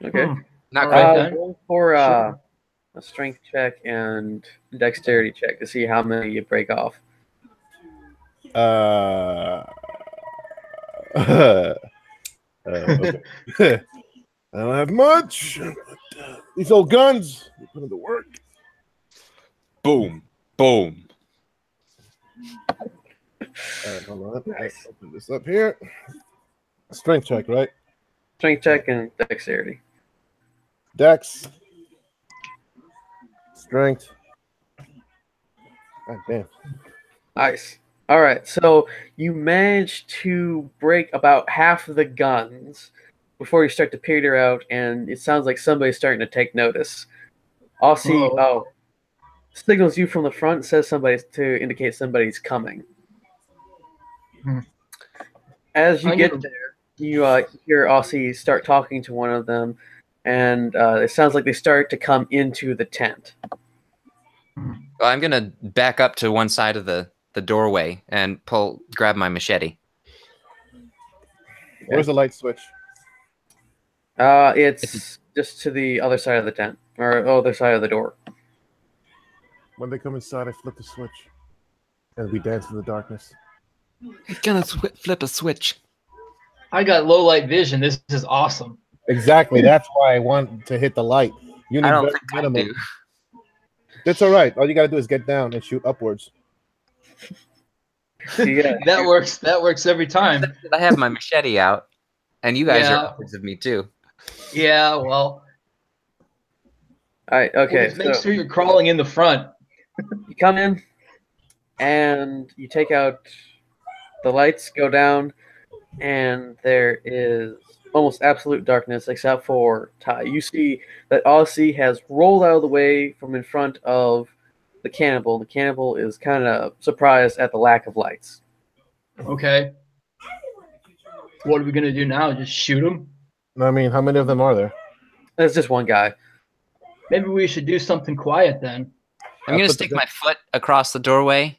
Speaker 1: Okay.
Speaker 2: Not quite done.
Speaker 1: Roll for a strength check and dexterity check to see how many you break off.
Speaker 4: Okay. I don't have much. But, these old guns, they put into work.
Speaker 2: Boom, boom.
Speaker 4: All right, hold on. Let's open this up here. Strength check, right?
Speaker 1: Strength check and dexterity.
Speaker 4: Dex. Strength. God damn.
Speaker 1: Nice. All right, so you manage to break about half of the guns before you start to peter out, and it sounds like somebody's starting to take notice. Aussie signals you from the front, says somebody's to indicate somebody's coming. As you get there, you hear Aussie start talking to one of them, and it sounds like they start to come into the tent.
Speaker 2: Well, I'm gonna back up to one side of the doorway and grab my machete.
Speaker 4: Where's the light switch?
Speaker 1: It's just to the other side of the tent, or other side of the door.
Speaker 4: When they come inside, I flip the switch, and we dance in the darkness.
Speaker 2: He's gonna flip a switch.
Speaker 3: I got low light vision. This is awesome.
Speaker 4: Exactly. That's why I want to hit the light. You need
Speaker 2: I don't think I do.
Speaker 4: It's all right. All you gotta do is get down and shoot upwards.
Speaker 1: Yeah,
Speaker 3: That works. That works every time.
Speaker 2: I have my machete out, and you guys are upwards of me too.
Speaker 3: Yeah. Well.
Speaker 1: All right. Okay.
Speaker 3: Just make sure you're crawling in the front.
Speaker 1: You come in, and you take out the lights, go down, and there is almost absolute darkness except for Ty. You see that Aussie has rolled out of the way from in front of the cannibal. The cannibal is kind of surprised at the lack of lights.
Speaker 3: Okay. What are we gonna do now? Just shoot him?
Speaker 4: I mean, how many of them are there?
Speaker 1: There's just one guy.
Speaker 3: Maybe we should do something quiet then.
Speaker 2: I'm gonna stick my foot across the doorway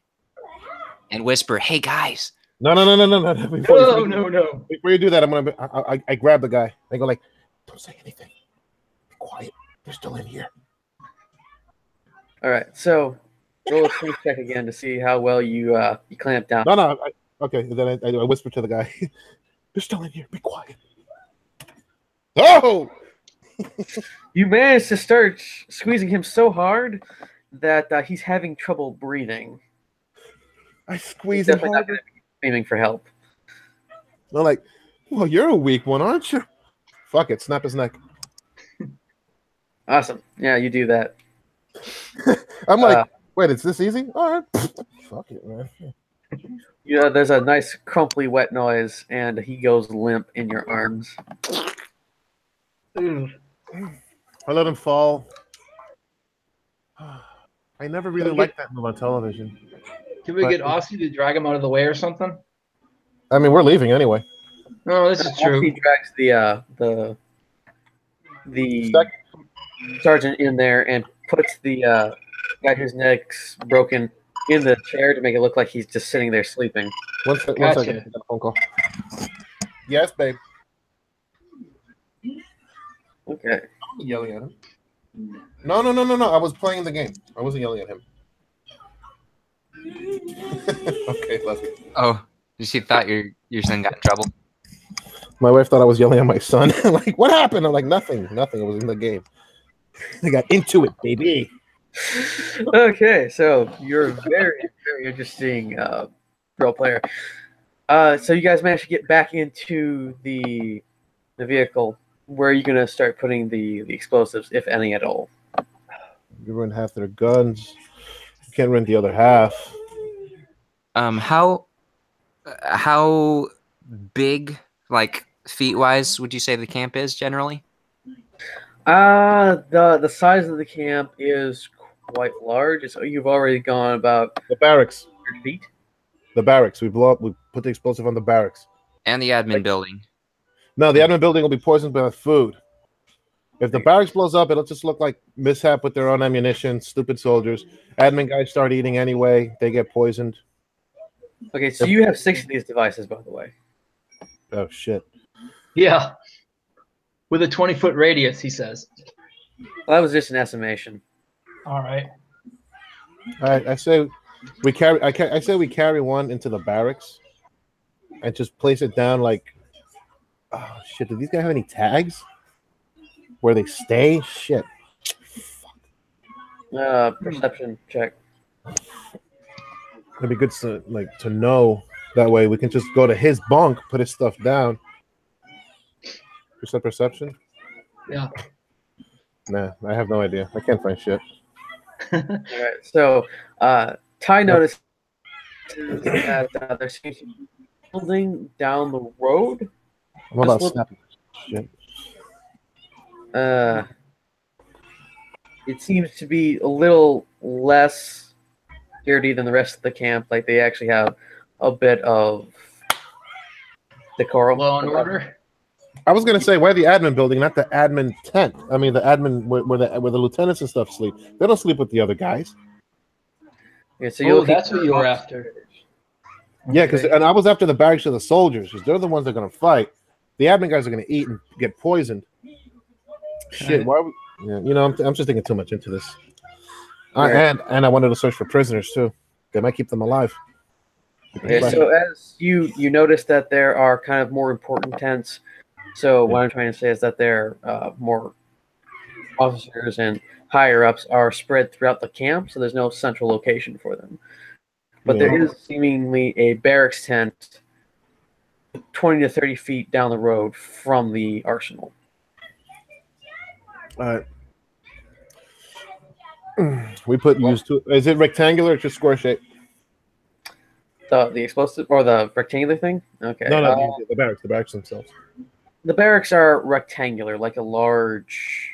Speaker 2: and whisper, "Hey guys!"
Speaker 4: No.
Speaker 3: No.
Speaker 4: Before you do that, I grab the guy. I go like, "Don't say anything. Be quiet. They're still in here."
Speaker 1: All right. So roll a strength check again to see how well you clamp down.
Speaker 4: No. Okay. Then I whisper to the guy, "They're still in here. Be quiet." Oh!
Speaker 1: You managed to start squeezing him so hard that he's having trouble breathing.
Speaker 4: I squeeze him
Speaker 1: Definitely not
Speaker 4: hard.
Speaker 1: going to be screaming for help.
Speaker 4: They're like, "Well, you're a weak one, aren't you?" Fuck it. Snap his neck.
Speaker 1: Awesome. Yeah, you do that.
Speaker 4: I'm like, wait, it's this easy? All right. Fuck it, man.
Speaker 1: Yeah, there's a nice crumply wet noise, and he goes limp in your arms.
Speaker 3: Ooh.
Speaker 4: I let him fall. I never really liked that move on television.
Speaker 3: Can we get Aussie to drag him out of the way or something?
Speaker 4: I mean, we're leaving anyway.
Speaker 3: No, this is true.
Speaker 1: He drags the sergeant in there and puts the guy whose neck's broken in the chair to make it look like he's just sitting there sleeping.
Speaker 4: One second. I got a phone call. Yes, babe.
Speaker 1: Okay.
Speaker 4: I'm yelling at him. No. I was playing the game. I wasn't yelling at him. Okay, let's go.
Speaker 2: Oh, she thought your son got in trouble.
Speaker 4: My wife thought I was yelling at my son. Like, what happened? I'm like, nothing. It was in the game. I got into it, baby.
Speaker 1: Okay, so you're a very, very interesting role player. So you guys managed to get back into the vehicle. Where are you going to start putting the explosives, if any at all?
Speaker 4: You ruined half their guns. You can't rent the other half.
Speaker 2: How big, like feet wise, would you say the camp is generally?
Speaker 1: The size of the camp is quite large. So you've already gone about
Speaker 4: The barracks.
Speaker 1: 100 feet.
Speaker 4: The barracks. We put the explosive on the barracks.
Speaker 2: And the admin building.
Speaker 4: No, the admin building will be poisoned by food. If the barracks blows up, it'll just look like mishap with their own ammunition, stupid soldiers. Admin guys start eating anyway. They get poisoned.
Speaker 1: Okay, so you have 6 of these devices, by the way.
Speaker 4: Oh, shit.
Speaker 3: Yeah. With a 20-foot radius, he says.
Speaker 1: Well, that was just an estimation.
Speaker 3: All right.
Speaker 4: All right, I say we carry one into the barracks and just place it down like, oh, shit, do these guys have any tags? Where they stay? Shit.
Speaker 1: Perception check.
Speaker 4: It'd be good to know. That way we can just go to his bunk, put his stuff down. Perception?
Speaker 3: Yeah.
Speaker 4: Nah, I have no idea. I can't find shit.
Speaker 1: All right, so Ty noticed that there seems to be a building down the road.
Speaker 4: I'm about snapping shit.
Speaker 1: It seems to be a little less dirty than the rest of the camp. Like they actually have a bit of Decorum.
Speaker 3: Law and order.
Speaker 4: I was gonna say, why the admin building, not the admin tent? I mean, the admin where the lieutenants and stuff sleep. They don't sleep with the other guys.
Speaker 1: Yeah, so you're looking
Speaker 3: That's what you were after.
Speaker 4: Yeah, and I was after the barracks of the soldiers because they're the ones that are gonna fight. The admin guys are gonna eat and get poisoned. Shit, why? Yeah, I'm just thinking too much into this. And I wanted to search for prisoners too. They might keep them alive.
Speaker 1: Okay, so as you notice that there are kind of more important tents. So what I'm trying to say is that there more officers and higher ups are spread throughout the camp, so there's no central location for them. But there is seemingly a barracks tent 20 to 30 feet down the road from the arsenal.
Speaker 4: All right. We put used to. Is it rectangular or just square shape?
Speaker 1: The explosive or the rectangular thing? Okay.
Speaker 4: No, the barracks themselves.
Speaker 1: The barracks are rectangular, like a large.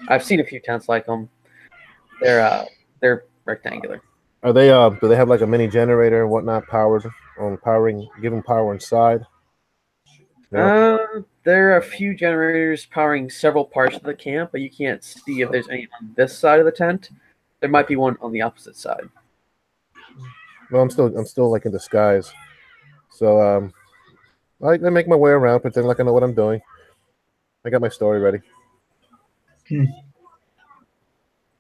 Speaker 1: I've seen a few tents like them. They're rectangular.
Speaker 4: Are they? Do they have like a mini generator and whatnot giving power inside?
Speaker 1: No? There are a few generators powering several parts of the camp, but you can't see if there's any on this side of the tent. There might be one on the opposite side.
Speaker 4: Well, I'm still like in disguise, so I make my way around, pretend like I know what I'm doing. I got my story ready.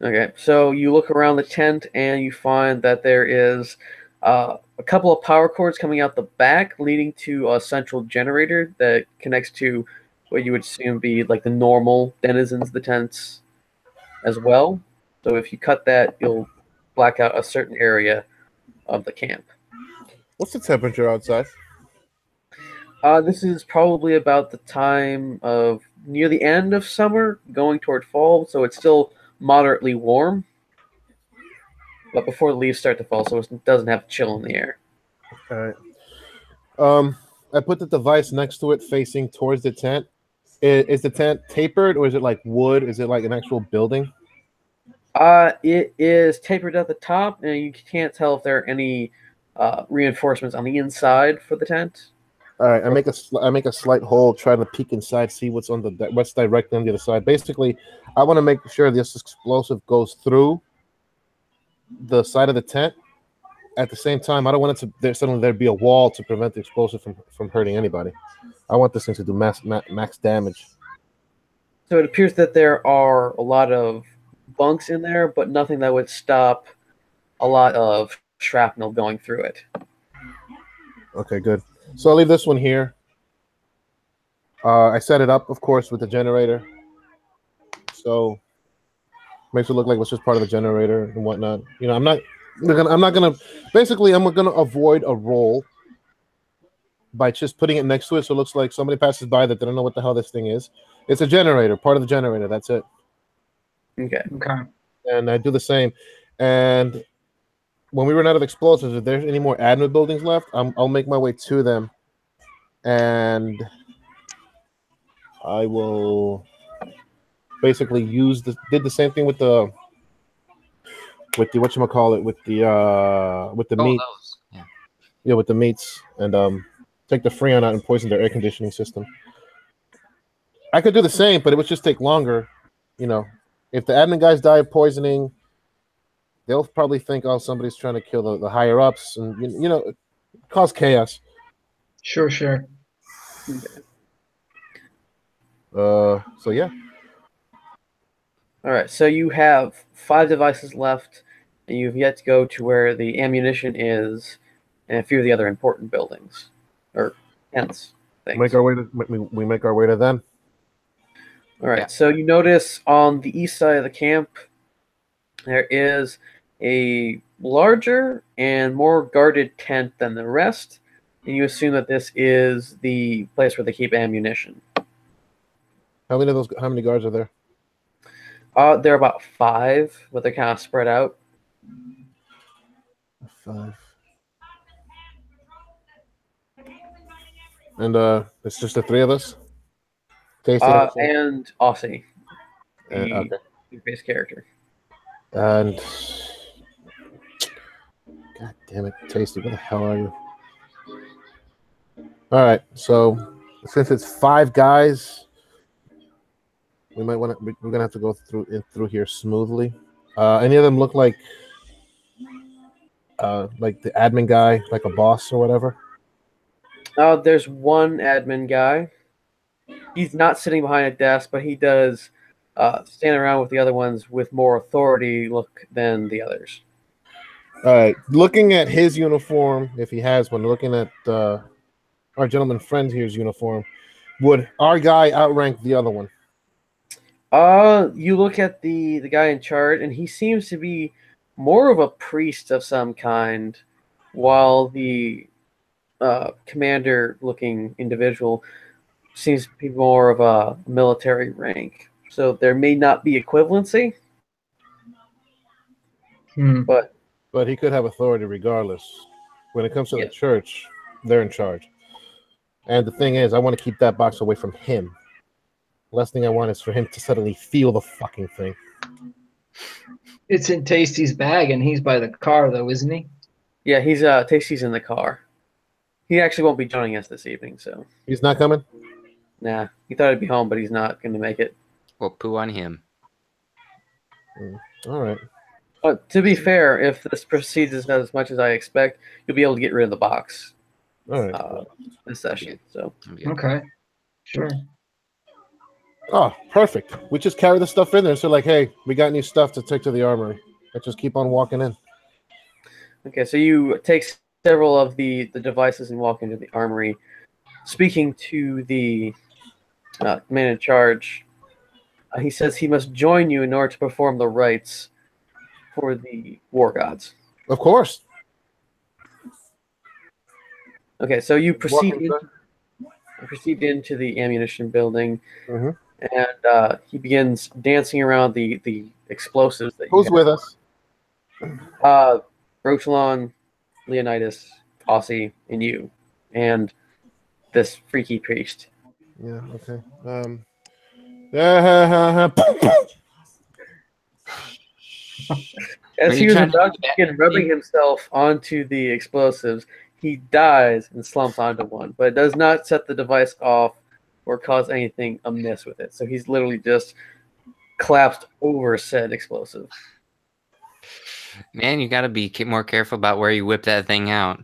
Speaker 1: Okay, so you look around the tent and you find that there is a couple of power cords coming out the back, leading to a central generator that connects to what you would assume be like the normal denizens of the tents as well. So if you cut that, you'll black out a certain area of the camp.
Speaker 4: What's the temperature outside?
Speaker 1: This is probably about the time of near the end of summer, going toward fall, so it's still moderately warm, but before the leaves start to fall, so it doesn't have chill in the air.
Speaker 4: All right. I put the device next to it, facing towards the tent. Is the tent tapered, or is it like wood? Is it like an actual building?
Speaker 1: It is tapered at the top, and you can't tell if there are any reinforcements on the inside for the tent.
Speaker 4: All right, I make a slight hole, try to peek inside, see what's directly on the other side. Basically, I want to make sure this explosive goes through the side of the tent. At the same time, I don't want it to suddenly there be a wall to prevent the explosive from hurting anybody. I want this thing to do max damage.
Speaker 1: So it appears that there are a lot of bunks in there, but nothing that would stop a lot of shrapnel going through it.
Speaker 4: Okay, good. So I'll leave this one here. I set it up, of course, with the generator. So makes it look like it's just part of the generator and whatnot. I'm not gonna avoid a roll by just putting it next to it, so it looks like somebody passes by that they don't know what the hell this thing is. It's a generator, part of the generator. That's it.
Speaker 1: Okay.
Speaker 4: And I do the same. And when we run out of explosives, if there's any more admin buildings left, I'll make my way to them, and I will basically did the same thing with the whatchamacallit, with the meat. With the meats, and take the Freon out and poison their air conditioning system. I could do the same, but it would just take longer. If the admin guys die of poisoning, they'll probably think, oh, somebody's trying to kill the higher ups, and cause chaos.
Speaker 3: Sure.
Speaker 1: Okay.
Speaker 4: So yeah.
Speaker 1: All right. So you have 5 devices left, and you've yet to go to where the ammunition is, and a few of the other important buildings or tents. Things.
Speaker 4: We make our way to them.
Speaker 1: All right. Yeah. So you notice on the east side of the camp, there is a larger and more guarded tent than the rest, and you assume that this is the place where they keep ammunition.
Speaker 4: How many guards are there?
Speaker 1: There are about 5, but they're kind of spread out.
Speaker 4: 5. And it's just the 3 of us?
Speaker 1: Tasty and Aussie, the base character.
Speaker 4: And God damn it, Tasty, where the hell are you? All right. So since it's 5 guys, we might want to. We're gonna have to go through here smoothly. Any of them look like the admin guy, like a boss or whatever?
Speaker 1: There's one admin guy. He's not sitting behind a desk, but he does stand around with the other ones with more authority look than the others.
Speaker 4: All right. Looking at his uniform, if he has one, looking at our gentleman friend here's uniform, would our guy outrank the other one?
Speaker 1: You look at the guy in charge, and he seems to be more of a priest of some kind, while the commander-looking individual seems to be more of a military rank. So there may not be equivalency, but
Speaker 4: he could have authority regardless. When it comes to
Speaker 1: Yeah.
Speaker 4: the church, they're in charge. And the thing is, I want to keep that box away from him. Last thing I want is for him to suddenly feel the fucking thing.
Speaker 3: It's in Tasty's bag, and he's by the car, though, isn't he?
Speaker 1: yeah, he's Tasty's in the car. He actually won't be joining us this evening, so
Speaker 4: He's not coming?
Speaker 1: nah. He thought he'd be home, but he's not going to make it.
Speaker 2: Well, poo on him.
Speaker 4: All right.
Speaker 1: But to be fair, if this proceeds as much as I expect, you'll be able to get rid of the box
Speaker 4: All right.
Speaker 1: this session. So
Speaker 2: I'm good.
Speaker 3: Okay. Sure.
Speaker 4: Oh, perfect. We just carry the stuff in there. So, like, hey, we got new stuff to take to the armory. Let's just keep on walking in.
Speaker 1: okay, so you take several of the devices and walk into the armory. Speaking to the man in charge, he says he must join you in order to perform the rites for the war gods.
Speaker 4: Of course.
Speaker 1: Okay, so you proceed
Speaker 4: Walking
Speaker 1: proceed into the ammunition building,
Speaker 4: Mhm.
Speaker 1: and he begins dancing around the explosives that
Speaker 4: Who's
Speaker 1: you
Speaker 4: with us?
Speaker 1: Rochelon, Leonidas, Aussie, and you, and this freaky priest.
Speaker 4: Yeah, okay.
Speaker 1: As
Speaker 2: Are
Speaker 1: he
Speaker 2: you
Speaker 1: was
Speaker 2: trying to
Speaker 1: about
Speaker 2: do
Speaker 1: to
Speaker 2: that
Speaker 1: begin rubbing himself onto the explosives, he dies and slumps onto one, but it does not set the device off or cause anything amiss with it. So he's literally just collapsed over said explosive.
Speaker 2: Man, you got to be more careful about where you whip that thing out.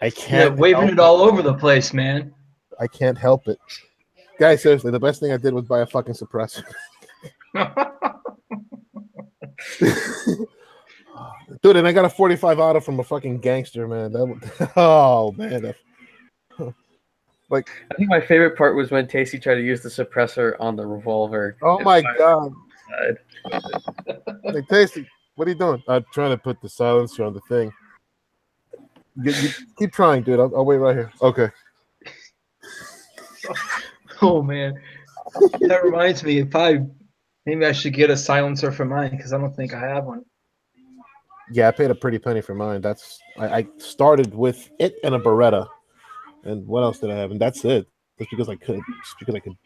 Speaker 4: I
Speaker 3: Yeah,
Speaker 4: can't
Speaker 3: waving
Speaker 4: help
Speaker 3: it all over the place, man.
Speaker 4: I can't help it. Guys, seriously, the best thing I did was buy a fucking suppressor. Dude, and I got a 45 auto from a fucking gangster, man. Oh, man. Like,
Speaker 1: I think my favorite part was when Tasty tried to use the suppressor on the revolver.
Speaker 4: oh
Speaker 1: and
Speaker 4: my
Speaker 1: fired
Speaker 4: God.
Speaker 1: inside.
Speaker 4: Like, Tasty, what are you doing? I'm trying to put the silencer on the thing. You keep trying, dude. I'll wait right here. Okay.
Speaker 3: Oh man, that reminds me. Maybe I should get a silencer for mine because I don't think I have one.
Speaker 4: Yeah, I paid a pretty penny for mine. I started with it and a Beretta. And what else did I have? And that's it. Just because I could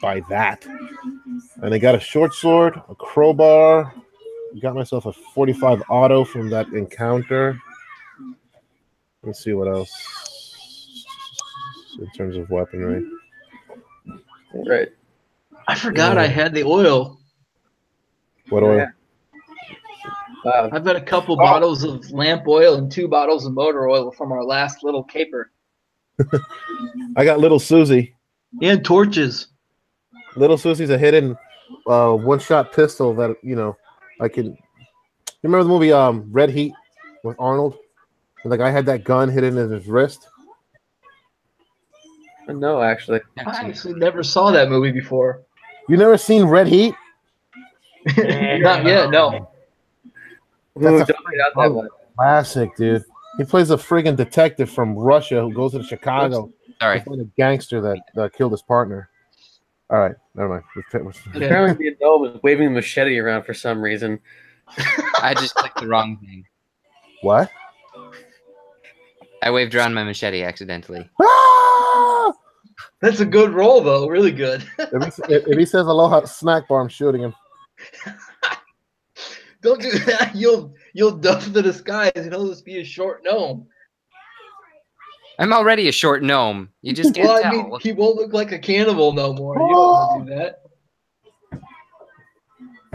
Speaker 4: buy that. And I got a short sword, a crowbar. Got myself a 45 auto from that encounter. Let's see what else in terms of weaponry.
Speaker 1: Right.
Speaker 3: I forgot I had the oil.
Speaker 4: What oil?
Speaker 1: Yeah.
Speaker 3: I've got a couple bottles of lamp oil and 2 bottles of motor oil from our last little caper.
Speaker 4: I got Little Susie.
Speaker 3: And torches.
Speaker 4: Little Susie's a hidden one-shot pistol that, you know, I can. You remember the movie Red Heat with Arnold? And the guy had that gun hidden in his wrist.
Speaker 1: No, actually.
Speaker 3: I actually never saw that movie before.
Speaker 4: You never seen Red Heat?
Speaker 3: Not yet, no.
Speaker 1: Ooh,
Speaker 4: That's
Speaker 1: don't get out that way.
Speaker 4: classic, dude. He plays a friggin' detective from Russia who goes to Chicago
Speaker 2: Sorry.
Speaker 4: to find a gangster that killed his partner. All right, never mind.
Speaker 1: Apparently, the adult was waving the machete around for some reason.
Speaker 2: I just clicked the wrong thing.
Speaker 4: What?
Speaker 2: I waved around my machete accidentally.
Speaker 4: Ah!
Speaker 3: That's a good roll, though. Really good.
Speaker 4: If he says aloha snack bar, I'm shooting him.
Speaker 3: Don't do that. You'll duff the disguise and he'll just be a short gnome.
Speaker 2: I'm already a short gnome. You just can't
Speaker 3: Well, I
Speaker 2: tell.
Speaker 3: mean, he won't look like a cannibal no more. You don't want to do that.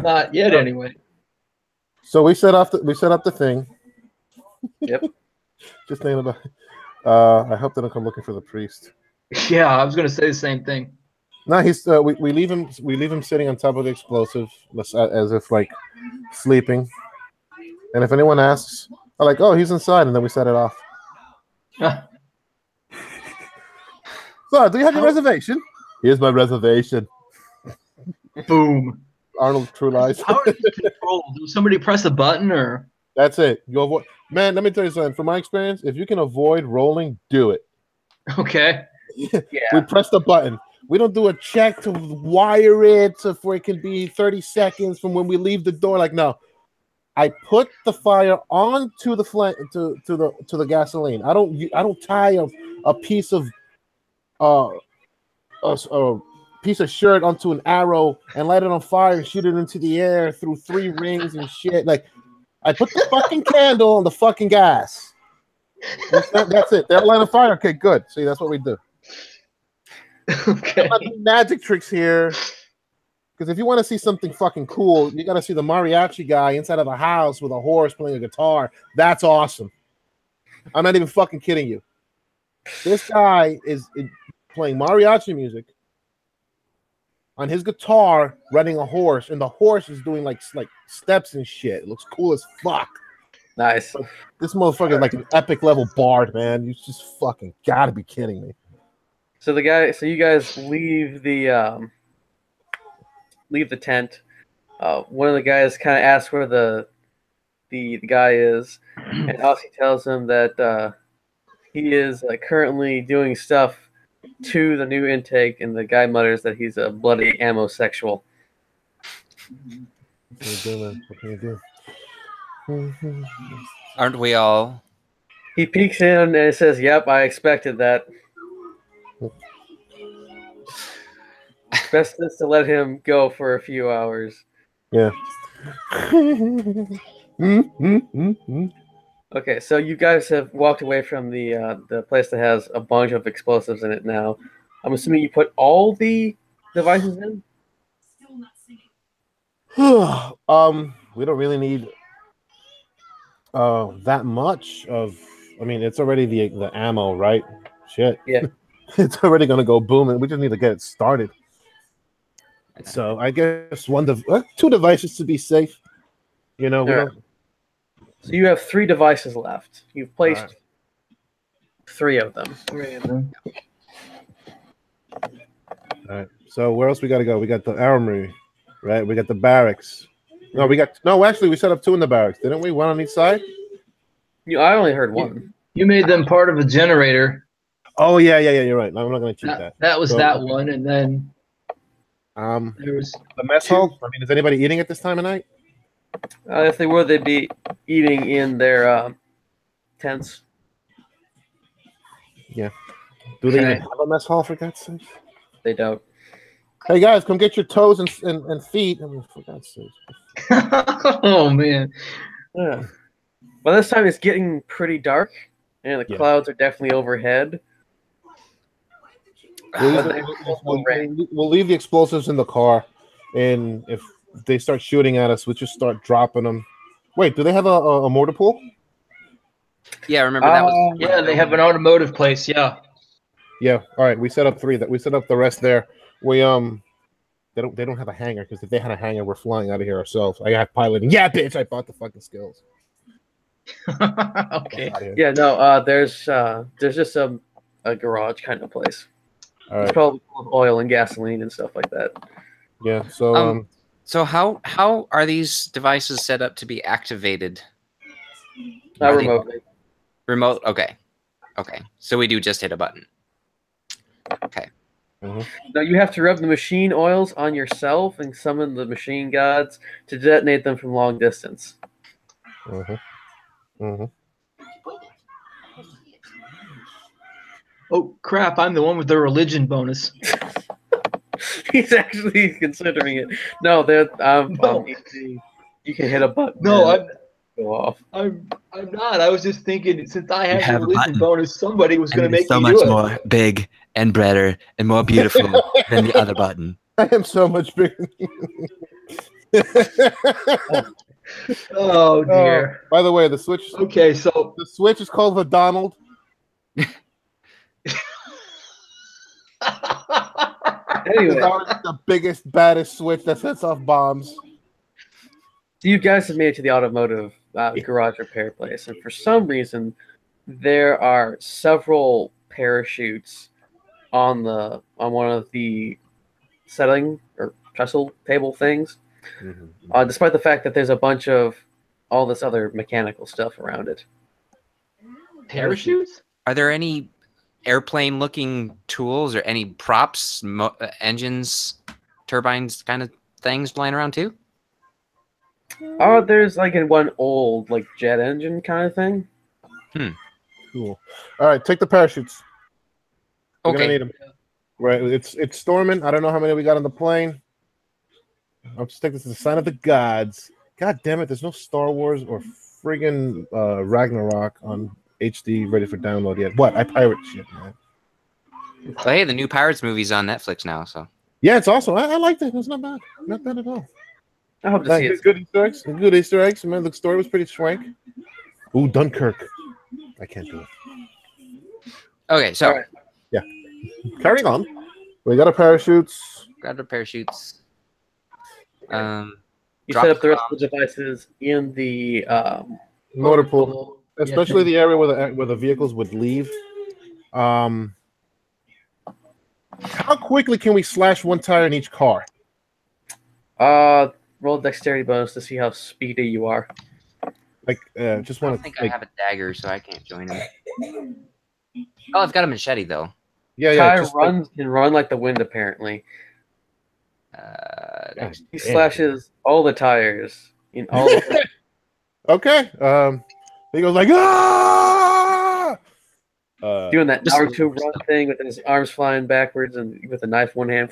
Speaker 3: Not yet, anyway.
Speaker 4: So we set up the thing.
Speaker 1: Yep.
Speaker 4: Just thinking about. I hope they don't come looking for the priest.
Speaker 3: Yeah, I was gonna say the same thing.
Speaker 4: No, he's we leave him sitting on top of the explosive as if like sleeping. And if anyone asks, I'm like, oh, he's inside, and then we set it off. So, do you have your reservation? Here's my reservation.
Speaker 3: Boom.
Speaker 4: Arnold True Lies.
Speaker 3: How are these controlled? Does somebody press a button or?
Speaker 4: That's it. You avoid. Man, let me tell you something. From my experience, if you can avoid rolling, do it.
Speaker 3: Okay.
Speaker 1: Yeah.
Speaker 4: We press the button. We don't do a check to wire it so where it can be 30 seconds from when we leave the door. Like, no. I put the fire onto the flame to the gasoline. I don't tie a piece of a piece of shirt onto an arrow and light it on fire and shoot it into the air through 3 rings and shit. Like, I put the fucking candle on the fucking gas. That's it. They'll light a fire. Okay, good. See, that's what we do.
Speaker 3: Okay.
Speaker 4: I'm not doing magic tricks here. Because if you want to see something fucking cool, you got to see the mariachi guy inside of a house with a horse playing a guitar. That's awesome. I'm not even fucking kidding you. This guy is playing mariachi music on his guitar, running a horse, and the horse is doing like steps and shit. It looks cool as fuck.
Speaker 1: Nice.
Speaker 4: But this motherfucker is like an epic level bard, man. You just fucking gotta be kidding me.
Speaker 1: So you guys leave the tent. One of the guys kind of asks where the guy is, and Aussie tells him that he is currently doing stuff to the new intake, and the guy mutters that he's a bloody ammo-sexual.
Speaker 4: What can you do?
Speaker 2: Aren't we all?
Speaker 1: He peeks in and says, "Yep, I expected that." Best is to let him go for a few hours.
Speaker 4: Yeah.
Speaker 1: Okay, so you guys have walked away from the place that has a bunch of explosives in it now. I'm assuming you put all the devices in?
Speaker 4: We don't really need that much of. I mean, it's already the ammo, right? Shit.
Speaker 1: Yeah.
Speaker 4: It's already gonna go boom, and we just need to get it started. So I guess 2 devices to be safe. You know, we
Speaker 1: All right.
Speaker 4: don't.
Speaker 1: So you have 3 devices left. You've placed 3 of them.
Speaker 4: All right. So where else we got to go? We got the armory, right? We got the barracks. No, actually, we set up 2 in the barracks, didn't we? 1 on each side.
Speaker 1: I only heard 1.
Speaker 3: You made them part of a generator.
Speaker 4: Oh yeah. You're right. I'm not gonna cheat that.
Speaker 3: That was that one, and then there was
Speaker 4: the mess hall. I mean, is anybody eating at this time of night?
Speaker 1: If they were, they'd be eating in their tents.
Speaker 4: Yeah. Do they even have a mess hall, for God's sake?
Speaker 1: They don't.
Speaker 4: Hey guys, come get your toes and feet. I mean, for God's sake.
Speaker 3: Oh man.
Speaker 1: Yeah. By this time, it's getting pretty dark, and the clouds are definitely overhead.
Speaker 4: We'll leave the explosives in the car, and if they start shooting at us, we'll just start dropping them. Wait, do they have a mortar pool?
Speaker 2: Yeah, remember that was.
Speaker 3: Yeah, they have an automotive place. Yeah.
Speaker 4: Yeah. All right, we set up 3. We set up the rest there. We they don't have a hangar, because if they had a hangar, we're flying out of here ourselves. I got piloting. Yeah, bitch, I bought the fucking skills.
Speaker 3: Okay.
Speaker 1: Yeah, no. There's just a garage kind of place.
Speaker 4: All right.
Speaker 1: It's probably full of oil and gasoline and stuff like that.
Speaker 4: Yeah. So
Speaker 2: So how are these devices set up to be activated?
Speaker 1: Remotely.
Speaker 2: Remote. Okay. So we do just hit a button. Okay.
Speaker 1: Now you have to rub the machine oils on yourself and summon the machine gods to detonate them from long distance.
Speaker 3: Oh crap! I'm the one with the religion bonus.
Speaker 1: He's actually considering it. No, they're
Speaker 3: No.
Speaker 1: you can hit a button.
Speaker 3: No,
Speaker 1: and go off.
Speaker 3: I'm not. I was just thinking, since I
Speaker 6: You
Speaker 3: have the
Speaker 6: have a
Speaker 3: religion
Speaker 6: button.
Speaker 3: bonus, somebody was going
Speaker 6: And
Speaker 3: to
Speaker 6: it is
Speaker 3: make
Speaker 6: so
Speaker 3: me
Speaker 6: much
Speaker 3: do it.
Speaker 6: more big and better and more beautiful than the other button.
Speaker 4: I am so much bigger than you.
Speaker 3: Oh dear.
Speaker 4: By the way, the Switch
Speaker 3: Okay, so
Speaker 4: is called the Donald.
Speaker 1: Anyway,
Speaker 4: It's always the biggest, baddest Switch that sets off bombs.
Speaker 1: so you guys have made it to the automotive garage repair place, and for some reason, there are several parachutes on one of the setting or trestle table things. Despite the fact that there's a bunch of all this other mechanical stuff around it.
Speaker 3: parachutes?
Speaker 2: Are there any airplane-looking tools or any props, engines, turbines, kind of things lying around too?
Speaker 1: Oh, there's like one old like jet engine kind of thing.
Speaker 4: Cool. All right, take the parachutes. We're
Speaker 2: Okay.
Speaker 4: gonna need them. Right, it's storming. I don't know how many we got on the plane. I'll just take this as a sign of the gods. God damn it! There's no Star Wars or friggin' Ragnarok on HD ready for download yet. What? I pirate shit, man.
Speaker 2: Well, hey, the new Pirates movie's on Netflix now, so.
Speaker 4: Yeah, it's awesome. I liked it. It's not bad. Not bad at all.
Speaker 1: I hope to see it.
Speaker 4: Good Easter eggs. Good Easter eggs. Man, the story was pretty swank. Ooh, Dunkirk. I can't do it.
Speaker 2: Okay, so
Speaker 1: Alright.
Speaker 4: Yeah. Carrying on. We got our parachutes.
Speaker 2: grab the parachutes.
Speaker 1: You
Speaker 2: Drop
Speaker 1: set up the
Speaker 2: the
Speaker 1: rest of the devices in the
Speaker 4: Motor pool.
Speaker 3: Yeah.
Speaker 4: Especially the area where the vehicles would leave. How quickly can we slash one tire in each car?
Speaker 1: roll a dexterity bonus to see how speedy you are.
Speaker 4: Like, just
Speaker 2: I
Speaker 4: want
Speaker 2: don't think
Speaker 4: to.
Speaker 2: I have a dagger, so I can't join him. Oh, I've got a machete though.
Speaker 4: Yeah,
Speaker 1: Ty
Speaker 4: just
Speaker 1: can run like the wind apparently.
Speaker 2: Next.
Speaker 1: He slashes all the tires in all the
Speaker 4: okay. He goes like, ah!
Speaker 1: doing that
Speaker 2: Just-
Speaker 1: Naruto run thing with his arms flying backwards and with a knife in one hand.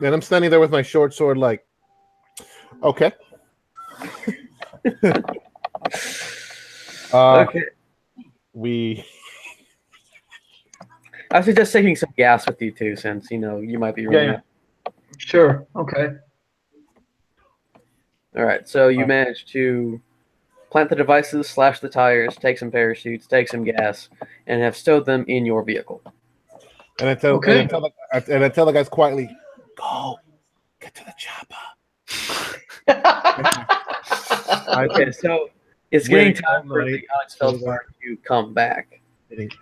Speaker 4: And I'm standing there with my short sword, like, okay.
Speaker 1: Okay. I suggest taking some gas with you too, since you might be running.
Speaker 3: Yeah. Sure. Okay.
Speaker 1: All right, so you manage to plant the devices, slash the tires, take some parachutes, take some gas, and have stowed them in your vehicle.
Speaker 4: And I tell,
Speaker 3: Okay.
Speaker 4: and I tell the guys quietly, go, get to the chopper.
Speaker 1: Okay, so it's getting time for the Onyx Feldspar to come back.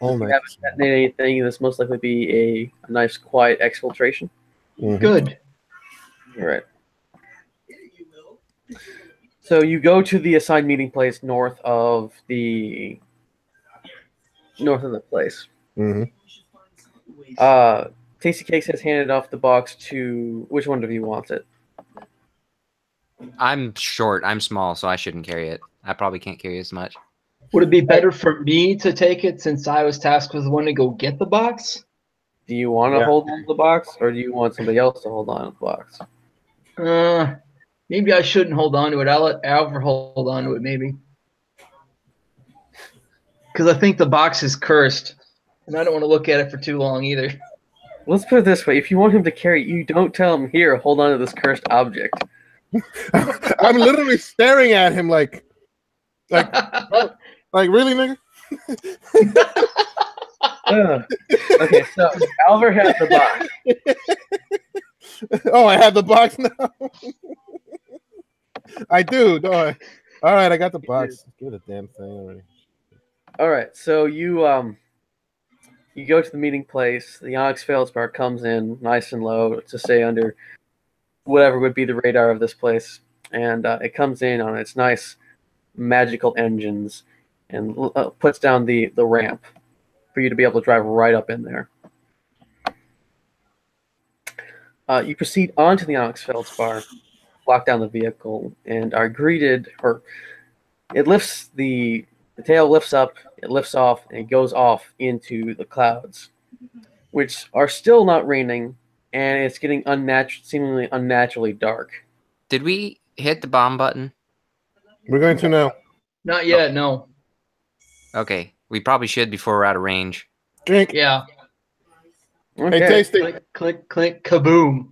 Speaker 4: All
Speaker 1: If you
Speaker 4: night.
Speaker 1: haven't detonated anything, this most likely be a nice, quiet exfiltration.
Speaker 4: Mhm.
Speaker 3: Good.
Speaker 1: All right. So you go to the assigned meeting place north of the place.
Speaker 4: Mhm.
Speaker 1: Tasty Cakes has handed off the box to which one of you wants it?
Speaker 2: I'm short. I'm small, so I shouldn't carry it. I probably can't carry as much.
Speaker 3: Would it be better for me to take it since I was tasked with the one to go get the box?
Speaker 1: Do you want to
Speaker 4: Yeah.
Speaker 1: hold on to the box, or do you want somebody else to hold on to the box?
Speaker 3: Maybe I shouldn't hold on to it. I'll let Alver hold on to it, maybe. Because I think the box is cursed, and I don't want to look at it for too long either.
Speaker 1: Let's put it this way: if you want him to carry it, you don't tell him, "Here, hold on to this cursed object."
Speaker 4: I'm literally staring at him like really, nigga?
Speaker 1: Okay, so Alver has the box.
Speaker 4: Oh, I have the box now. I do, don't I? All right, I got the box. Give it a damn thing already.
Speaker 1: All right, so you go to the meeting place. The Onyx Feldspar comes in nice and low to stay under whatever would be the radar of this place, and it comes in on its nice magical engines and puts down the ramp for you to be able to drive right up in there. You proceed onto the Onyx Feldspar, lock down the vehicle, and are greeted, or it lifts the tail lifts up, it lifts off, and it goes off into the clouds, which are still not raining, and it's getting seemingly unnaturally dark.
Speaker 2: Did we hit the bomb button?
Speaker 4: We're going to now.
Speaker 3: Not yet, no.
Speaker 2: Okay, we probably should before we're out of range.
Speaker 4: Drink.
Speaker 3: Yeah.
Speaker 1: Okay.
Speaker 4: Hey, tasty.
Speaker 3: Click, click, click, kaboom.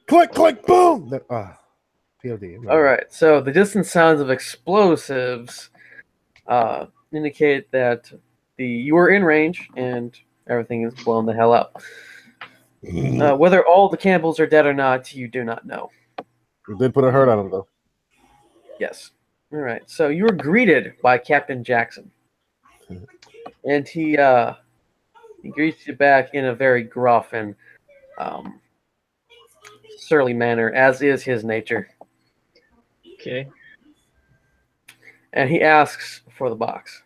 Speaker 4: Click, click, boom. POD.
Speaker 1: All right. So the distant sounds of explosives indicate that you were in range and everything is blown the hell up. Whether all the cannibals are dead or not, you do not know.
Speaker 4: We did put a hurt on him, though.
Speaker 1: Yes. All right. So you were greeted by Captain Jackson, and he greets you back in a very gruff and surly manner, as is his nature.
Speaker 3: Okay.
Speaker 1: And he asks for the box.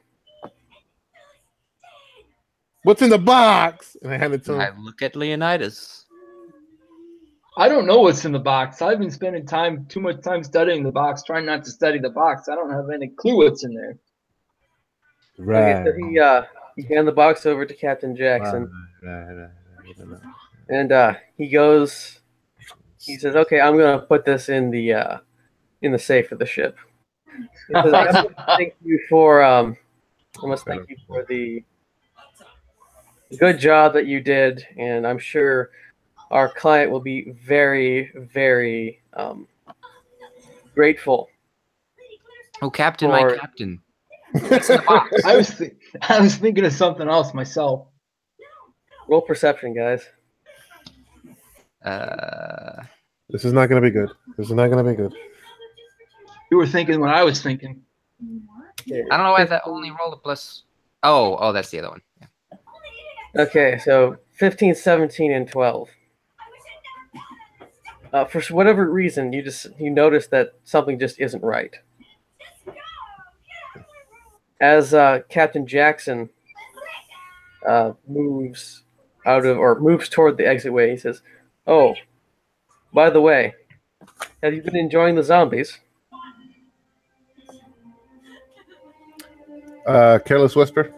Speaker 4: What's in the box? And I hand it to
Speaker 6: I
Speaker 4: him.
Speaker 6: look at Leonidas.
Speaker 3: I don't know what's in the box. I've been spending too much time studying the box, trying not to study the box. I don't have any clue what's in there.
Speaker 4: Right.
Speaker 1: Okay, so he hand the box over to Captain Jackson,
Speaker 4: Right.
Speaker 1: and he goes. He says, "Okay, I'm gonna put this in the safe of the ship." He says, I must thank you for the good job that you did, and I'm sure our client will be very, very grateful.
Speaker 2: Oh, Captain, my
Speaker 1: For-
Speaker 2: Captain. What's in the box?
Speaker 3: I was thinking of something else myself.
Speaker 1: Roll perception, guys.
Speaker 4: This is not going to be good. This is not going to be good.
Speaker 3: You were thinking what I was thinking.
Speaker 2: I don't know why that only rolled a plus. Oh, that's the other one. Yeah.
Speaker 1: Okay, so 15, 17, and 12. For whatever reason, you notice that something just isn't right. As Captain Jackson moves toward the exitway, he says, "Oh, by the way, have you been enjoying the zombies?"
Speaker 4: Careless whisper.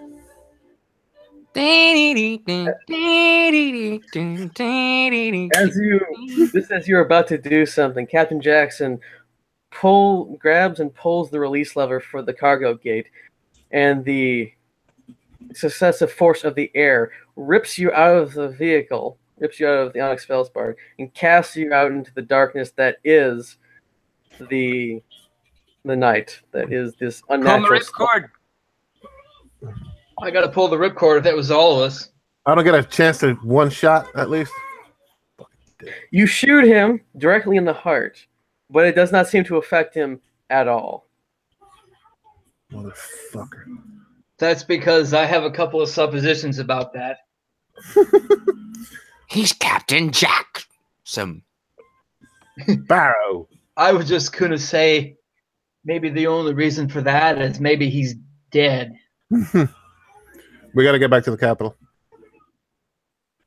Speaker 1: As you're about to do something, Captain Jackson grabs and pulls the release lever for the cargo gate, and the successive force of the air rips you out of the vehicle, rips you out of the Onyx Feldspar, and casts you out into the darkness that is the night. That is this unnatural.
Speaker 6: Ripcord.
Speaker 3: I got to pull the ripcord if that was all of us.
Speaker 4: I don't get a chance to one shot at least.
Speaker 1: You shoot him directly in the heart, but it does not seem to affect him at all.
Speaker 4: Motherfucker.
Speaker 3: That's because I have a couple of suppositions about that.
Speaker 2: He's Captain Jack.
Speaker 4: Barrow.
Speaker 3: I was just going to say maybe the only reason for that is maybe he's dead.
Speaker 4: We got to get back to the capital.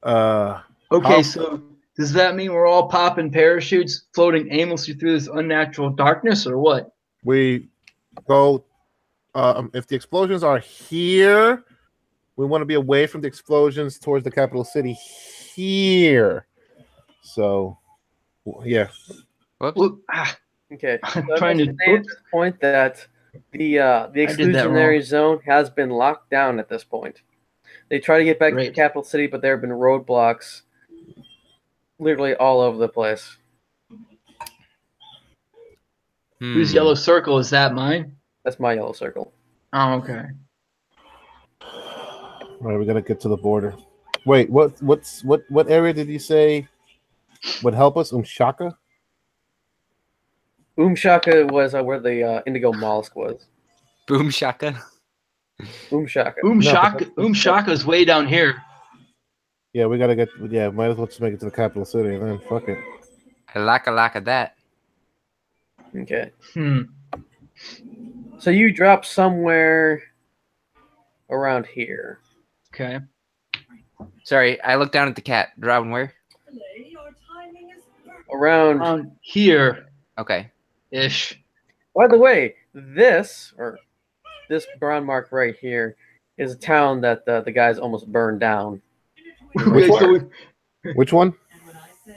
Speaker 3: Okay, so does that mean we're all popping parachutes, floating aimlessly through this unnatural darkness, or what?
Speaker 4: We go. If the explosions are here, we want to be away from the explosions towards the capital city here. So, yeah.
Speaker 3: Well,
Speaker 1: Okay.
Speaker 3: I'm
Speaker 1: So
Speaker 3: trying
Speaker 1: I'm
Speaker 3: to.
Speaker 1: saying at this point that the exclusionary zone has been locked down at this point. They try to get back to the capital city, but there have been roadblocks literally all over the place.
Speaker 3: Whose yellow circle is that? Mine?
Speaker 1: That's my yellow circle.
Speaker 3: Oh, okay.
Speaker 4: All right, we gotta get to the border. Wait, what area did you say would help us? Umshaka?
Speaker 1: Umshaka was where the indigo mollusk was.
Speaker 2: Boom shaka.
Speaker 1: Umshaka.
Speaker 3: Umshaka's way down here.
Speaker 4: Yeah, we gotta get. Yeah, might as well just make it to the capital city and then fuck it.
Speaker 2: I like of that.
Speaker 1: Okay. So you drop somewhere around here.
Speaker 3: Okay.
Speaker 2: Sorry, I looked down at the cat. Driving where?
Speaker 1: Around
Speaker 3: here.
Speaker 2: Okay.
Speaker 3: Ish.
Speaker 1: By the way, this brown mark right here is a town that the guys almost burned down.
Speaker 4: Which one?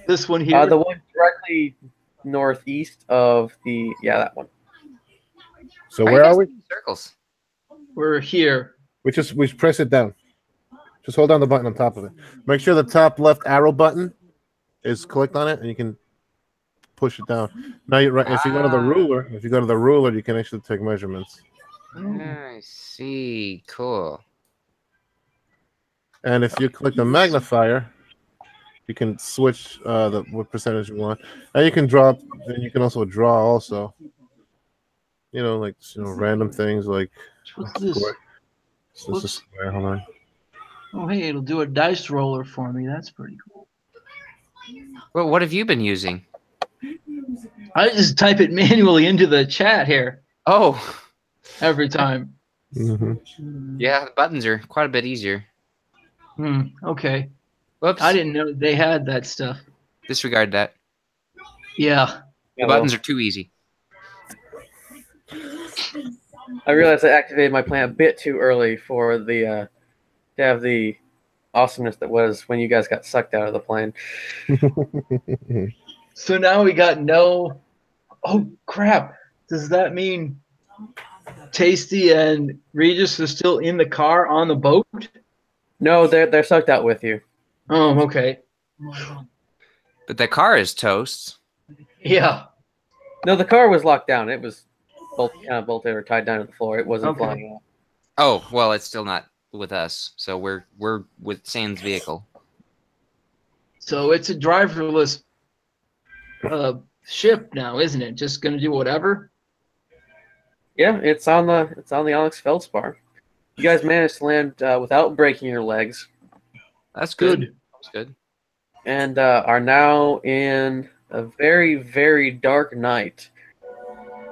Speaker 3: This one here.
Speaker 1: The one directly northeast of that one.
Speaker 4: So
Speaker 2: Why
Speaker 4: where
Speaker 2: you guys
Speaker 4: are we?
Speaker 2: doing circles?
Speaker 3: We're here.
Speaker 4: We press it down. Just hold down the button on top of it. Make sure the top left arrow button is clicked on it, and you can push it down. Now you're right. If you go to the ruler, you can actually take measurements.
Speaker 2: I see. Cool.
Speaker 4: And if you click the magnifier, you can switch what percentage you want. And you can draw, and you can also draw also. Like random things like
Speaker 3: What's this?
Speaker 4: square. So this is square. Hold on.
Speaker 3: Oh, hey, it'll do a dice roller for me. That's pretty cool.
Speaker 2: Well, what have you been using?
Speaker 3: I just type it manually into the chat here
Speaker 2: Oh,
Speaker 3: every time.
Speaker 2: yeah, the buttons are quite a bit easier.
Speaker 3: Okay.
Speaker 2: Whoops.
Speaker 3: I didn't know they had that stuff.
Speaker 2: Disregard that.
Speaker 3: Yeah.
Speaker 2: The buttons are too easy.
Speaker 1: I realized I activated my plan a bit too early for the to have the awesomeness that was when you guys got sucked out of the plane.
Speaker 3: So now we got no. Oh crap! Does that mean Tasty and Regis are still in the car on the boat?
Speaker 1: No, they're sucked out with you.
Speaker 3: Oh, okay.
Speaker 2: But the car is toast.
Speaker 3: Yeah.
Speaker 1: No, the car was locked down. It was bolted or tied down to the floor. It wasn't flying out.
Speaker 2: Oh, well, it's still not with us. So we're with Sam's vehicle.
Speaker 3: So it's a driverless ship now, isn't it? Just gonna do whatever.
Speaker 1: Yeah, it's on the Onyx Feldspar. You guys managed to land without breaking your legs.
Speaker 2: That's good. That's good.
Speaker 1: And are now in a very, very dark night.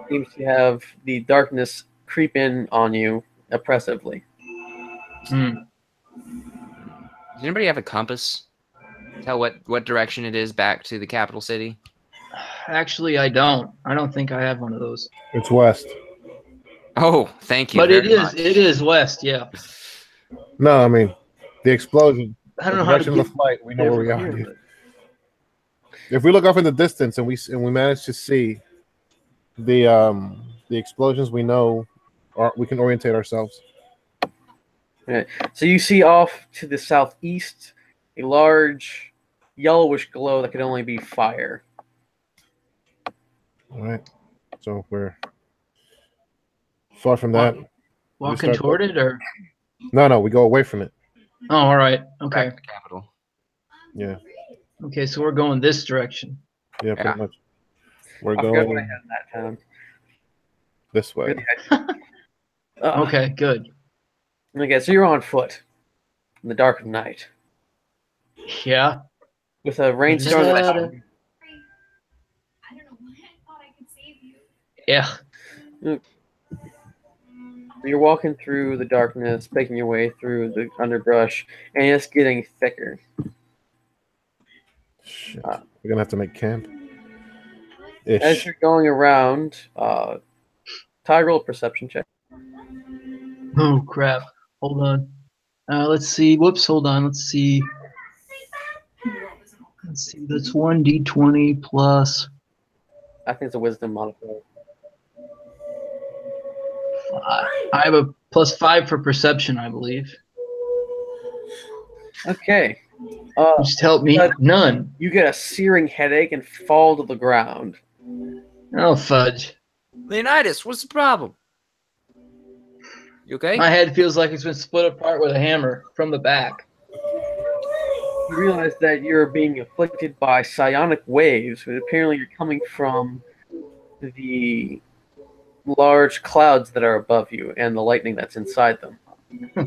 Speaker 1: Seems to have the darkness creep in on you oppressively.
Speaker 2: Does anybody have a compass? Tell what direction it is back to the capital city?
Speaker 3: Actually, I don't. I don't think I have one of those.
Speaker 4: It's west.
Speaker 2: Oh, thank you.
Speaker 3: But
Speaker 2: very much.
Speaker 3: it is west, yeah.
Speaker 4: No, I mean the explosion.
Speaker 3: I don't
Speaker 4: the
Speaker 3: know how to
Speaker 4: direction of the
Speaker 3: get
Speaker 4: flight. We know where we
Speaker 3: there
Speaker 4: are.
Speaker 3: from here,
Speaker 4: Dude. If we look off in the distance and we manage to see the explosions, we know, or we can orientate ourselves.
Speaker 1: Right. So you see off to the southeast a large yellowish glow that could only be fire.
Speaker 4: All right. So we're far from that.
Speaker 3: Walking toward it, or
Speaker 4: no, we go away from it.
Speaker 3: oh, all right, okay,
Speaker 2: Back to the capital.
Speaker 4: Yeah.
Speaker 3: okay. So we're going this direction.
Speaker 4: Yeah, pretty much. We're
Speaker 1: I forgot what I
Speaker 4: going
Speaker 1: had that time.
Speaker 4: this way.
Speaker 3: Okay, good.
Speaker 1: Okay, so you're on foot in the dark of night
Speaker 3: Yeah.
Speaker 1: with a rainstorm.
Speaker 3: Yeah.
Speaker 1: You're walking through the darkness, making your way through the underbrush, and it's getting thicker.
Speaker 4: Shit. We're gonna have to make camp.
Speaker 1: As you're going around, roll a perception check.
Speaker 3: Oh crap! Hold on. Let's see. Whoops. Hold on. Let's see. That's 1d20 plus.
Speaker 1: I think it's a wisdom modifier.
Speaker 3: I have a +5 for perception, I believe.
Speaker 1: Okay.
Speaker 3: Just help me. None.
Speaker 1: You get a searing headache and fall to the ground.
Speaker 3: Oh fudge!
Speaker 2: Leonidas, what's the problem? You okay?
Speaker 3: My head feels like it's been split apart with a hammer from the back.
Speaker 1: You realize that you're being afflicted by psionic waves, but apparently you're coming from the large clouds that are above you and the lightning that's inside them.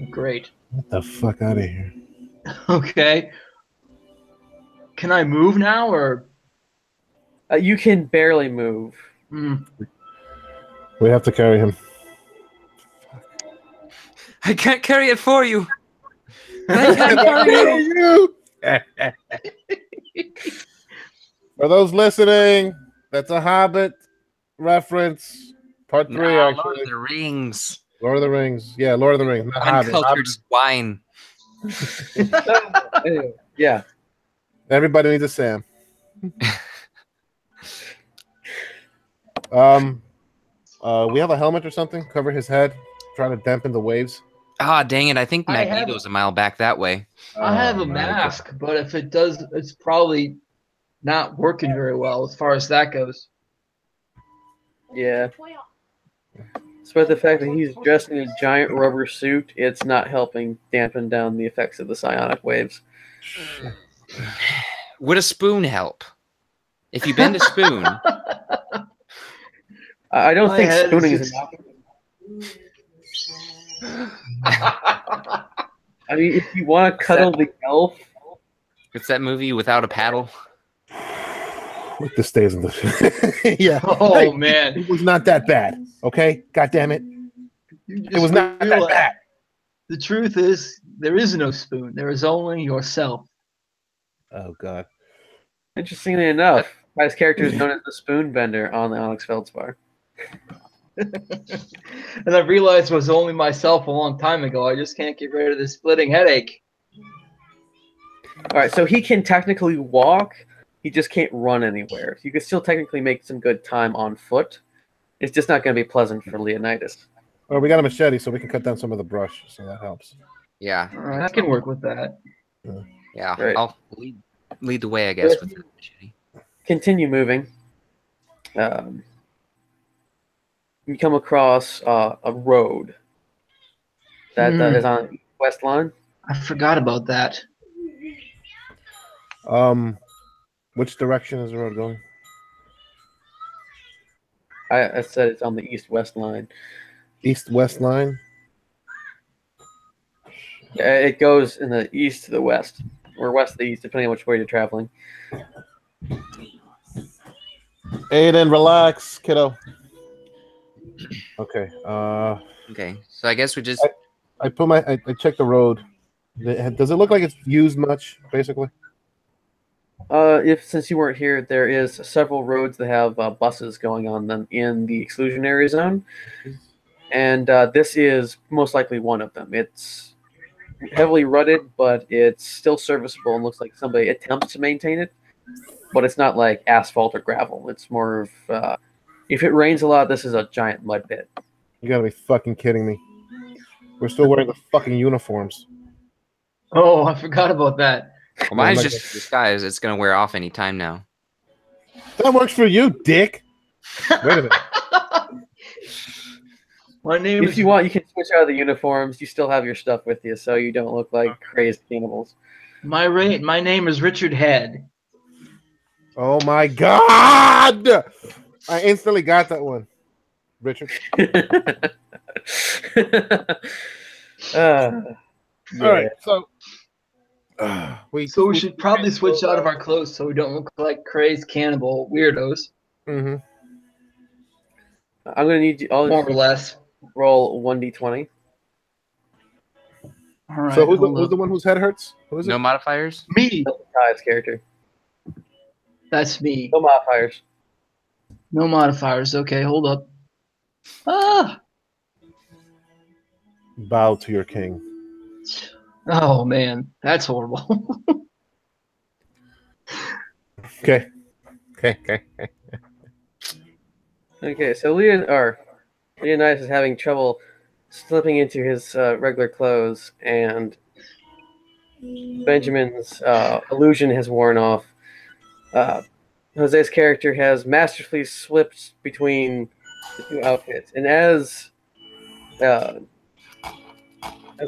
Speaker 3: Great.
Speaker 4: Get the fuck out of here.
Speaker 3: Okay. Can I move now, or?
Speaker 1: You can barely move.
Speaker 4: We have to carry him.
Speaker 2: I can't carry it for you. I can't carry you.
Speaker 4: For those listening, that's a Hobbit reference. Part 3,
Speaker 2: No,
Speaker 4: actually.
Speaker 2: Lord of the Rings.
Speaker 4: Lord of the Rings. Yeah, Lord of the Rings. Not Hobbit.
Speaker 2: Uncultured swine.
Speaker 1: Yeah.
Speaker 4: Everybody needs a Sam. We have a helmet or something. Cover his head. Try to dampen the waves.
Speaker 2: Ah, dang it! I think
Speaker 3: I
Speaker 2: Magneto's a mile back that way.
Speaker 3: I have a
Speaker 4: Oh, my God.
Speaker 3: mask, but if it does, it's probably not working very well as far as that goes.
Speaker 1: Yeah. Despite the fact that he's dressed in a giant rubber suit, it's not helping dampen down the effects of the psionic waves.
Speaker 2: Would a spoon help? If you bend a spoon,
Speaker 1: I don't
Speaker 3: My
Speaker 1: think
Speaker 3: head is
Speaker 1: spooning is
Speaker 3: just-
Speaker 1: enough. I mean, if you want to cuddle the elf,
Speaker 2: it's that movie Without a Paddle.
Speaker 4: Look, this stays in the. Yeah.
Speaker 3: Oh
Speaker 4: Hey,
Speaker 3: man,
Speaker 4: it was not that bad. Okay. God damn it.
Speaker 3: You
Speaker 4: It was
Speaker 3: just
Speaker 4: not that
Speaker 3: realize-
Speaker 4: bad.
Speaker 3: The truth is, there is no spoon. There is only yourself.
Speaker 4: Oh God.
Speaker 1: interestingly enough, his character is known as the Spoon Bender on the Onyx Feldspar.
Speaker 3: And I realized it was only myself a long time ago. I just can't get rid of this splitting headache.
Speaker 1: All right, so he can technically walk. He just can't run anywhere. You can still technically make some good time on foot. It's just not going to be pleasant for Leonidas.
Speaker 4: Well, we got a machete, so we can cut down some of the brush, so that helps.
Speaker 2: Yeah,
Speaker 3: All right, I can work with that.
Speaker 2: yeah.
Speaker 1: Right.
Speaker 2: I'll lead the way, I guess. With the machete.
Speaker 1: Continue moving. You come across a road that is on the west line.
Speaker 3: I forgot about that.
Speaker 4: Which direction is the road going?
Speaker 1: I said it's on the east-west line.
Speaker 4: East-west line.
Speaker 1: It goes in the east to the west, or west to the east, depending on which way you're traveling.
Speaker 4: Aiden, relax, kiddo. Okay.
Speaker 2: Okay, so I guess we just.
Speaker 4: I checked the road. Does it look like it's used much, basically?
Speaker 1: Since you weren't here, there is several roads that have buses going on them in the exclusionary zone, and this is most likely one of them. It's heavily rutted, but it's still serviceable and looks like somebody attempts to maintain it. But it's not like asphalt or gravel. It's more of if it rains a lot, this is a giant mud pit.
Speaker 4: You gotta be fucking kidding me. We're still wearing the fucking uniforms.
Speaker 3: Oh, I forgot about that.
Speaker 2: Well, mine's
Speaker 4: I'm not
Speaker 2: just disguise. It's gonna wear off any time now.
Speaker 4: That works for you, dick. Wait a minute.
Speaker 3: My name
Speaker 1: If
Speaker 3: is.
Speaker 1: you want, you can switch out of the uniforms. You still have your stuff with you, so you don't look like crazed cannibals.
Speaker 3: My name is Richard Head.
Speaker 4: Oh my God! I instantly got that one. Richard.
Speaker 1: Yeah.
Speaker 4: All right, so we
Speaker 3: should probably switch out of our clothes so we don't look like crazed cannibal weirdos,
Speaker 4: Mm-hmm.
Speaker 1: I'm gonna need you all
Speaker 3: more or
Speaker 1: to
Speaker 3: less.
Speaker 1: roll 1d20.
Speaker 3: All right.
Speaker 4: So who's
Speaker 3: hold
Speaker 4: the
Speaker 3: up.
Speaker 4: one whose head hurts? Who is
Speaker 2: No
Speaker 4: it?
Speaker 2: modifiers.
Speaker 3: Me.
Speaker 1: Ty's character.
Speaker 3: That's me.
Speaker 1: No modifiers.
Speaker 3: No modifiers. Okay, hold up. Ah.
Speaker 4: Bow to your king.
Speaker 3: Oh man, that's horrible.
Speaker 4: Okay.
Speaker 1: Okay, so Leonidas is having trouble slipping into his regular clothes, and Benjamin's illusion has worn off. Jose's character has masterfully slipped between the two outfits, and as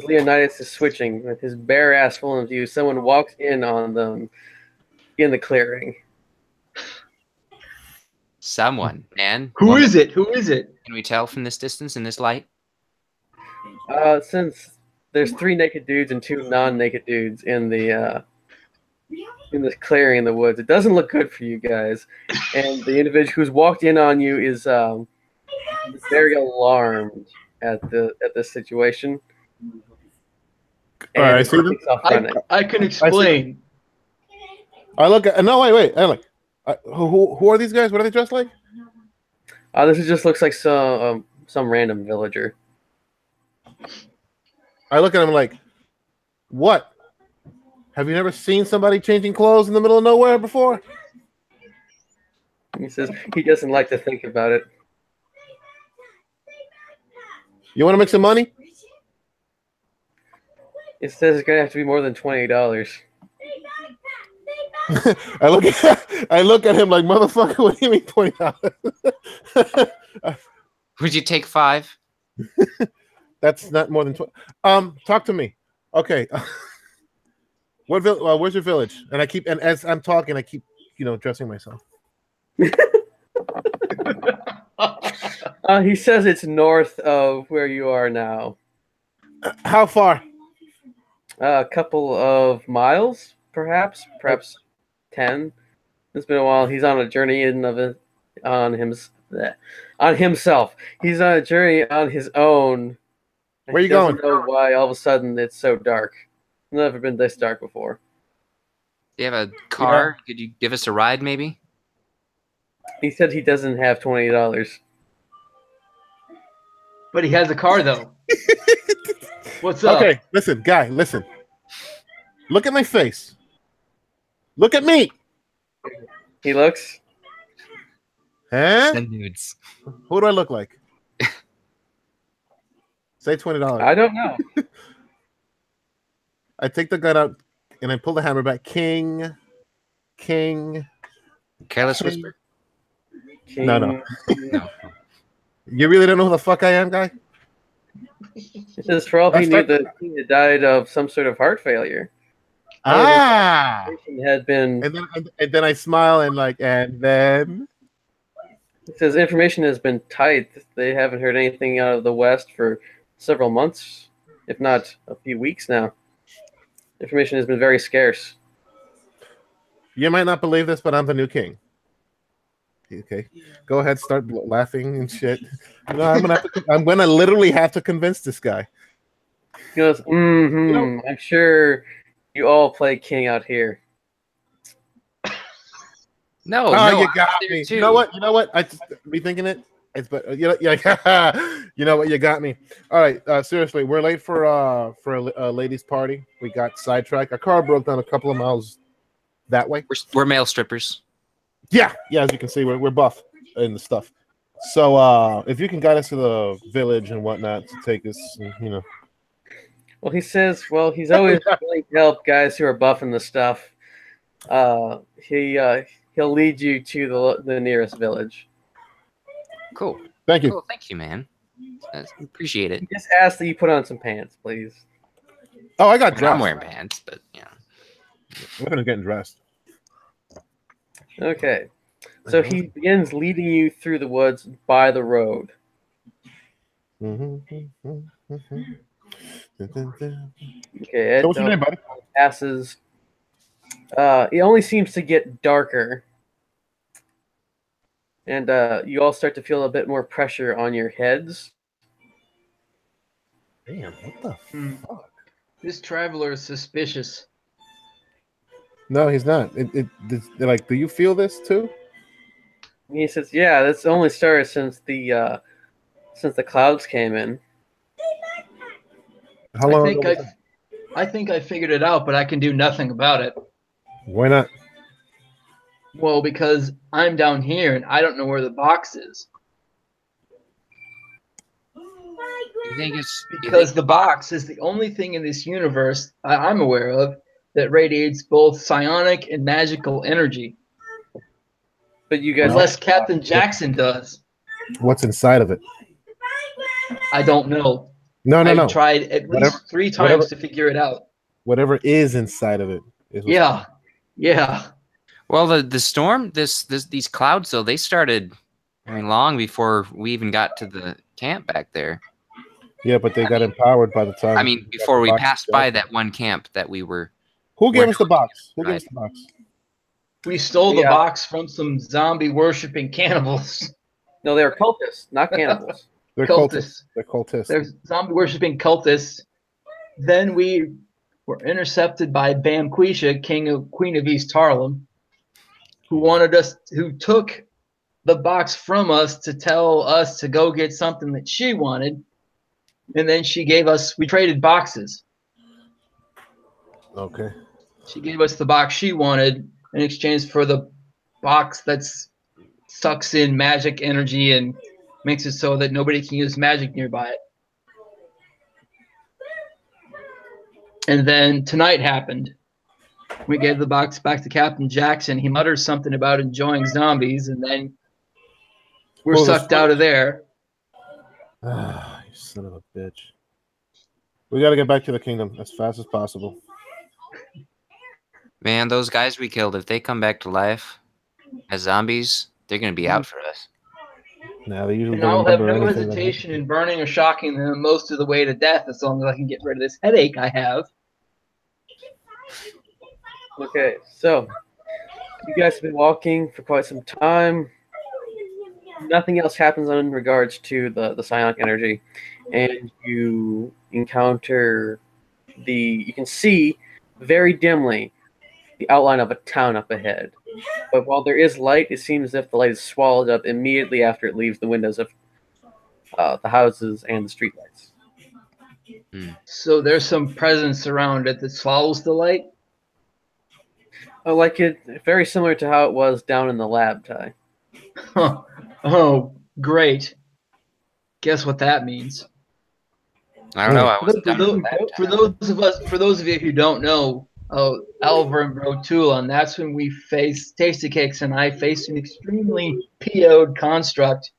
Speaker 1: Leonidas is switching with his bare ass full of view, someone walks in on them in the clearing.
Speaker 2: Someone, man.
Speaker 3: Who is it? Who is it?
Speaker 2: Can we tell from this distance in this light?
Speaker 1: Since there's 3 naked dudes and 2 non-naked dudes in this clearing in the woods, it doesn't look good for you guys. And the individual who's walked in on you is very alarmed at this situation.
Speaker 4: All right, I
Speaker 1: And
Speaker 4: see them.
Speaker 1: takes off running.
Speaker 3: I can explain.
Speaker 4: I look at no wait. I look. Who are these guys? What are they dressed like?
Speaker 1: This just looks like some random villager.
Speaker 4: I look at him like, what? Have you never seen somebody changing clothes in the middle of nowhere before?
Speaker 1: He says he doesn't like to think about it.
Speaker 4: You want to make some money?
Speaker 1: It says it's gonna have to be more than $20.
Speaker 4: I look at him like, motherfucker. What do you mean $20?
Speaker 2: Would you take 5?
Speaker 4: That's not more than 20. Talk to me. Okay. Where's your village? And as I'm talking, I keep, dressing myself.
Speaker 1: He says it's north of where you are now.
Speaker 4: How far?
Speaker 1: A couple of miles, perhaps 10. It's been a while. He's on a journey on himself. He's on a journey on his own.
Speaker 4: Where you going?
Speaker 1: He doesn't know why all of a sudden it's so dark. It's never been this dark before.
Speaker 2: Do you have a car? Yeah. Could you give us a ride, maybe?
Speaker 1: He said he doesn't have $20.
Speaker 3: But he has a car, though. What's up?
Speaker 4: Okay, listen, guy, listen. Look at my face. Look at me.
Speaker 1: He looks.
Speaker 4: Huh?
Speaker 6: Send nudes.
Speaker 4: Who do I look like? Say $20.
Speaker 1: I don't know.
Speaker 4: I take the gun out and I pull the hammer back. King.
Speaker 2: Careless whisper.
Speaker 1: King.
Speaker 4: No. You really don't know who the fuck I am, guy?
Speaker 1: It says for all he knew, the king had died of some sort of heart failure. Had been.
Speaker 4: And then I smile and then.
Speaker 1: It says information has been tight. They haven't heard anything out of the West for several months, if not a few weeks now. Information has been very scarce.
Speaker 4: You might not believe this, but I'm the new king. Okay, go ahead, start laughing and shit. No, I'm gonna literally have to convince this guy.
Speaker 1: He goes, I'm sure you all play king out here.
Speaker 2: No,
Speaker 4: you got me. Too. You know what? I just be thinking it. It's but you know what? You got me. All right, seriously, we're late for a ladies' party. We got sidetracked. Our car broke down a couple of miles that way.
Speaker 2: We're male strippers.
Speaker 4: Yeah. As you can see, we're buff and the stuff. So if you can guide us to the village and whatnot to take us,
Speaker 1: Well, he says, he's always willing to help guys who are buffing the stuff. He'll lead you to the nearest village.
Speaker 2: Cool.
Speaker 4: Thank you.
Speaker 2: Cool. Thank you, man. I appreciate it.
Speaker 1: Just ask that you put on some pants, please.
Speaker 4: Oh, I got dressed.
Speaker 2: I'm wearing pants, but
Speaker 4: I'm getting dressed.
Speaker 1: Okay. So he begins leading you through the woods by the road.
Speaker 4: Okay.
Speaker 1: So
Speaker 4: what's your name, buddy?
Speaker 1: Passes. It only seems to get darker. And you all start to feel a bit more pressure on your heads.
Speaker 4: Damn, what the fuck?
Speaker 3: This traveler is suspicious.
Speaker 4: No, he's not. Do you feel this too?
Speaker 1: He says, "Yeah, that's only started since the clouds came in."
Speaker 4: How long?
Speaker 3: I think I figured it out, but I can do nothing about it.
Speaker 4: Why not?
Speaker 3: Well, because I'm down here and I don't know where the box is. Because the box is the only thing in this universe I'm aware of that radiates both psionic and magical energy.
Speaker 1: But you guys,
Speaker 3: unless Captain Jackson does.
Speaker 4: What's inside of it?
Speaker 3: I don't know.
Speaker 4: No.
Speaker 3: I've tried at least 3 times to figure it out.
Speaker 4: Whatever is inside of it.
Speaker 3: Yeah.
Speaker 2: Well, the storm, these clouds, though, they started long before we even got to the camp back there.
Speaker 4: Yeah, but they got empowered by the time.
Speaker 2: I mean, before we passed by that one camp that we were.
Speaker 4: Who gave us the box? Who gave us the box?
Speaker 3: We stole the box from some zombie worshipping cannibals.
Speaker 1: No, they were cultists, not cannibals.
Speaker 4: They're cultists.
Speaker 3: They're zombie worshipping cultists. Then we were intercepted by Banqueesha, Queen of East Harlem, who took the box from us to tell us to go get something that she wanted. And then we traded boxes.
Speaker 4: Okay.
Speaker 3: She gave us the box she wanted in exchange for the box that sucks in magic energy and makes it so that nobody can use magic nearby it. And then tonight happened. We gave the box back to Captain Jackson. He mutters something about enjoying zombies, and then we're sucked out of there.
Speaker 4: Ah, you son of a bitch. We got to get back to the kingdom as fast as possible.
Speaker 2: Man, those guys we killed, if they come back to life as zombies, they're going to be out for us.
Speaker 4: Now they usually
Speaker 3: And
Speaker 4: don't
Speaker 3: I'll have
Speaker 4: remember
Speaker 3: no
Speaker 4: anything.
Speaker 3: hesitation in burning or shocking them most of the way to death as long as I can get rid of this headache I have.
Speaker 1: Okay, so you guys have been walking for quite some time. Nothing else happens in regards to the psionic energy, and you encounter you can see very dimly the outline of a town up ahead. But while there is light, it seems as if the light is swallowed up immediately after it leaves the windows of the houses and the streetlights.
Speaker 3: So there's some presence around it that swallows the light?
Speaker 1: Like very similar to how it was down in the lab, Ty.
Speaker 3: Huh. Oh, great. Guess what that means.
Speaker 2: I don't know. I wasn't
Speaker 3: For
Speaker 2: done with that.
Speaker 3: for those of you who don't know, Alver and Brotulon, that's when we Tasty Cakes and I faced an extremely PO'd construct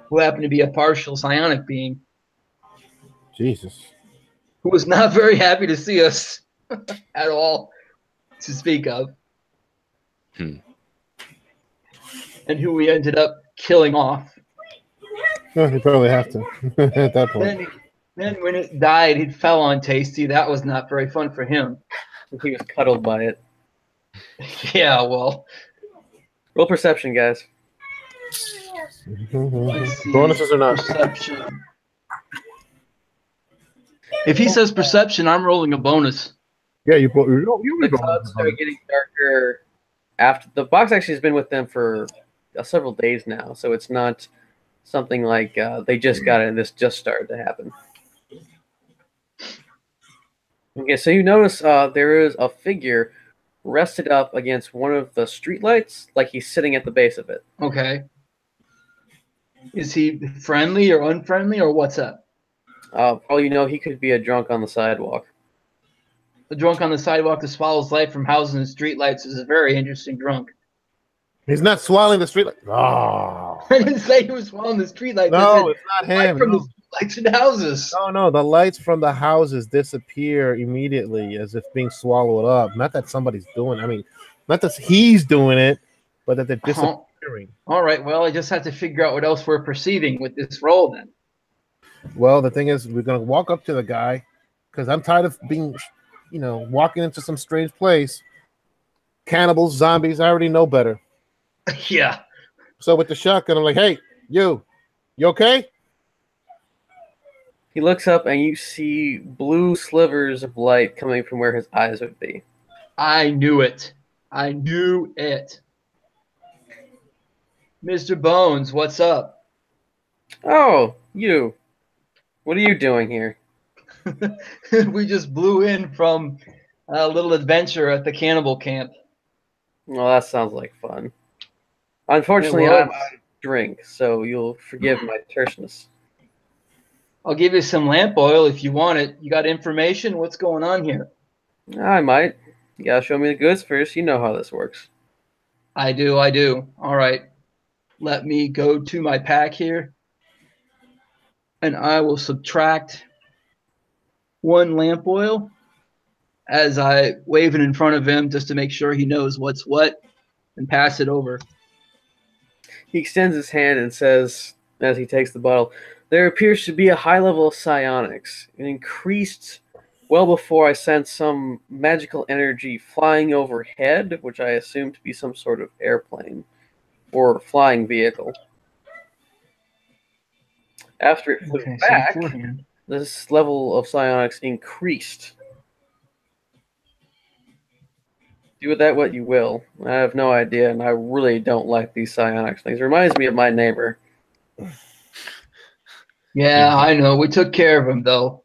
Speaker 3: who happened to be a partial psionic being.
Speaker 4: Jesus.
Speaker 3: Who was not very happy to see us at all to speak of. And who we ended up killing off.
Speaker 4: No, you probably have to at that point.
Speaker 3: Then when it died, it fell on Tasty. That was not very fun for him.
Speaker 1: He was cuddled by it.
Speaker 3: Yeah, well.
Speaker 1: Roll perception, guys.
Speaker 4: Bonuses or not?
Speaker 3: Perception. If he says perception, I'm rolling a bonus.
Speaker 4: Yeah, you
Speaker 1: The clouds start getting darker after the box actually has been with them for several days now, so it's not something like they just got it and this just started to happen. Okay, so you notice there is a figure rested up against one of the streetlights, like he's sitting at the base of it.
Speaker 3: Okay. Is he friendly or unfriendly, or what's up?
Speaker 1: Well, you know, he could be a drunk on the sidewalk.
Speaker 3: The drunk on the sidewalk that swallows light from houses and streetlights is a very interesting drunk.
Speaker 4: He's not swallowing the streetlight. Oh.
Speaker 3: I didn't say he was swallowing the streetlight.
Speaker 4: No, it's not him.
Speaker 3: From the lights in the houses.
Speaker 4: No, the lights from the houses disappear immediately as if being swallowed up. Not that somebody's doing it. I mean, not that he's doing it, but that they're disappearing.
Speaker 3: All right, well, I just have to figure out what else we're perceiving with this roll then.
Speaker 4: Well, the thing is, we're going to walk up to the guy because I'm tired of being, walking into some strange place. Cannibals, zombies, I already know better.
Speaker 3: Yeah.
Speaker 4: So with the shotgun, I'm like, hey, you okay?
Speaker 1: He looks up and you see blue slivers of light coming from where his eyes would be.
Speaker 3: I knew it. Mr. Bones, what's up?
Speaker 1: Oh, you. What are you doing here?
Speaker 3: We just blew in from a little adventure at the cannibal camp.
Speaker 1: Well, that sounds like fun. Unfortunately, I'm out of drink, so you'll forgive my terseness.
Speaker 3: I'll give you some lamp oil if you want it. You got information? What's going on here?
Speaker 1: I might. You gotta show me the goods first. You know how this works.
Speaker 3: I do. All right. Let me go to my pack here. And I will subtract 1 lamp oil as I wave it in front of him just to make sure he knows what's what and pass it over.
Speaker 1: He extends his hand and says, as he takes the bottle, there appears to be a high level of psionics. It increased well before I sensed some magical energy flying overhead, which I assume to be some sort of airplane or flying vehicle. After it flew back, this level of psionics increased. Do with that what you will. I have no idea, and I really don't like these psionics things. It reminds me of my neighbor.
Speaker 3: Yeah, I know. We took care of him, though.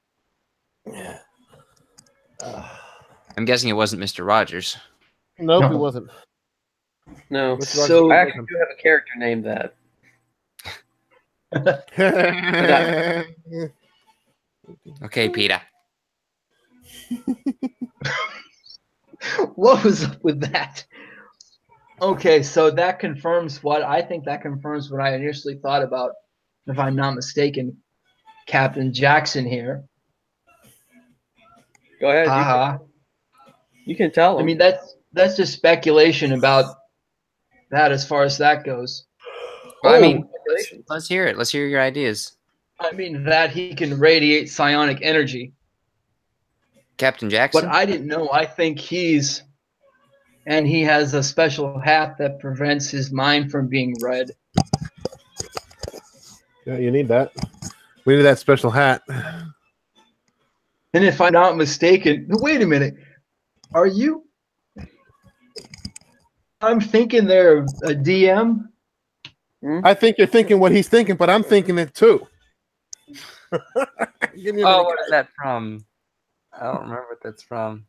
Speaker 2: I'm guessing it wasn't Mr. Rogers.
Speaker 4: Nope,
Speaker 3: No.
Speaker 4: It wasn't.
Speaker 1: No.
Speaker 3: So
Speaker 1: I actually do have a character named that.
Speaker 2: Okay, Peter.
Speaker 3: What was up with that? Okay, so that confirms what I think that confirms what I initially thought about, if I'm not mistaken, Captain Jackson here.
Speaker 1: Go ahead.
Speaker 3: Haha.
Speaker 1: You can tell
Speaker 3: I
Speaker 1: him.
Speaker 3: mean, that's just speculation about that as far as that goes.
Speaker 2: Well, I mean,
Speaker 1: Congratulations.
Speaker 2: let's hear it. Let's hear your ideas.
Speaker 3: I mean that he can radiate psionic energy.
Speaker 2: Captain Jackson?
Speaker 3: But I didn't know. I think he has a special hat that prevents his mind from being read.
Speaker 4: Yeah, you need that. We need that special hat.
Speaker 3: And if I'm not mistaken, wait a minute. Are you? I'm thinking they're a DM.
Speaker 4: I think you're thinking what he's thinking, but I'm thinking it too.
Speaker 2: Oh, what is that from? I don't remember what that's from.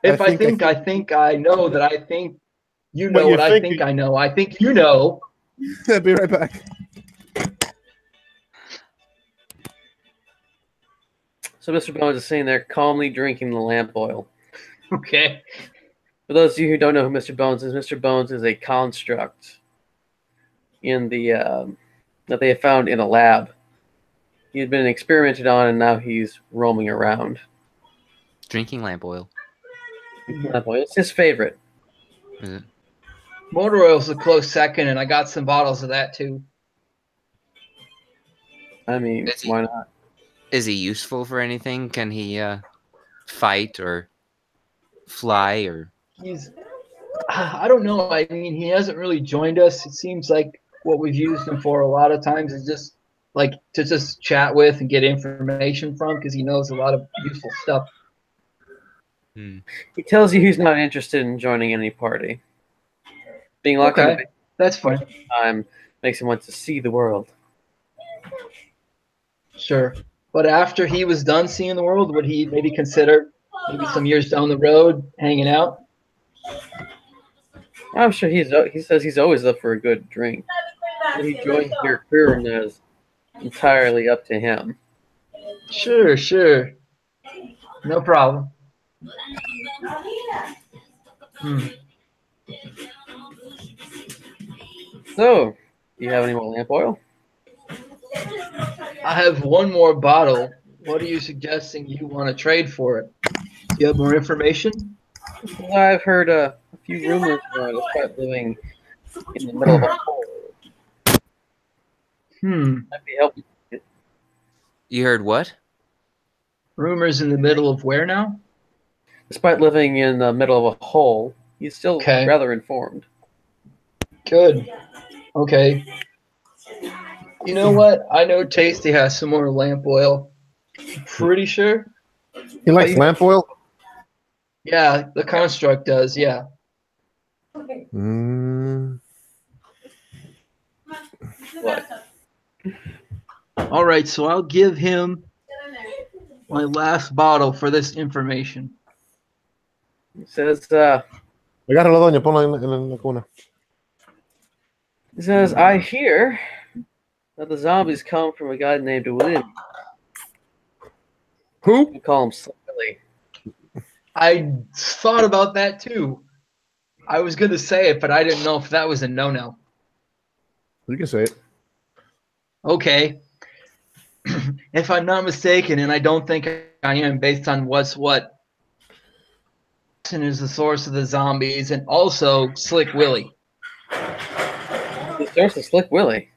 Speaker 3: If I think I know that I think you know what I think I know. I think you know.
Speaker 4: I'll be right back.
Speaker 1: So Mr. Bones is sitting there calmly drinking the lamp oil.
Speaker 3: Okay.
Speaker 1: For those of you who don't know who Mr. Bones is a construct in the that they have found in a lab. He had been experimented on, and now he's roaming around.
Speaker 2: Drinking lamp oil.
Speaker 1: Lamp oil. It's his favorite.
Speaker 2: Is it?
Speaker 3: Motor oil's a close second, and I got some bottles of that too.
Speaker 1: I mean, why not?
Speaker 2: Is he useful for anything? Can he fight or fly or?
Speaker 3: I don't know. I mean, he hasn't really joined us. It seems like what we've used him for a lot of times is just like to just chat with and get information from, because he knows a lot of useful stuff.
Speaker 1: He tells you he's not interested in joining any party. Being locked in the
Speaker 3: that's fine.
Speaker 1: Time makes him want to see the world.
Speaker 3: Sure. But after he was done seeing the world, would he maybe consider maybe some years down the road hanging out?
Speaker 1: I'm sure he says he's always up for a good drink. When he joins your crew, is entirely up to him.
Speaker 3: Sure. No problem.
Speaker 1: So, do you have any more lamp oil?
Speaker 3: I have one more bottle. What are you suggesting you want to trade for it? Do you have more information?
Speaker 1: I've heard a few rumors about living in the middle of a hole. Might be helping.
Speaker 2: You heard what?
Speaker 3: Rumors in the middle of where now?
Speaker 1: Despite living in the middle of a hole, he's still rather informed.
Speaker 3: Good. Okay. You know what? I know Tasty has some more lamp oil. Pretty sure.
Speaker 4: He likes lamp oil?
Speaker 3: Yeah, the construct does, yeah.
Speaker 1: What?
Speaker 3: All right, so I'll give him my last bottle for this information.
Speaker 1: He says,
Speaker 4: Agárralo, doña, ponlo en la cuna.
Speaker 1: He says, I hear that the zombies come from a guy named William.
Speaker 4: Who?
Speaker 1: We call him Slightly.
Speaker 3: I thought about that too. I was going to say it, but I didn't know if that was a no-no.
Speaker 4: You can say it.
Speaker 3: Okay. If I'm not mistaken, and I don't think I am based on what's what, is the source of the zombies, and also Slick Willie.
Speaker 1: The source of Slick Willie.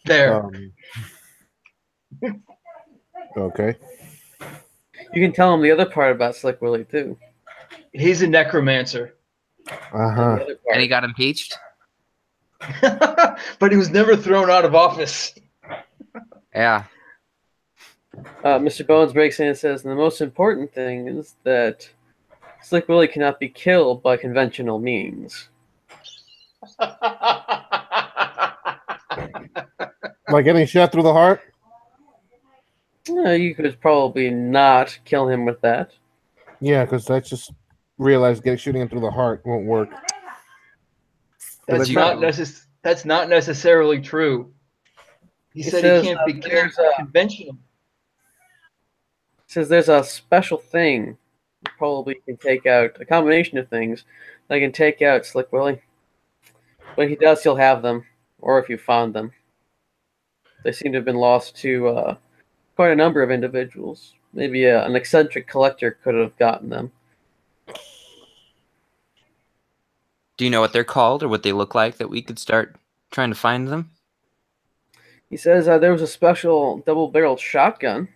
Speaker 3: There.
Speaker 4: Okay.
Speaker 3: You can tell him the other part about Slick Willie too. He's a necromancer.
Speaker 4: Uh-huh.
Speaker 2: And he got impeached?
Speaker 3: But he was never thrown out of office.
Speaker 2: Yeah.
Speaker 1: Mr. Bones breaks in and says, the most important thing is that Slick Willie cannot be killed by conventional means.
Speaker 4: Like getting shot through the heart?
Speaker 1: You could probably not kill him with that.
Speaker 4: Yeah, because I just realized shooting him through the heart won't work.
Speaker 3: That's not necessarily true. He said he can't be killed by conventional.
Speaker 1: says there's a special thing. Probably can take out a combination of things that can take out Slick Willie. When he does, he'll have them, or if you found them. They seem to have been lost to quite a number of individuals. Maybe an eccentric collector could have gotten them.
Speaker 2: Do you know what they're called or what they look like that we could start trying to find them?
Speaker 1: He says there was a special double-barreled shotgun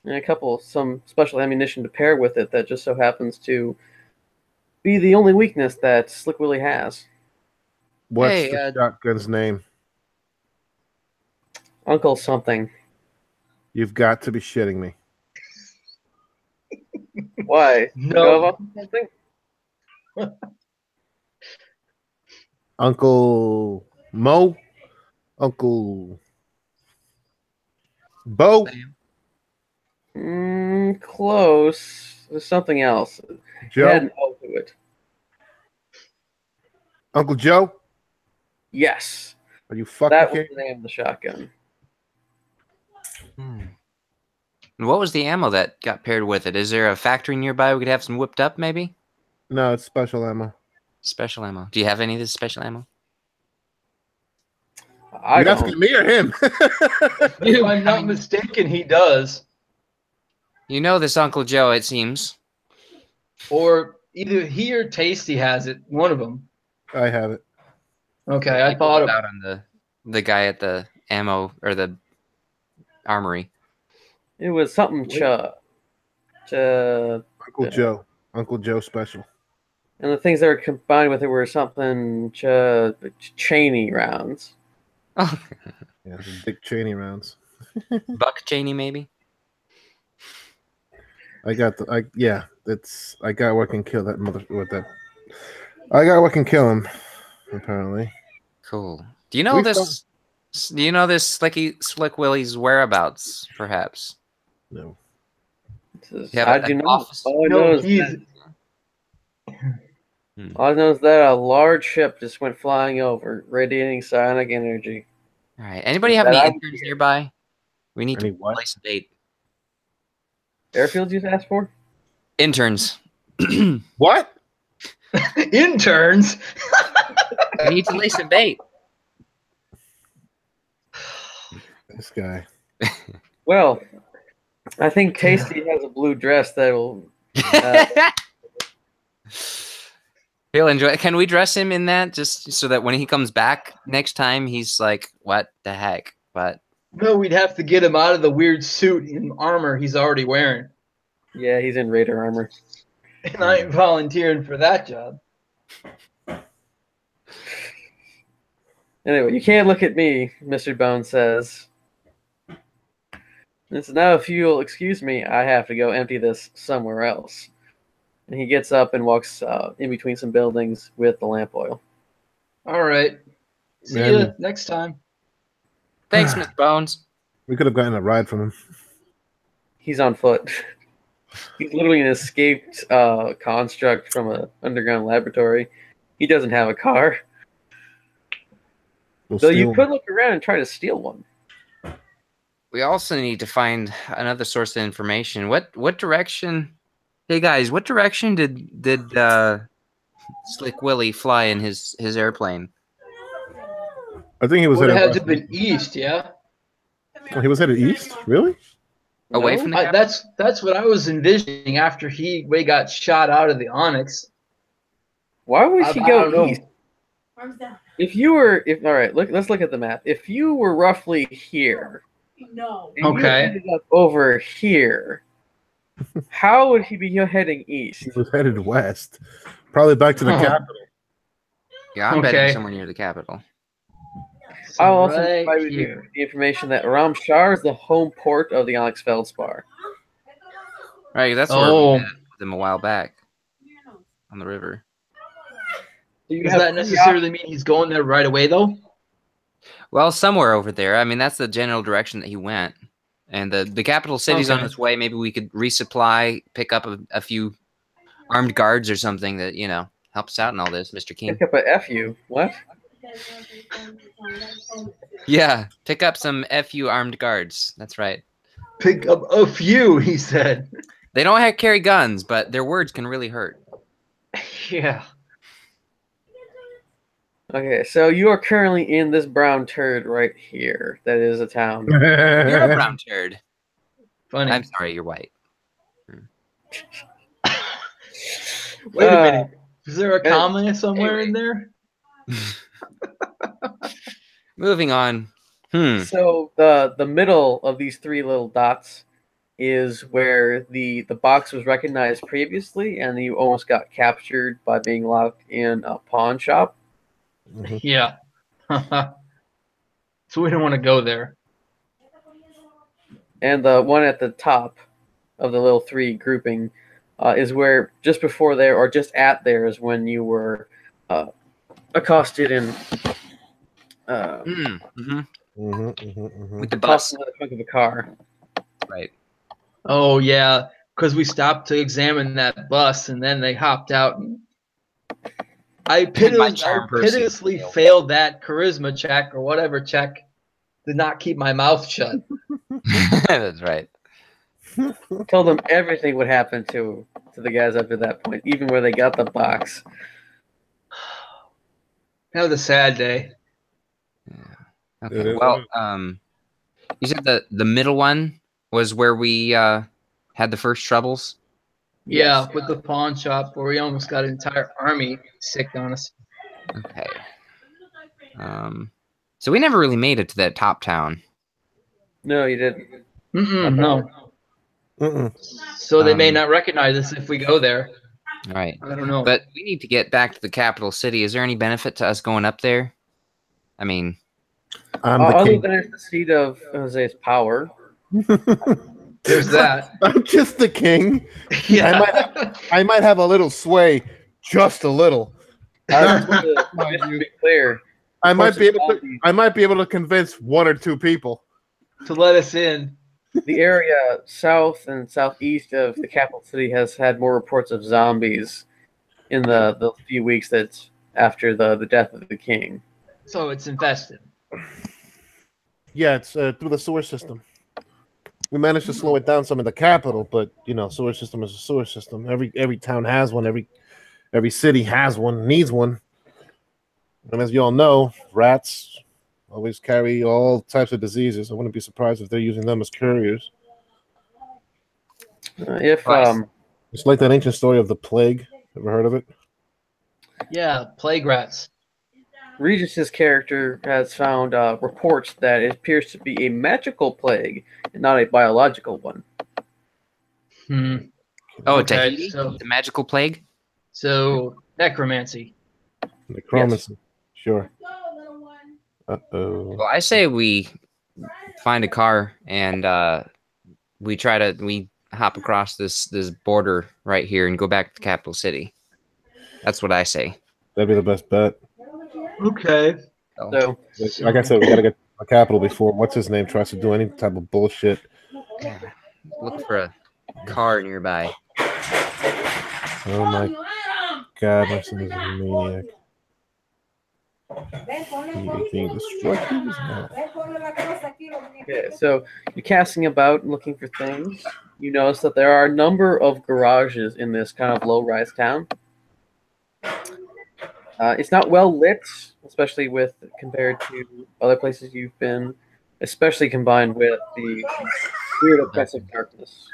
Speaker 1: and some special ammunition to pair with it that just so happens to be the only weakness that Slick Willie has.
Speaker 4: What's the shotgun's name?
Speaker 1: Uncle something.
Speaker 4: You've got to be shitting me.
Speaker 1: Why?
Speaker 3: No.
Speaker 1: Something?
Speaker 4: Uncle Mo? Uncle Bo?
Speaker 1: Close. There's something else.
Speaker 4: Joe?
Speaker 1: It had an O to it.
Speaker 4: Uncle Joe?
Speaker 1: Yes.
Speaker 4: Are you fucking
Speaker 1: That was
Speaker 4: kidding?
Speaker 1: the name of the shotgun.
Speaker 2: And what was the ammo that got paired with it? Is there a factory nearby we could have some whipped up, maybe?
Speaker 4: No, it's special ammo.
Speaker 2: Special ammo. Do you have any of this special ammo?
Speaker 4: You asking me or him?
Speaker 3: If I'm not mistaken, he does.
Speaker 2: You know this Uncle Joe, it seems.
Speaker 3: Or either he or Tasty has it. One of them.
Speaker 4: I have it.
Speaker 3: Okay, I thought
Speaker 2: out on the guy at the ammo or the armory.
Speaker 1: It was something
Speaker 4: Uncle Joe. Uncle Joe special.
Speaker 1: And the things that were combined with it were something Cheney rounds.
Speaker 2: Oh,
Speaker 4: Yeah, the Dick Cheney rounds.
Speaker 2: Buck Cheney, maybe.
Speaker 4: I got I got what can kill that mother with that. I got what can kill him, apparently.
Speaker 2: Cool. Do you know this? Do you know this Slick Willie's whereabouts? Perhaps.
Speaker 4: No.
Speaker 1: I do not.
Speaker 2: Office?
Speaker 1: All I know is that a large ship just went flying over, radiating psionic energy.
Speaker 2: All right. Anybody have any interns nearby? We need to place a date.
Speaker 1: Airfields you've asked for?
Speaker 2: Interns.
Speaker 4: What?
Speaker 3: Interns?
Speaker 2: We need to lay some bait.
Speaker 4: This guy.
Speaker 1: Well, I think Tasty has a blue dress that will.
Speaker 2: He'll enjoy it. Can we dress him in that just so that when he comes back next time, he's like, what the heck? But
Speaker 3: No, we'd have to get him out of the weird suit and armor he's already wearing.
Speaker 1: Yeah, he's in Raider armor.
Speaker 3: And I ain't volunteering for that job.
Speaker 1: Anyway, you can't look at me, Mr. Bone says. And so now if you'll excuse me, I have to go empty this somewhere else. And he gets up and walks in between some buildings with the lamp oil.
Speaker 3: All right. See you next time.
Speaker 2: thanks, Mr. Bones.
Speaker 4: We could have gotten a ride from him.
Speaker 1: He's on foot. He's literally an escaped construct from an underground laboratory. He doesn't have a car. Though you could look around and try to steal one.
Speaker 2: We also need to find another source of information. What direction? Hey guys, what direction did Slick Willie fly in his airplane?
Speaker 4: I think he was
Speaker 3: Would
Speaker 4: headed
Speaker 3: have to have been east, yeah.
Speaker 4: Oh, he was headed east? Really?
Speaker 2: Away from the capital?
Speaker 3: That's what I was envisioning after he got shot out of the Onyx.
Speaker 1: Why would he go east?
Speaker 5: Down.
Speaker 1: All right, let's look at the map. If you were roughly here,
Speaker 5: No.
Speaker 1: and you ended up over here, how would he be heading east?
Speaker 4: He was headed west, probably back to the capital.
Speaker 2: Yeah, I'm betting somewhere near the capital.
Speaker 1: I'll also provide you the information that Ramshar is the home port of the Onyx Feldspar.
Speaker 2: Right, that's where we met with them a while back on the river.
Speaker 3: Does that necessarily mean he's going there right away, though?
Speaker 2: Well, somewhere over there. I mean, that's the general direction that he went. And the capital city's on its way. Maybe we could resupply, pick up a few armed guards or something that, helps out in all this, Mr. King.
Speaker 1: Pick up a FU. What?
Speaker 2: Yeah, pick up some FU armed guards. That's right.
Speaker 3: Pick up a few, he said.
Speaker 2: They don't have carry guns, but their words can really hurt.
Speaker 3: Yeah.
Speaker 1: Okay, so you are currently in this brown turd right here. That is a town.
Speaker 2: You're a brown turd.
Speaker 3: Funny.
Speaker 2: I'm sorry, you're white.
Speaker 3: Wait a minute. Is there a comma somewhere
Speaker 2: anyway.
Speaker 3: in there?
Speaker 2: Moving on.
Speaker 1: So the middle of these three little dots is where the box was recognized previously, and you almost got captured by being locked in a pawn shop.
Speaker 3: Yeah. So we don't want to go there.
Speaker 1: And the one at the top of the little three grouping is where just before there, or just at there, is when you were accosted and
Speaker 2: With the
Speaker 1: tossed
Speaker 2: bus.
Speaker 1: into the trunk of a car.
Speaker 2: Right.
Speaker 3: Oh, yeah. Because we stopped to examine that bus, and then they hopped out. And I pitilessly failed that charisma check or whatever check. Did not keep my mouth shut.
Speaker 2: That's right.
Speaker 1: Told them everything would happen to the guys up to that point, even where they got the box.
Speaker 3: That was a sad day.
Speaker 2: Yeah. Okay. Well, you said the middle one was where we had the first troubles.
Speaker 3: Yeah, with the pawn shop where we almost got an entire army sicked on us.
Speaker 2: Okay. So we never really made it to that top town.
Speaker 1: No, you didn't.
Speaker 3: No. So they may not recognize us if we go there.
Speaker 2: Right.
Speaker 3: I don't know.
Speaker 2: But we need to get back to the capital city. Is there any benefit to us going up there? I mean,
Speaker 1: other than it's the seat of Jose's power.
Speaker 3: There's that.
Speaker 4: I'm just the king.
Speaker 3: Yeah.
Speaker 4: I might have a little sway, just a little.
Speaker 1: Just to be clear,
Speaker 4: I might be able to convince one or two people
Speaker 3: to let us in.
Speaker 1: The area south and southeast of the capital city has had more reports of zombies in the few weeks that's after the death of the king.
Speaker 3: So it's infested.
Speaker 4: Yeah, it's through the sewer system. We managed to slow it down some in the capital, but sewer system is a sewer system. Every town has one. Every city has one, needs one. And as you all know, rats always carry all types of diseases. I wouldn't be surprised if they're using them as couriers. It's like that ancient story of the plague. Ever heard of it?
Speaker 3: Yeah, plague rats.
Speaker 1: Regis's character has found reports that it appears to be a magical plague and not a biological one.
Speaker 2: Oh, okay, Tahiti? So, the magical plague?
Speaker 3: So, necromancy.
Speaker 4: Necromancy, yes. Sure.
Speaker 2: Well, I say we find a car and we hop across this border right here and go back to the capital city. That's what I say.
Speaker 4: That'd be the best bet.
Speaker 3: Okay.
Speaker 1: So,
Speaker 4: like I said, we gotta get a capital before what's his name tries to do any type of bullshit.
Speaker 2: Look for a car nearby.
Speaker 4: Oh my god, my son is a maniac. Being destructive?
Speaker 1: Okay, so you're casting about and looking for things. You notice that there are a number of garages in this kind of low-rise town. It's not well lit, especially compared to other places you've been, especially combined with the weird oppressive darkness.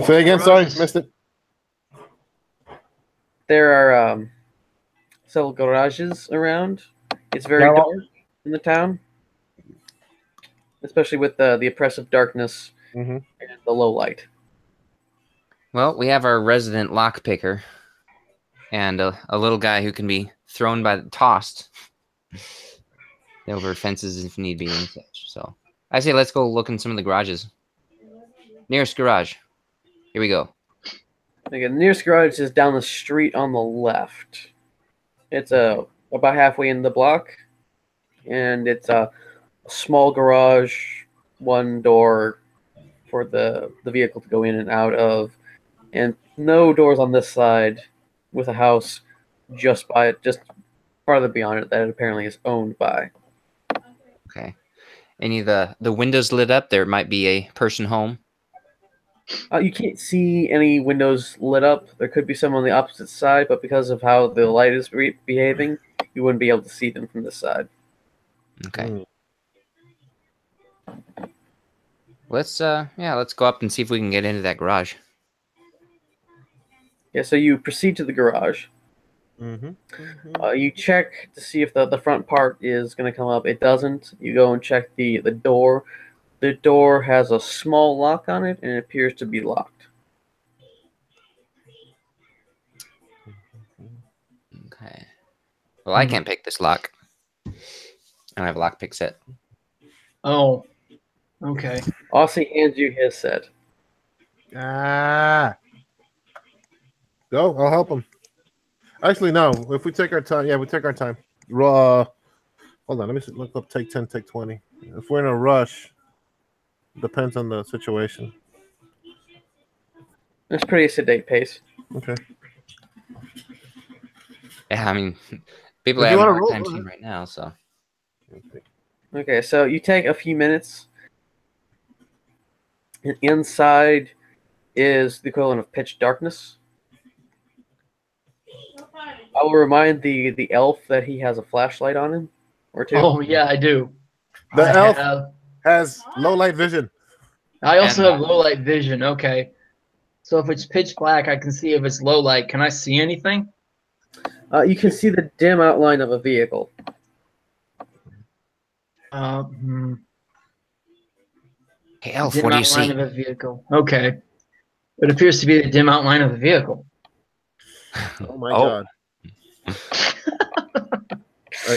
Speaker 4: Say again, sorry, missed it.
Speaker 1: There are several garages around. It's very dark in the town, especially with the oppressive darkness and the low light.
Speaker 2: Well, we have our resident lockpicker and a little guy who can be tossed over fences if need be and such. So I say let's go look in some of the garages. Nearest garage. Here we go.
Speaker 1: Okay, the nearest garage is down the street on the left. It's about halfway in the block, and it's a small garage, one door for the vehicle to go in and out of, and no doors on this side, with a house just by it, just farther beyond it that it apparently is owned by.
Speaker 2: Okay. Any of the windows lit up? There might be a person home.
Speaker 1: You can't see any windows lit up. There could be some on the opposite side, but because of how the light is behaving, you wouldn't be able to see them from this side.
Speaker 2: Okay. Let's go up and see if we can get into that garage.
Speaker 1: Yeah, so you proceed to the garage. You check to see if the front part is going to come up. It doesn't. You go and check the door. The door has a small lock on it, and it appears to be locked.
Speaker 2: Okay. Well, I can't pick this lock. I don't have a lockpick set.
Speaker 3: Oh, okay.
Speaker 1: Aussie hands you his set.
Speaker 4: Go. I'll help him. Actually, no. If we take our time, we take our time. Hold on. Let me look up. Take 10, take 20. If we're in a rush, depends on the situation.
Speaker 1: It's pretty sedate pace.
Speaker 4: Okay.
Speaker 2: Yeah, I mean, people
Speaker 4: If
Speaker 2: have
Speaker 4: you
Speaker 2: a
Speaker 4: wanna
Speaker 2: hard
Speaker 4: roll-
Speaker 2: time seeing right now, so.
Speaker 1: Okay, so you take a few minutes. And inside is the equivalent of pitch darkness. I will remind the elf that he has a flashlight on him, or two.
Speaker 3: Oh yeah, I do.
Speaker 4: The elf
Speaker 3: have-
Speaker 4: has low light vision.
Speaker 3: I also
Speaker 2: And-
Speaker 3: have low light vision. Okay. So if it's pitch black, I can see if it's low light. Can I see anything?
Speaker 1: You can see the dim outline of a vehicle.
Speaker 2: Hey, Elf,
Speaker 3: Dim
Speaker 2: what do you
Speaker 3: outline
Speaker 2: see?
Speaker 3: of a vehicle. Okay. It appears to be the dim outline of the vehicle.
Speaker 4: Oh my god.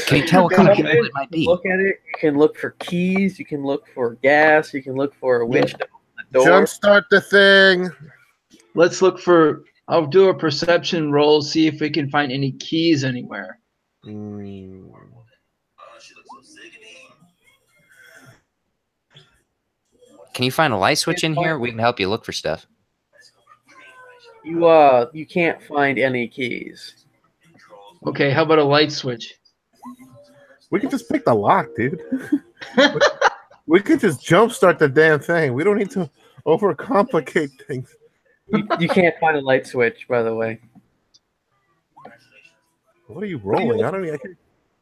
Speaker 2: Can you tell what kind of vehicle it might be?
Speaker 1: Look at it. You can look for keys. You can look for gas. You can look for a winch to open the door.
Speaker 4: Jumpstart the thing.
Speaker 3: Let's look for. I'll do a perception roll, see if we can find any keys anywhere.
Speaker 2: Can you find a light switch in here? We can help you look for stuff.
Speaker 1: You can't find any keys.
Speaker 3: Okay, how about a light switch?
Speaker 4: We can just pick the lock, dude. We could just jumpstart the damn thing. We don't need to overcomplicate things.
Speaker 1: You can't find a light switch, by the way.
Speaker 4: What are you rolling? I don't even.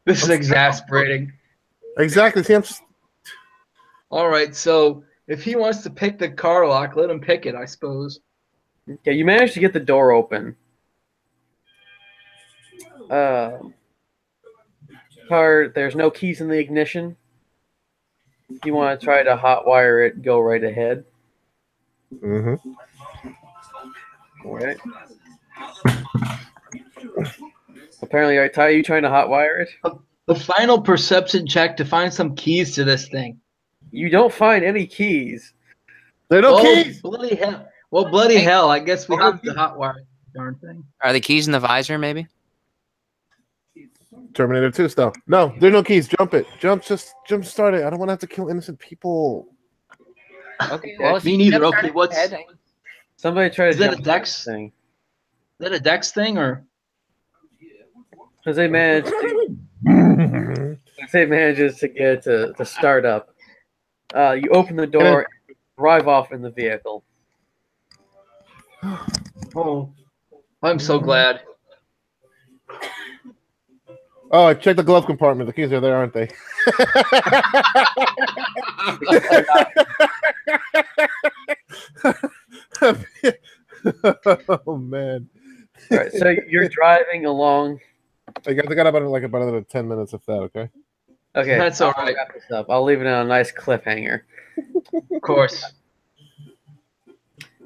Speaker 3: This is exasperating.
Speaker 4: Exactly. See, I'm just.
Speaker 3: All right, so if he wants to pick the car lock, let him pick it, I suppose.
Speaker 1: Okay, you managed to get the door open. Car, there's no keys in the ignition. If you want to try to hotwire it, go right ahead. All right. Apparently, Ty, are you trying to hotwire it?
Speaker 3: The final perception check to find some keys to this thing.
Speaker 1: You don't find any keys.
Speaker 4: There are no keys.
Speaker 3: Bloody hell! Well, bloody hell! I guess we have to hotwire the darn thing.
Speaker 2: Are the keys in the visor, maybe?
Speaker 4: Terminator 2 style. No, there's no keys. Jump it. Just jump start it. I don't want to have to kill innocent people.
Speaker 2: Okay, well, if
Speaker 3: Me
Speaker 2: you
Speaker 3: neither.
Speaker 2: jump
Speaker 3: Okay,
Speaker 2: start
Speaker 3: what's
Speaker 2: ahead,
Speaker 1: Somebody try to
Speaker 3: Is that
Speaker 1: jump
Speaker 3: a dex?
Speaker 1: thing.
Speaker 3: Is that a dex thing or?
Speaker 1: Because they manages to get to start up. You open the door, and drive off in the vehicle.
Speaker 3: Oh, I'm so glad.
Speaker 4: Oh, check the glove compartment. The keys are there, aren't they? Oh man!
Speaker 1: All right, so you're driving along.
Speaker 4: I got about another 10 minutes of that. Okay.
Speaker 1: Okay,
Speaker 3: That's all
Speaker 1: I'll
Speaker 3: right.
Speaker 1: wrap this up. I'll leave it on a nice cliffhanger.
Speaker 3: Of course.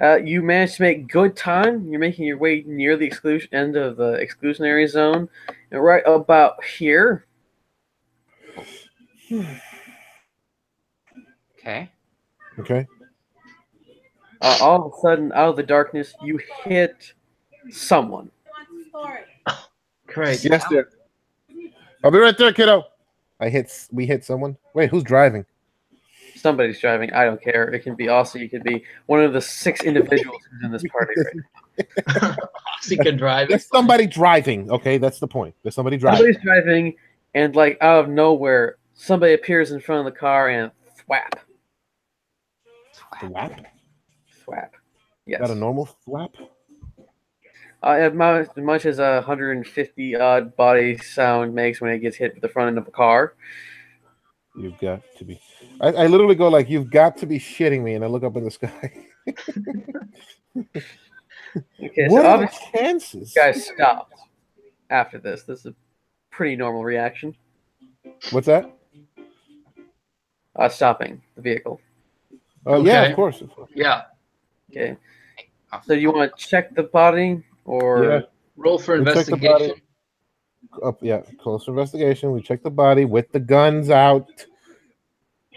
Speaker 1: You managed to make good time. You're making your way near the end of the exclusionary zone, and right about here.
Speaker 2: Okay.
Speaker 4: Okay.
Speaker 1: All of a sudden, out of the darkness, you hit someone.
Speaker 3: Great.
Speaker 4: Yes, sir. I'll be right there, kiddo. We hit someone. Wait, who's driving?
Speaker 1: Somebody's driving. I don't care. It can be Aussie. It could be one of the 6 individuals who's in this party right now.
Speaker 3: He can drive it.
Speaker 4: There's somebody driving. Okay, that's the point. There's somebody driving.
Speaker 1: Somebody's driving, and like out of nowhere, somebody appears in front of the car and thwap.
Speaker 4: Thwap?
Speaker 1: Thwap.
Speaker 4: Is
Speaker 1: Yes.
Speaker 4: that a normal thwap?
Speaker 1: As much as 150 odd body sound makes when it gets hit with the front end of a car.
Speaker 4: You've got to be. I literally go like, "You've got to be shitting me," and I look up in the sky.
Speaker 1: Okay,
Speaker 4: What
Speaker 1: so
Speaker 4: are the
Speaker 1: obviously
Speaker 4: chances?
Speaker 1: you guys stopped after this. This is a pretty normal reaction.
Speaker 4: What's that?
Speaker 1: Stopping the vehicle.
Speaker 4: Yeah,
Speaker 3: Okay.
Speaker 4: of course.
Speaker 3: Yeah.
Speaker 1: Okay. So you want to check the body or
Speaker 4: Yeah.
Speaker 3: Roll for
Speaker 4: We check the
Speaker 3: investigation.
Speaker 4: Yeah, close investigation. We check the body with the guns out.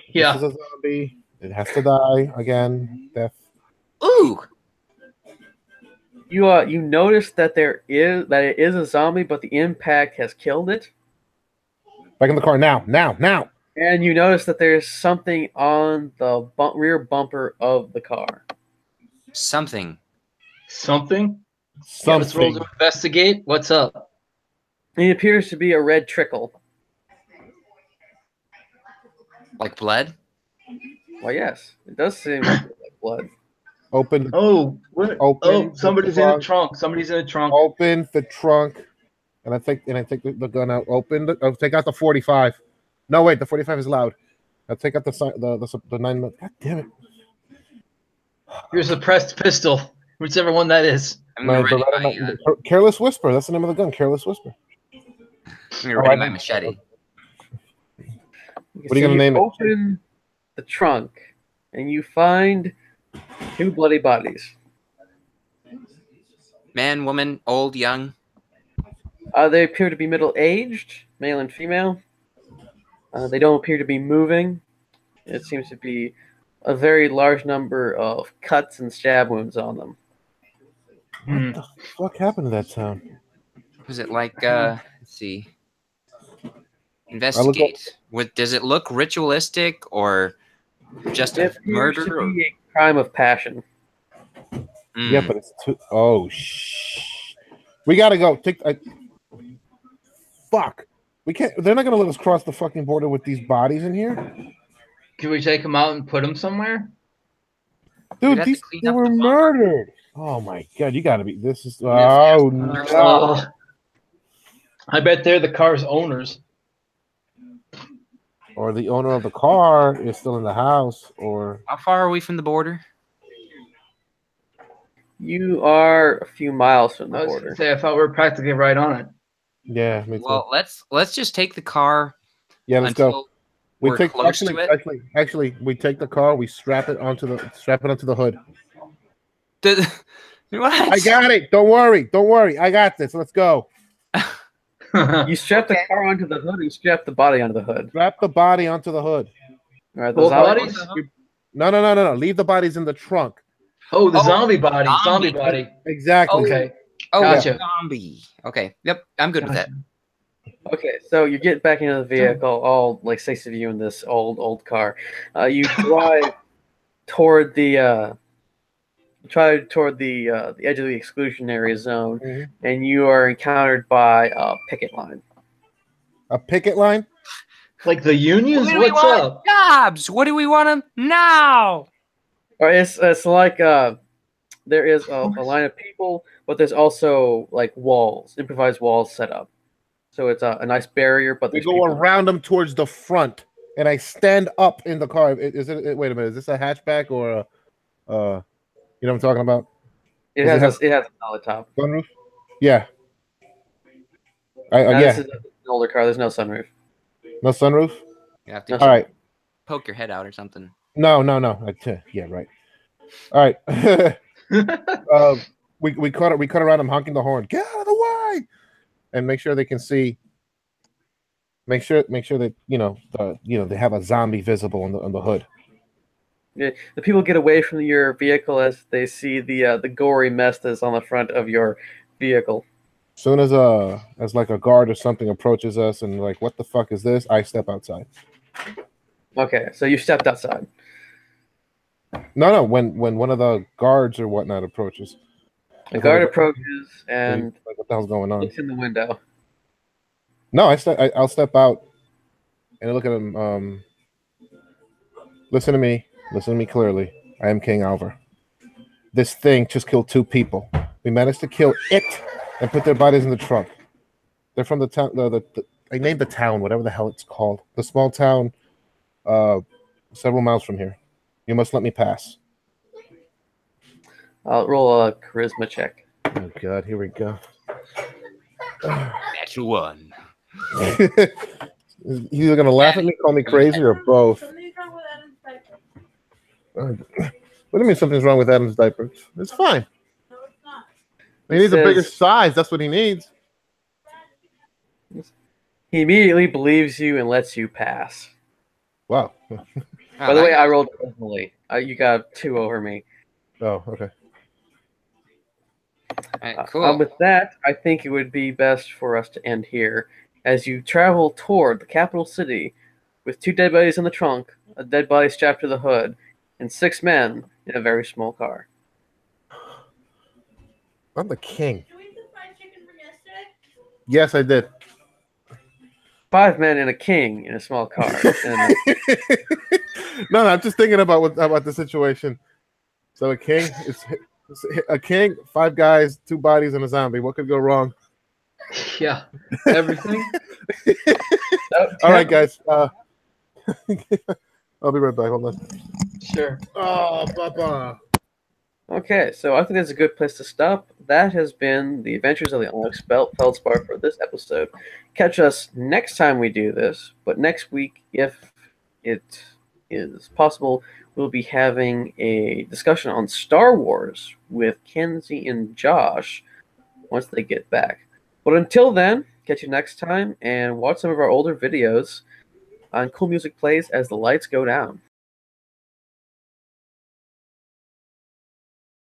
Speaker 3: Yeah.
Speaker 4: This is a zombie. It has to die again. Death.
Speaker 2: Ooh.
Speaker 1: you notice that it is a zombie, but the impact has killed it.
Speaker 4: Back in the car now.
Speaker 1: And you notice that there's something on the rear bumper of the car.
Speaker 2: Something.
Speaker 3: Something? Yeah, let's roll
Speaker 4: Something.
Speaker 3: to investigate. What's up?
Speaker 1: It appears to be a red trickle.
Speaker 2: Like blood?
Speaker 1: Well, yes, it does seem like blood.
Speaker 4: Open.
Speaker 3: Oh, what?
Speaker 4: Open
Speaker 3: Somebody's
Speaker 4: the
Speaker 3: in the
Speaker 4: trunk.
Speaker 3: trunk. Somebody's in the trunk.
Speaker 4: Open the trunk. And I take the gun out. Take out the 45. No, wait, the 45 is loud. I'll take out the 9. God damn it.
Speaker 3: Here's a suppressed pistol, whichever one that is.
Speaker 2: I'm gonna ready my
Speaker 4: Careless Whisper. That's the name of the gun. Careless Whisper.
Speaker 2: ready my machete.
Speaker 4: What are you gonna name it?
Speaker 1: Open the trunk, and you find 2 bloody bodies.
Speaker 2: Man, woman, old, young.
Speaker 1: They appear to be middle-aged, male and female. They don't appear to be moving. It seems to be a very large number of cuts and stab wounds on them.
Speaker 4: What the fuck happened to that town?
Speaker 2: Was it like let's see. Investigate. Does it look ritualistic or just
Speaker 1: It
Speaker 2: a murder?
Speaker 1: appears to be a crime of passion.
Speaker 4: Yeah, but it's too. Oh shh. We gotta go. Fuck. We can't. They're not gonna let us cross the fucking border with these bodies in here,
Speaker 3: Can we take them out and put them somewhere?
Speaker 4: dude.
Speaker 2: have to
Speaker 4: They
Speaker 2: clean up
Speaker 4: were
Speaker 2: the bunker.
Speaker 4: murdered. Oh my god, you gotta be. This is.
Speaker 2: Yes,
Speaker 4: Oh
Speaker 2: yes.
Speaker 4: no.
Speaker 3: I bet they're the car's owners.
Speaker 4: Or the owner of the car is still in the house, or
Speaker 2: How far are we from the border?
Speaker 1: You are a few miles from
Speaker 3: I
Speaker 1: the
Speaker 3: was
Speaker 1: border.
Speaker 3: gonna say I thought we were practically right on it.
Speaker 4: yeah, me too.
Speaker 2: Well, let's just take the car.
Speaker 4: Yeah, let's
Speaker 2: until
Speaker 4: go. We
Speaker 2: we're
Speaker 4: take
Speaker 2: close to it.
Speaker 4: actually we take the car, we strap it onto the hood.
Speaker 2: What?
Speaker 4: I got it. Don't worry. I got this. Let's go.
Speaker 1: You strap the car onto the hood, and you strap the body onto the hood.
Speaker 4: Strap the body onto the hood.
Speaker 1: All right,
Speaker 3: Both
Speaker 1: zombies-
Speaker 3: bodies?
Speaker 4: No. Leave the bodies in the trunk.
Speaker 3: Oh, the
Speaker 2: Oh,
Speaker 3: zombie body.
Speaker 2: zombie.
Speaker 3: Zombie body.
Speaker 4: Exactly.
Speaker 3: Okay.
Speaker 2: Oh,
Speaker 3: Gotcha.
Speaker 2: zombie. Okay. Yep. I'm good with that.
Speaker 1: Okay, so you get back into the vehicle, all like 6 of you in this old car. You drive toward the edge of the exclusionary zone,
Speaker 4: Mhm.
Speaker 1: and you are encountered by a picket line.
Speaker 4: A picket line?
Speaker 3: Like the unions?
Speaker 2: What do we
Speaker 3: What's
Speaker 2: want?
Speaker 3: up?
Speaker 2: Jobs. What do we want them now?
Speaker 1: Or it's like there is a line of people, but there's also like walls, improvised walls set up. So it's a nice barrier, but
Speaker 4: We
Speaker 1: there's
Speaker 4: go
Speaker 1: people.
Speaker 4: around them towards the front, and I stand up in the car. Is it? Wait a minute. Is this a hatchback or a? You know what I'm talking about?
Speaker 1: It
Speaker 4: Does
Speaker 1: has
Speaker 4: it have
Speaker 1: a solid top.
Speaker 4: sunroof? Yeah.
Speaker 1: Now,
Speaker 4: yeah.
Speaker 1: This is an older car. There's no sunroof.
Speaker 4: No sunroof.
Speaker 2: You have to
Speaker 4: All right.
Speaker 2: poke your head out or something.
Speaker 4: No. Yeah, right. All right. We cut around them honking the horn. Get out of the way, and make sure they can see. Make sure that they have a zombie visible on the hood.
Speaker 1: Yeah, the people get away from your vehicle as they see the gory mess that's on the front of your vehicle.
Speaker 4: Soon as like a guard or something approaches us and like, what the fuck is this? I step outside.
Speaker 1: Okay, so you stepped outside.
Speaker 4: No. When one of the guards or whatnot approaches,
Speaker 1: The guard approaches and
Speaker 4: like, what the hell's going on?
Speaker 1: looks in the window.
Speaker 4: No, I'll step out and look at him. Listen to me. Listen to me clearly. I am King Alver. This thing just killed 2 people. We managed to kill it and put their bodies in the trunk. They're from the town. I named the town, whatever the hell it's called. The small town, several miles from here. You must let me pass.
Speaker 1: I'll roll a charisma check.
Speaker 4: Oh God, here we go.
Speaker 6: Natural one.
Speaker 4: He's either gonna laugh at me, call me crazy, or both.
Speaker 5: Something's wrong with Adam's diaper.
Speaker 4: What do you mean something's wrong with Adam's diapers? It's fine.
Speaker 5: No, it's not.
Speaker 4: He needs a
Speaker 1: says-
Speaker 4: bigger size. That's what he needs.
Speaker 1: He immediately believes you and lets you pass.
Speaker 4: Wow.
Speaker 1: By the way, I rolled personally. You got 2 over me.
Speaker 4: Oh, okay.
Speaker 2: All right, cool.
Speaker 1: With that, I think it would be best for us to end here. As you travel toward the capital city with 2 dead bodies in the trunk, a dead body strapped to the hood, and 6 men in a very small car.
Speaker 4: I'm the king.
Speaker 5: Did we eat the fried chicken from yesterday?
Speaker 4: Yes, I did.
Speaker 1: 5 men and a king in a small car. And
Speaker 4: No, I'm just thinking about the situation. So a king, it's a king, 5 guys, 2 bodies, and a zombie. What could go wrong?
Speaker 3: Yeah, everything.
Speaker 4: All right, guys. I'll be right back. Hold on.
Speaker 3: Sure.
Speaker 4: Oh, Papa.
Speaker 1: Okay, so I think that's a good place to stop. That has been the Adventures of the Onyx Feldspar for this episode. Catch us next time we do this, but next week, if it is possible, we'll be having a discussion on Star Wars with Kenzie and Josh once they get back. But until then, catch you next time and watch some of our older videos on Cool Music Plays as the lights go down.